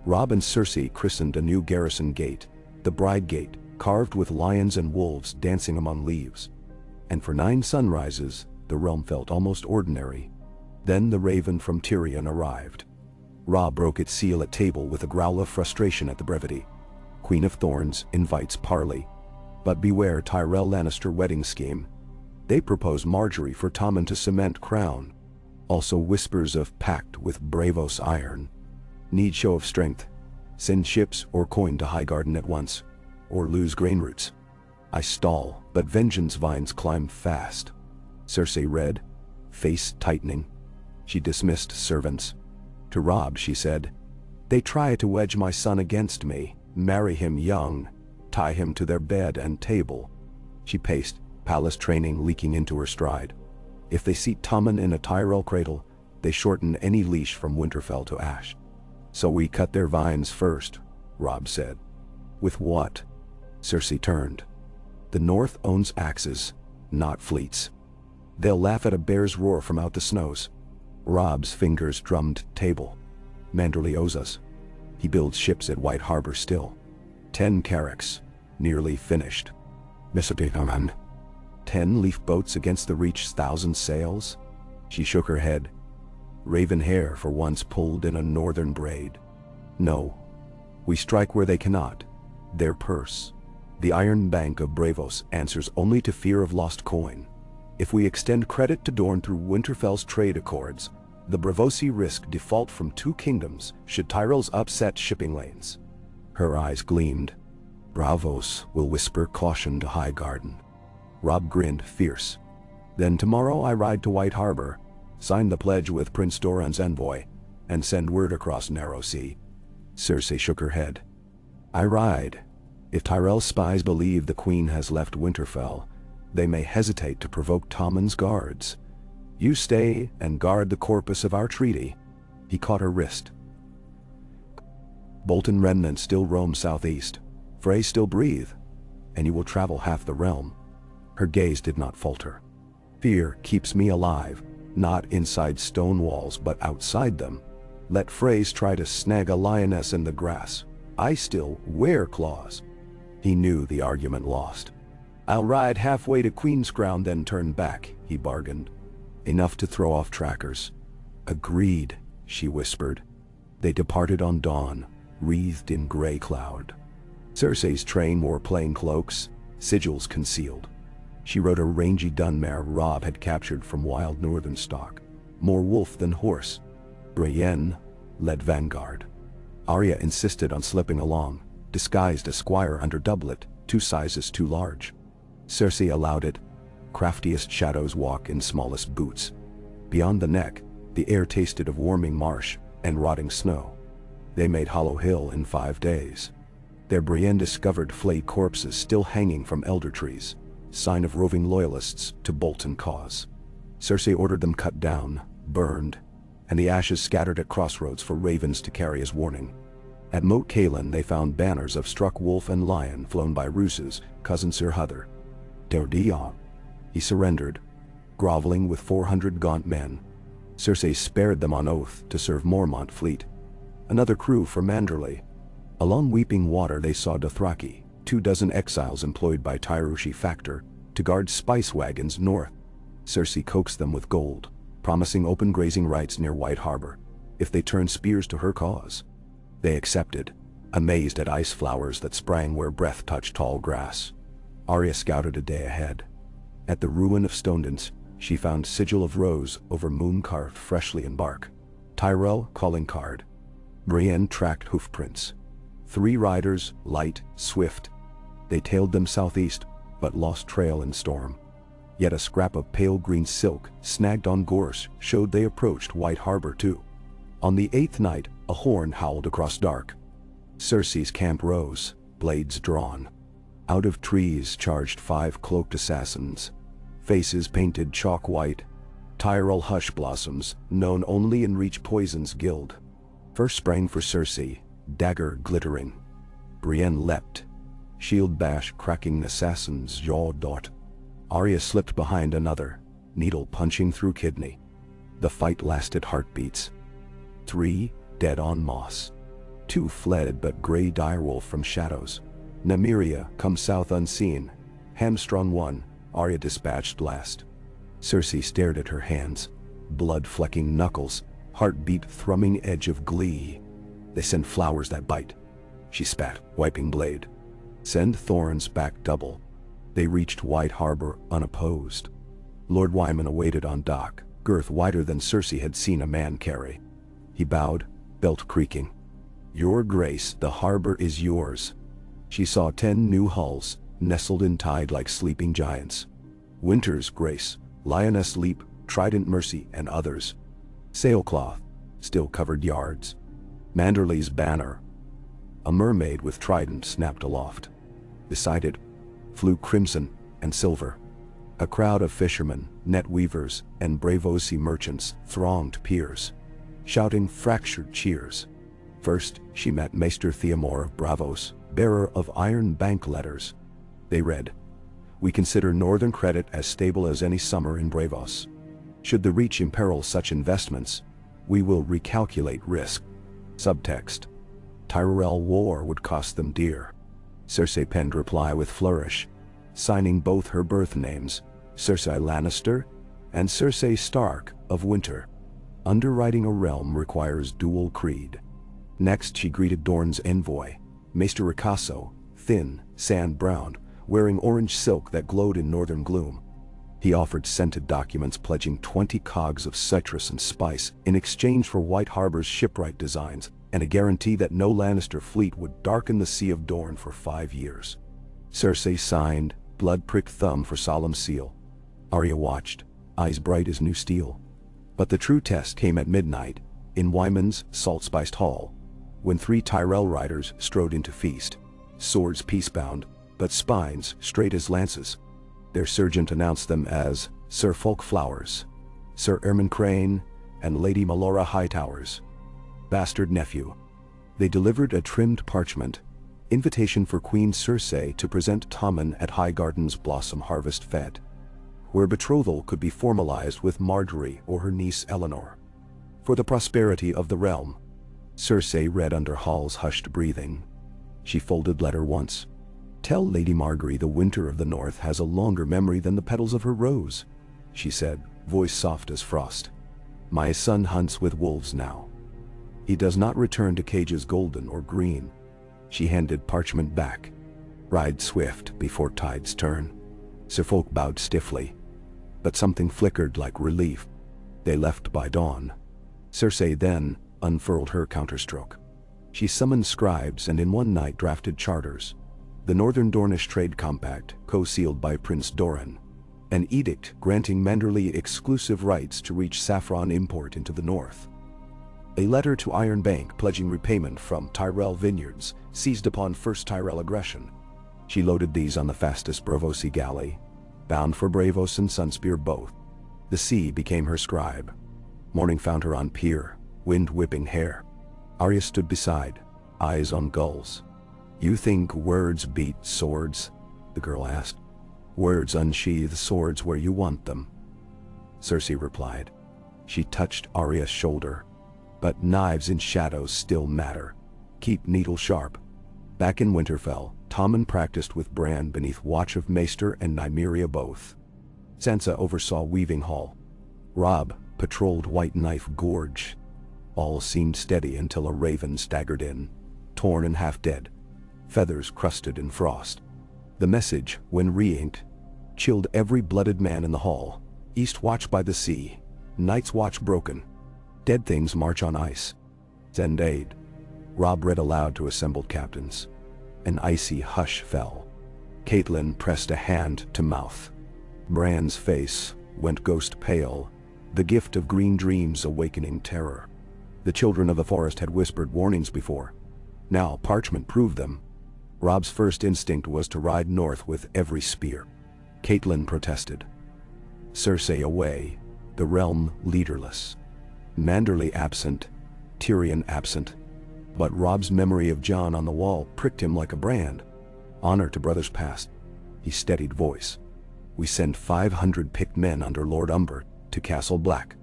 Robb and Cersei christened a new garrison gate, the Bride Gate, carved with lions and wolves dancing among leaves. And for 9 sunrises, the realm felt almost ordinary. Then the raven from Tyrion arrived. Robb broke its seal at table with a growl of frustration at the brevity. Queen of Thorns invites parley. But beware Tyrell Lannister wedding scheme. They propose Marjorie for Tommen to cement crown. Also whispers of pact with Bravos iron. Need show of strength. Send ships or coin to Highgarden at once. Or lose grain roots. I stall, but vengeance vines climb fast. Cersei read, face tightening. She dismissed servants. To Robb she said, they try to wedge my son against me, marry him young, tie him to their bed and table. She paced, palace training leaking into her stride. If they seat Tommen in a Tyrell cradle, they shorten any leash from Winterfell to ash. So we cut their vines first, Robb said. With what? Cersei turned. The North owns axes, not fleets. They'll laugh at a bear's roar from out the snows. Robb's fingers drummed table. Manderly owes us. He builds ships at White Harbor still. 10 carracks, nearly finished. Mississippi 10 leaf boats against the Reach's 1,000 sails? She shook her head. Raven hair for once pulled in a northern braid. No. We strike where they cannot. Their purse. The Iron Bank of Bravos answers only to fear of lost coin. If we extend credit to Dorne through Winterfell's trade accords, the Bravosi risk default from 2 kingdoms should Tyrells upset shipping lanes. Her eyes gleamed. Bravos will whisper caution to Highgarden. Robb grinned fierce. Then tomorrow I ride to White Harbor, sign the pledge with Prince Doran's envoy, and send word across Narrow Sea. Cersei shook her head. I ride. If Tyrell spies believe the Queen has left Winterfell, they may hesitate to provoke Tommen's guards. You stay and guard the corpus of our treaty. He caught her wrist. Bolton remnants still roam southeast. Frey still breathe, and you will travel half the realm. Her gaze did not falter. Fear keeps me alive, not inside stone walls but outside them. Let Freys try to snag a lioness in the grass. I still wear claws. He knew the argument lost. I'll ride halfway to Queen's Crown then turn back, he bargained. Enough to throw off trackers. Agreed, she whispered. They departed on dawn, wreathed in gray cloud. Cersei's train wore plain cloaks, sigils concealed. She rode a rangy dun mare Robb had captured from wild northern stock, more wolf than horse. Brienne led vanguard. Arya insisted on slipping along, disguised as squire under doublet, 2 sizes too large. Cersei allowed it. Craftiest shadows walk in smallest boots. Beyond the neck, the air tasted of warming marsh and rotting snow. They made Hollow Hill in 5 days. There Brienne discovered flayed corpses still hanging from elder trees, sign of roving loyalists to Bolton cause. Cersei ordered them cut down, burned, and the ashes scattered at crossroads for ravens to carry as warning. At Moat Cailin they found banners of struck wolf and lion flown by Rooses, cousin Sir Huther. Derdia. He surrendered, groveling with 400 gaunt men. Cersei spared them on oath to serve Mormont fleet. Another crew for Manderley. Along Weeping Water they saw Dothraki, 24 exiles employed by Tyrushi Factor to guard spice wagons north. Cersei coaxed them with gold, promising open grazing rights near White Harbor, if they turned spears to her cause. They accepted, amazed at ice flowers that sprang where breath touched tall grass. Arya scouted a day ahead. At the ruin of Stonedance, she found sigil of rose over moon carved freshly in bark. Tyrell calling card. Brienne tracked hoofprints. 3 riders, light, swift. They tailed them southeast, but lost trail in storm. Yet a scrap of pale green silk, snagged on gorse, showed they approached White Harbor too. On the 8th night, a horn howled across dark. Cersei's camp rose, blades drawn. Out of trees charged 5 cloaked assassins, faces painted chalk white, Tyrell hush blossoms, known only in Reach Poison's guild. First sprang for Cersei, dagger glittering. Brienne leapt, shield bash cracking assassin's jaw dart. Arya slipped behind another, needle punching through kidney. The fight lasted heartbeats. 3 dead on moss. 2 fled but Grey direwolf from shadows. Nymeria come south unseen. Hamstrung 1, Arya dispatched last. Cersei stared at her hands, blood-flecking knuckles, heartbeat thrumming edge of glee. They send flowers that bite. She spat, wiping blade. Send thorns back double. They reached White Harbor unopposed. Lord Wyman awaited on dock, girth wider than Cersei had seen a man carry. He bowed, belt creaking. Your Grace, the harbor is yours. She saw 10 new hulls, nestled in tide like sleeping giants. Winter's Grace, Lioness Leap, Trident Mercy, and others. Sailcloth, still covered yards. Manderley's banner. A mermaid with trident snapped aloft. Beside it flew crimson and silver. A crowd of fishermen, net weavers, and Braavosi merchants thronged piers, shouting fractured cheers. First, she met Maester Theomore of Braavos, bearer of Iron Bank letters. They read, "We consider Northern credit as stable as any summer in Braavos. Should the Reach imperil such investments, we will recalculate risk." Subtext: Tyrell war would cost them dear. Cersei penned reply with flourish, signing both her birth names, Cersei Lannister and Cersei Stark of Winter. Underwriting a realm requires dual creed. Next she greeted Dorne's envoy, Maester Ricasso, thin, sand-browned, wearing orange silk that glowed in northern gloom. He offered scented documents pledging 20 cogs of citrus and spice in exchange for White Harbor's shipwright designs and a guarantee that no Lannister fleet would darken the Sea of Dorne for 5 years. Cersei signed, blood-pricked thumb for solemn seal. Arya watched, eyes bright as new steel. But the true test came at midnight, in Wyman's salt-spiced hall, when 3 Tyrell riders strode into feast, swords peace-bound, but spines straight as lances. Their sergeant announced them as Sir Fulk Flowers, Sir Ermine Crane, and Lady Melora Hightowers, bastard nephew. They delivered a trimmed parchment, invitation for Queen Cersei to present Tommen at Highgarden's Blossom Harvest Fete, where betrothal could be formalized with Marjorie or her niece Eleanor. For the prosperity of the realm. Cersei read under Hall's hushed breathing. She folded letter once. "Tell Lady Margaery the winter of the north has a longer memory than the petals of her rose," she said, voice soft as frost. "My son hunts with wolves now. He does not return to cages golden or green." She handed parchment back. "Ride swift before tides turn." Sir Fulk bowed stiffly, but something flickered like relief. They left by dawn. Cersei then unfurled her counterstroke. She summoned scribes and in one night drafted charters. The Northern Dornish Trade Compact, co-sealed by Prince Doran. An edict granting Manderley exclusive rights to reach saffron import into the north. A letter to Iron Bank pledging repayment from Tyrell vineyards seized upon first Tyrell aggression. She loaded these on the fastest Braavosi galley, bound for Braavos and Sunspear both. The sea became her scribe. Morning found her on pier, wind whipping hair. Arya stood beside, eyes on gulls. "You think words beat swords?" the girl asked. "Words unsheathe swords where you want them," Cersei replied. She touched Arya's shoulder. "But knives in shadows still matter. Keep needle sharp." Back in Winterfell, Tommen practiced with Bran beneath watch of Maester and Nymeria both. Sansa oversaw Weaving Hall. Robb patrolled White Knife Gorge. All seemed steady until a raven staggered in, torn and half dead, feathers crusted in frost. The message, when re-inked, chilled every blooded man in the hall. East watch by the sea, Night's watch broken. Dead things march on ice. Send aid. Robb read aloud to assembled captains. An icy hush fell. Catelyn pressed a hand to mouth. Bran's face went ghost pale, the gift of green dreams awakening terror. The children of the forest had whispered warnings before. Now parchment proved them. Robb's first instinct was to ride north with every spear. Catelyn protested. Cersei away, the realm leaderless. Manderly absent, Tyrion absent. But Robb's memory of Jon on the wall pricked him like a brand. Honor to brothers past. He steadied voice. We send 500 picked men under Lord Umber to Castle Black.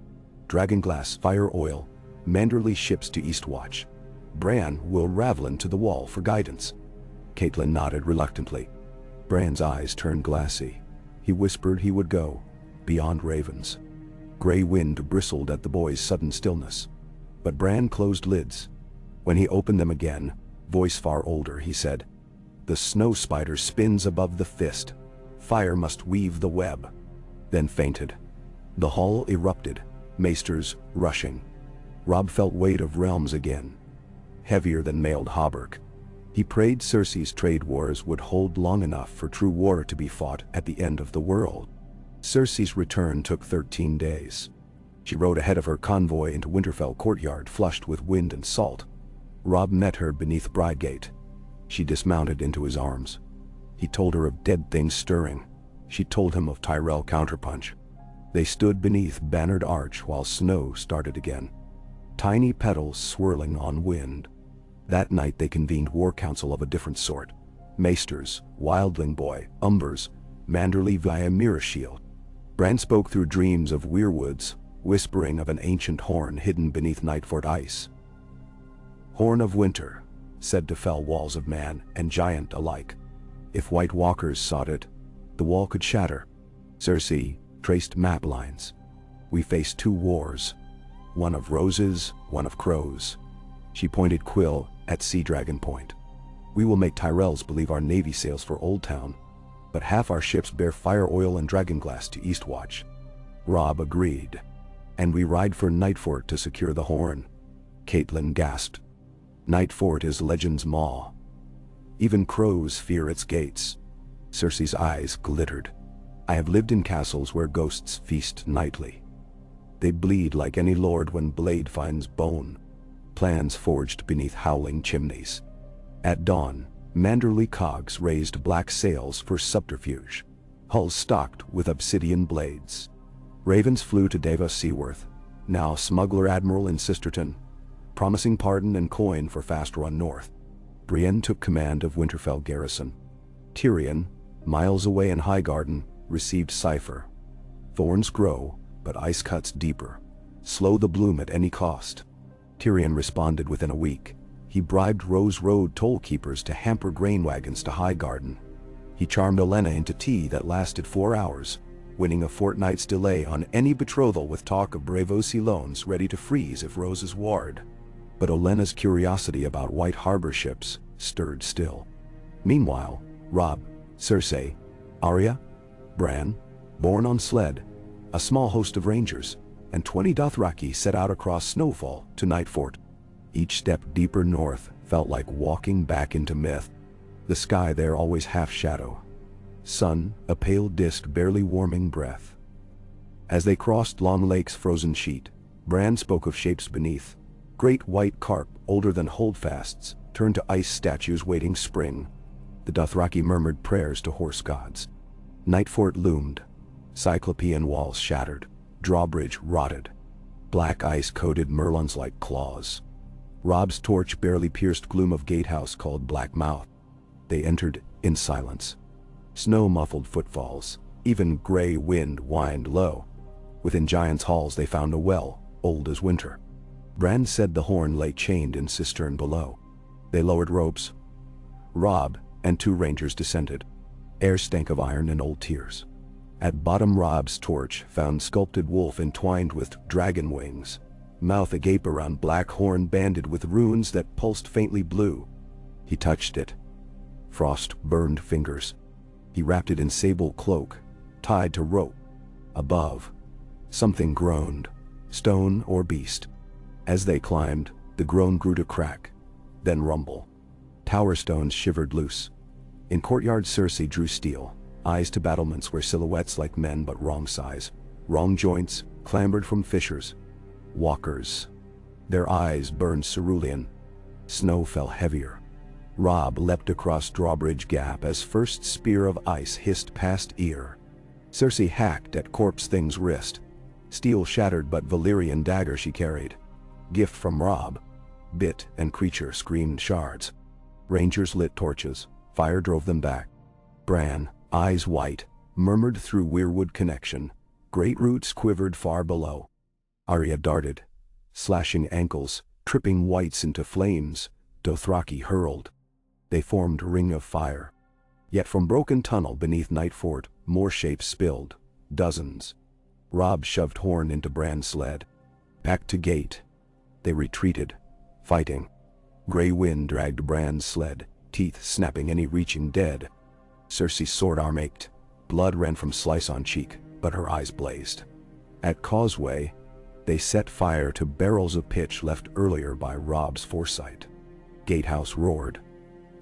Dragonglass, fire oil, Manderly ships to Eastwatch. Bran will Ravelin to the wall for guidance. Catelyn nodded reluctantly. Bran's eyes turned glassy. He whispered he would go, beyond ravens. Gray wind bristled at the boy's sudden stillness. But Bran closed lids. When he opened them again, voice far older, he said, "The snow spider spins above the fist. Fire must weave the web." Then fainted. The hall erupted, maesters rushing. Robb felt weight of realms again, heavier than mailed hauberk. He prayed Cersei's trade wars would hold long enough for true war to be fought at the end of the world. Cersei's return took 13 days. She rode ahead of her convoy into Winterfell courtyard flushed with wind and salt. Robb met her beneath Bridegate. She dismounted into his arms. He told her of dead things stirring. She told him of Tyrell counterpunch. They stood beneath bannered arch while snow started again. Tiny petals swirling on wind. That night they convened war council of a different sort. Maesters, Wildling boy, Umbers, Manderly via Mirror-shield. Bran spoke through dreams of weirwoods, whispering of an ancient horn hidden beneath Nightfort ice. Horn of winter, said to fell walls of man and giant alike. If White Walkers sought it, the wall could shatter. Cersei traced map lines. We face 2 wars, one of roses, one of crows. She pointed quill at Sea Dragon Point. We will make Tyrells believe our navy sails for Old Town, but half our ships bear fire oil and dragonglass to Eastwatch. Robb agreed. And we ride for Nightfort to secure the horn. Catelyn gasped. Nightfort is legend's maw. Even crows fear its gates. Cersei's eyes glittered. I have lived in castles where ghosts feast nightly. They bleed like any lord when blade finds bone. Plans forged beneath howling chimneys. At dawn, Manderly cogs raised black sails for subterfuge. Hulls stocked with obsidian blades. Ravens flew to Davos Seaworth, now smuggler admiral in Sisterton, promising pardon and coin for fast run north. Brienne took command of Winterfell garrison. Tyrion, miles away in Highgarden, received cipher. Thorns grow, but ice cuts deeper. Slow the bloom at any cost. Tyrion responded within a week. He bribed Rose Road toll keepers to hamper grain wagons to Highgarden. He charmed Olenna into tea that lasted 4 hours, winning a fortnight's delay on any betrothal with talk of Braavosi loans ready to freeze if Rose's ward. But Olenna's curiosity about White Harbor ships stirred still. Meanwhile, Robb, Cersei, Arya, Bran, borne on sled, a small host of rangers, and 20 Dothraki set out across Snowfall to Nightfort. Each step deeper north felt like walking back into myth. The sky there always half shadow. Sun, a pale disk barely warming breath. As they crossed Long Lake's frozen sheet, Bran spoke of shapes beneath. Great white carp, older than holdfasts, turned to ice statues waiting spring. The Dothraki murmured prayers to horse gods. Nightfort loomed. Cyclopean walls shattered. Drawbridge rotted. Black ice coated merlons like claws. Robb's torch barely pierced gloom of gatehouse called Black Mouth. They entered in silence. Snow muffled footfalls. Even gray wind whined low. Within Giants' halls they found a well, old as winter. Bran said the horn lay chained in cistern below. They lowered ropes. Robb and 2 rangers descended. Air stank of iron and old tears. At bottom Robb's torch found sculpted wolf entwined with dragon wings, mouth agape around black horn banded with runes that pulsed faintly blue. He touched it. Frost burned fingers. He wrapped it in sable cloak, tied to rope. Above, something groaned, stone or beast. As they climbed, the groan grew to crack, then rumble. Tower stones shivered loose. In courtyard Cersei drew steel, eyes to battlements where silhouettes like men but wrong size, wrong joints, clambered from fissures. Walkers. Their eyes burned cerulean. Snow fell heavier. Robb leapt across drawbridge gap as first spear of ice hissed past ear. Cersei hacked at corpse thing's wrist. Steel shattered but Valyrian dagger she carried. Gift from Robb. Bit and creature screamed shards. Rangers lit torches. Fire drove them back. Bran, eyes white, murmured through weirwood connection. Great roots quivered far below. Arya darted, slashing ankles, tripping whites into flames. Dothraki hurled. They formed a ring of fire. Yet from broken tunnel beneath Night Fort, more shapes spilled. Dozens. Robb shoved Horn into Bran's sled. Back to gate. They retreated, fighting. Grey wind dragged Bran's sled, teeth snapping any reaching dead. Cersei's sword arm ached. Blood ran from slice on cheek, but her eyes blazed. At Causeway, they set fire to barrels of pitch left earlier by Robb's foresight. Gatehouse roared.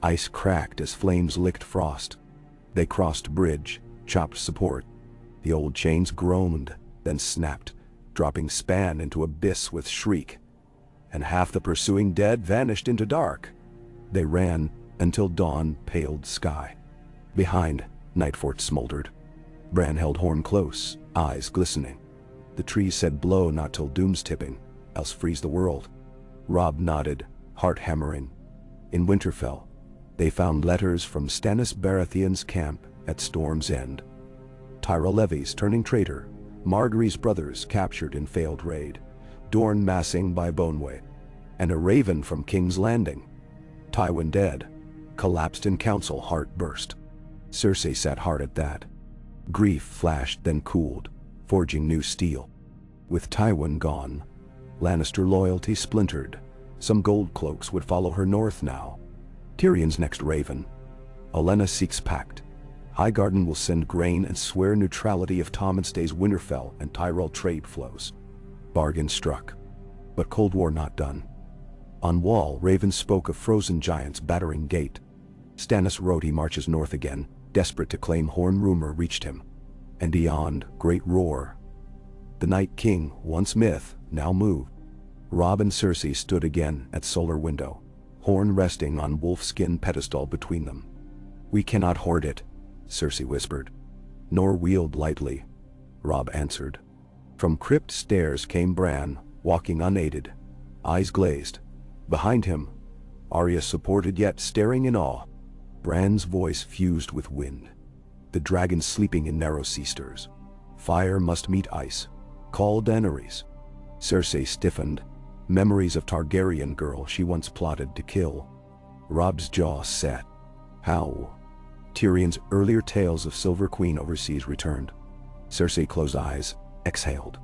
Ice cracked as flames licked frost. They crossed bridge, chopped support. The old chains groaned, then snapped, dropping span into abyss with shriek. And half the pursuing dead vanished into dark. They ran until dawn paled sky. Behind, Nightfort smoldered. Bran held Horn close, eyes glistening. The trees said blow not till doom's tipping, else freeze the world. Robb nodded, heart hammering. In Winterfell, they found letters from Stannis Baratheon's camp at Storm's End. Tyra Levy's turning traitor, Margaery's brothers captured in failed raid, Dorne massing by Boneway, and a raven from King's Landing. Tywin dead, collapsed in council, heart burst. Cersei sat hard at that. Grief flashed then cooled, forging new steel. With Tywin gone, Lannister loyalty splintered. Some gold cloaks would follow her north now. Tyrion's next raven. Olenna seeks pact. Highgarden will send grain and swear neutrality if Tommen stays Winterfell and Tyrell trade flows. Bargain struck. But Cold War not done. On Wall, Raven spoke of frozen giants battering gate. Stannis wrote he marches north again, desperate to claim Horn. Rumor reached him. And beyond, great roar. The Night King, once myth, now moved. Robb and Cersei stood again at solar window, Horn resting on wolfskin pedestal between them. We cannot hoard it, Cersei whispered. Nor wield lightly, Robb answered. From crypt stairs came Bran, walking unaided, eyes glazed. Behind him, Arya supported yet staring in awe. Bran's voice fused with wind. The dragon sleeping in narrow sea stirs. Fire must meet ice. Call Daenerys. Cersei stiffened. Memories of Targaryen girl she once plotted to kill. Robb's jaw set. How? Tyrion's earlier tales of Silver Queen overseas returned. Cersei closed eyes, exhaled.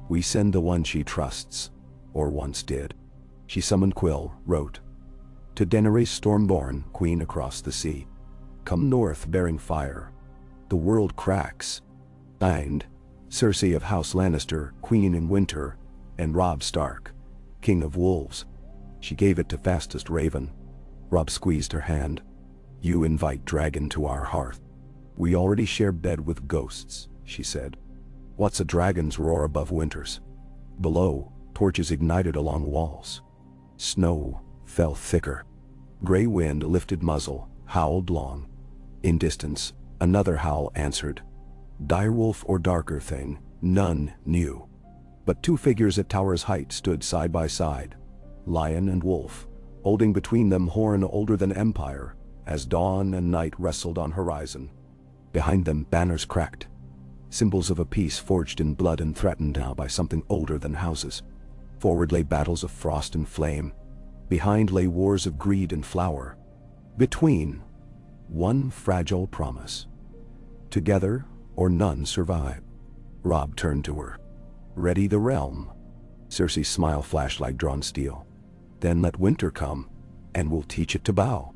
We send the one she trusts, or once did. She summoned Quill, wrote. To Daenerys Stormborn, queen across the sea. Come north bearing fire. The world cracks. Signed, Cersei of House Lannister, queen in winter, and Robb Stark, king of wolves. She gave it to fastest raven. Robb squeezed her hand. You invite dragon to our hearth. We already share bed with ghosts, she said. What's a dragon's roar above winters? Below, torches ignited along walls. Snow fell thicker. Grey wind lifted muzzle, howled long. In distance, another howl answered. Direwolf or darker thing, none knew. But two figures at tower's height stood side by side. Lion and wolf, holding between them horn older than empire, as dawn and night wrestled on horizon. Behind them banners cracked. Symbols of a peace forged in blood and threatened now by something older than houses. Forward lay battles of frost and flame. Behind lay wars of greed and flower. Between, one fragile promise. Together or none survive. Robb turned to her. Ready the realm. Cersei's smile flashed like drawn steel. Then let winter come, and we'll teach it to bow.